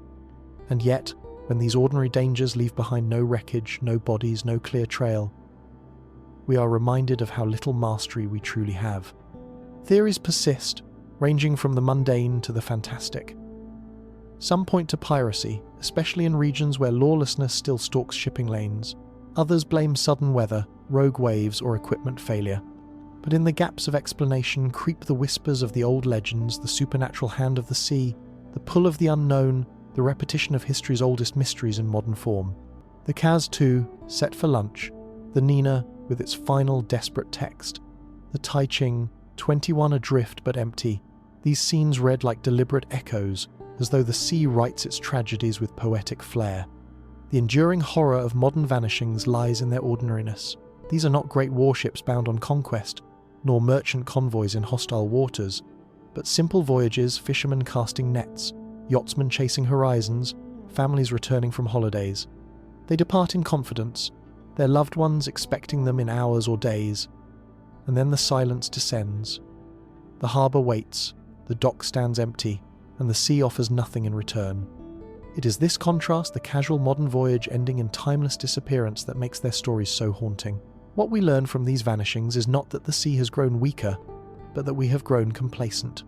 And yet, when these ordinary dangers leave behind no wreckage, no bodies, no clear trail, we are reminded of how little mastery we truly have. Theories persist, ranging from the mundane to the fantastic. Some point to piracy, especially in regions where lawlessness still stalks shipping lanes. Others blame sudden weather, rogue waves, or equipment failure. But in the gaps of explanation creep the whispers of the old legends, the supernatural hand of the sea, the pull of the unknown, the repetition of history's oldest mysteries in modern form. The Kaz-2, set for lunch, the Nina, with its final desperate text, the Taiching, 21 adrift but empty. These scenes read like deliberate echoes, as though the sea writes its tragedies with poetic flair. The enduring horror of modern vanishings lies in their ordinariness. These are not great warships bound on conquest, nor merchant convoys in hostile waters, but simple voyages, fishermen casting nets, yachtsmen chasing horizons, families returning from holidays. They depart in confidence, their loved ones expecting them in hours or days, and then the silence descends. The harbour waits, the dock stands empty, and the sea offers nothing in return. It is this contrast, the casual modern voyage ending in timeless disappearance, that makes their stories so haunting. What we learn from these vanishings is not that the sea has grown weaker, but that we have grown complacent.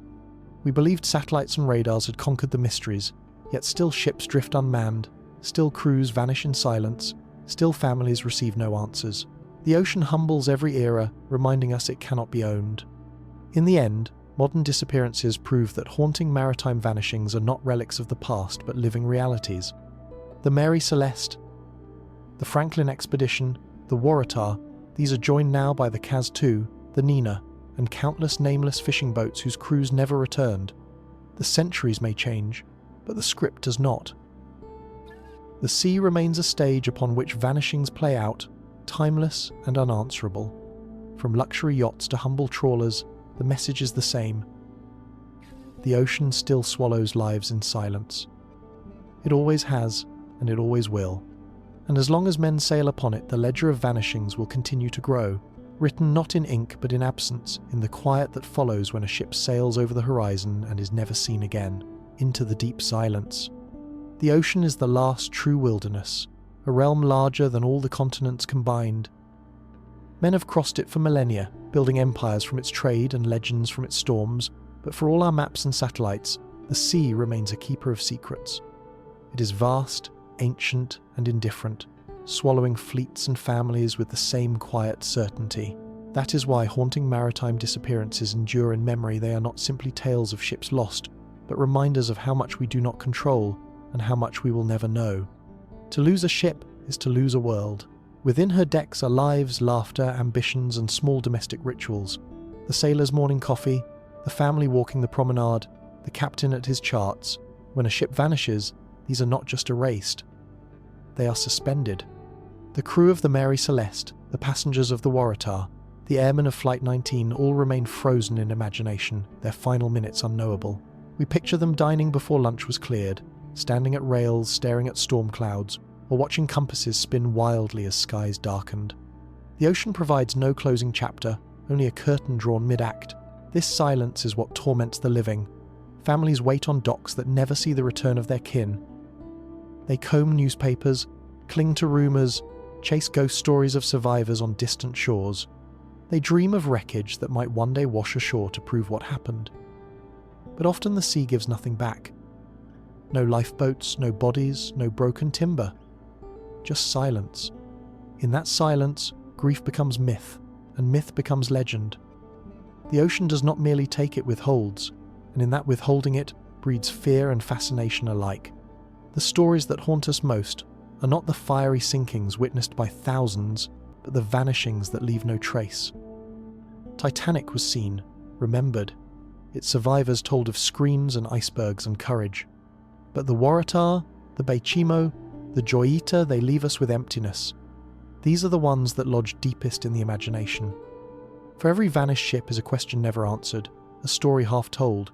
We believed satellites and radars had conquered the mysteries, yet still ships drift unmanned, still crews vanish in silence, still families receive no answers. The ocean humbles every era, reminding us it cannot be owned. In the end, modern disappearances prove that haunting maritime vanishings are not relics of the past but living realities. The Mary Celeste, the Franklin Expedition, the Waratah, these are joined now by the Kaz-2, the Nina, and countless nameless fishing boats whose crews never returned. The centuries may change, but the script does not. The sea remains a stage upon which vanishings play out, timeless and unanswerable. From luxury yachts to humble trawlers, the message is the same. The ocean still swallows lives in silence. It always has, and it always will. And as long as men sail upon it, the ledger of vanishings will continue to grow, written not in ink but in absence, in the quiet that follows when a ship sails over the horizon and is never seen again, into the deep silence. The ocean is the last true wilderness, a realm larger than all the continents combined. Men have crossed it for millennia, building empires from its trade and legends from its storms, but for all our maps and satellites, the sea remains a keeper of secrets. It is vast, ancient, and indifferent, swallowing fleets and families with the same quiet certainty. That is why haunting maritime disappearances endure in memory. They are not simply tales of ships lost, but reminders of how much we do not control and how much we will never know. To lose a ship is to lose a world. Within her decks are lives, laughter, ambitions, and small domestic rituals. The sailor's morning coffee, the family walking the promenade, the captain at his charts. When a ship vanishes, these are not just erased. They are suspended. The crew of the Mary Celeste, the passengers of the Waratah, the airmen of Flight 19 all remain frozen in imagination, their final minutes unknowable. We picture them dining before lunch was cleared, standing at rails staring at storm clouds, or watching compasses spin wildly as skies darkened. The ocean provides no closing chapter, only a curtain drawn mid-act. This silence is what torments the living. Families wait on docks that never see the return of their kin. They comb newspapers, cling to rumours, chase ghost stories of survivors on distant shores. They dream of wreckage that might one day wash ashore to prove what happened. But often the sea gives nothing back. No lifeboats, no bodies, no broken timber. Just silence. In that silence, grief becomes myth, and myth becomes legend. The ocean does not merely take, it withholds, and in that withholding it breeds fear and fascination alike. The stories that haunt us most are not the fiery sinkings witnessed by thousands, but the vanishings that leave no trace. Titanic was seen, remembered. Its survivors told of screams and icebergs and courage. But the Waratah, the Beichimo, the Joyita, they leave us with emptiness. These are the ones that lodge deepest in the imagination. For every vanished ship is a question never answered, a story half told.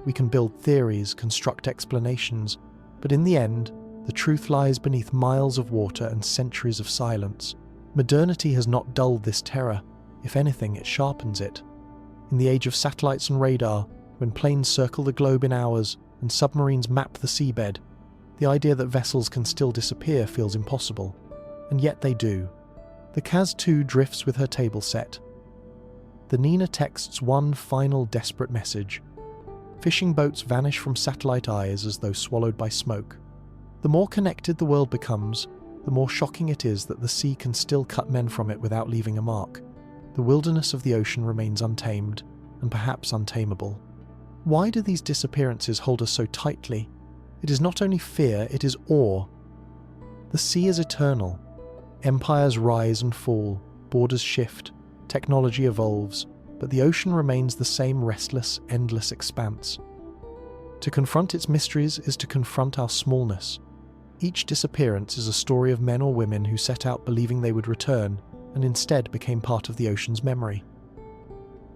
We can build theories, construct explanations, but in the end, the truth lies beneath miles of water and centuries of silence. Modernity has not dulled this terror. If anything, it sharpens it. In the age of satellites and radar, when planes circle the globe in hours and submarines map the seabed, the idea that vessels can still disappear feels impossible. And yet they do. The Kaz 2 drifts with her table set. The Nina texts one final desperate message. Fishing boats vanish from satellite eyes as though swallowed by smoke. The more connected the world becomes, the more shocking it is that the sea can still cut men from it without leaving a mark. The wilderness of the ocean remains untamed, and perhaps untamable. Why do these disappearances hold us so tightly? It is not only fear, it is awe. The sea is eternal. Empires rise and fall, borders shift, technology evolves, but the ocean remains the same restless, endless expanse. To confront its mysteries is to confront our smallness. Each disappearance is a story of men or women who set out believing they would return, and instead became part of the ocean's memory.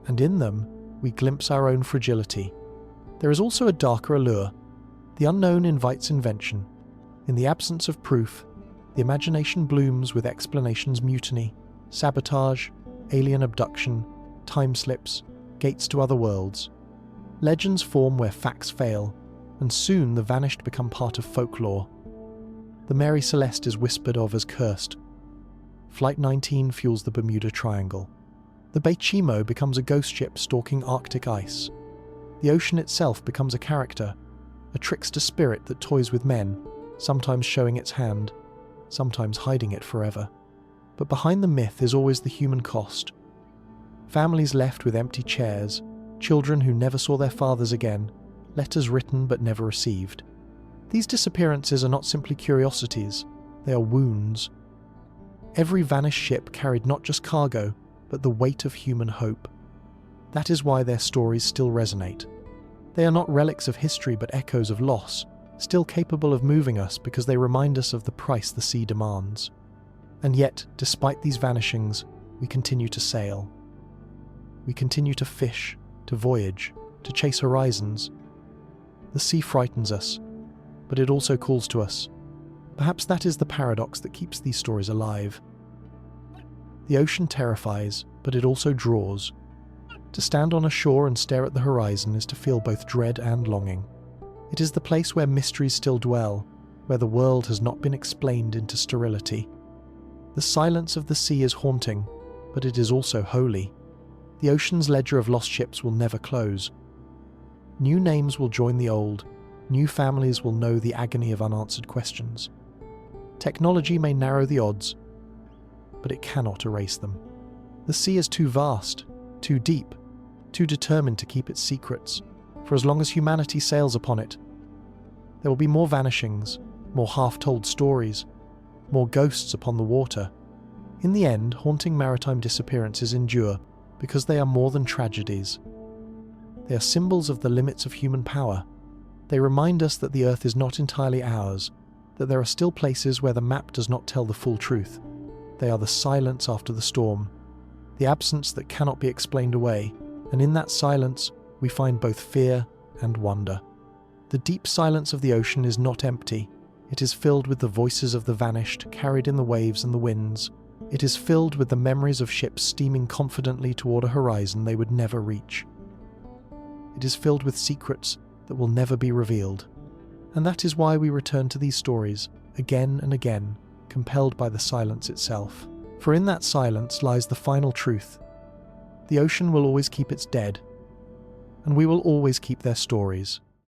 And in them, we glimpse our own fragility. There is also a darker allure. The unknown invites invention. In the absence of proof, the imagination blooms with explanations: mutiny, sabotage, alien abduction, time slips, gates to other worlds. Legends form where facts fail, and soon the vanished become part of folklore. The Mary Celeste is whispered of as cursed. Flight 19 fuels the Bermuda Triangle. The Beichimo becomes a ghost ship stalking Arctic ice. The ocean itself becomes a character, a trickster spirit that toys with men, sometimes showing its hand, sometimes hiding it forever. But behind the myth is always the human cost. Families left with empty chairs, children who never saw their fathers again, letters written but never received. These disappearances are not simply curiosities, they are wounds. Every vanished ship carried not just cargo, but the weight of human hope. That is why their stories still resonate. They are not relics of history but echoes of loss, still capable of moving us because they remind us of the price the sea demands. And yet, despite these vanishings, we continue to sail. We continue to fish, to voyage, to chase horizons. The sea frightens us, but it also calls to us. Perhaps that is the paradox that keeps these stories alive. The ocean terrifies, but it also draws. To stand on a shore and stare at the horizon is to feel both dread and longing. It is the place where mysteries still dwell, where the world has not been explained into sterility. The silence of the sea is haunting, but it is also holy. The ocean's ledger of lost ships will never close. New names will join the old, new families will know the agony of unanswered questions. Technology may narrow the odds, but it cannot erase them. The sea is too vast, too deep, too determined to keep its secrets, for as long as humanity sails upon it. There will be more vanishings, more half-told stories, more ghosts upon the water. In the end, haunting maritime disappearances endure because they are more than tragedies. They are symbols of the limits of human power. They remind us that the Earth is not entirely ours, that there are still places where the map does not tell the full truth. They are the silence after the storm, the absence that cannot be explained away, and in that silence we find both fear and wonder. The deep silence of the ocean is not empty. It is filled with the voices of the vanished, carried in the waves and the winds. It is filled with the memories of ships steaming confidently toward a horizon they would never reach. It is filled with secrets that will never be revealed. And that is why we return to these stories, again and again, compelled by the silence itself. For in that silence lies the final truth. The ocean will always keep its dead, and we will always keep their stories.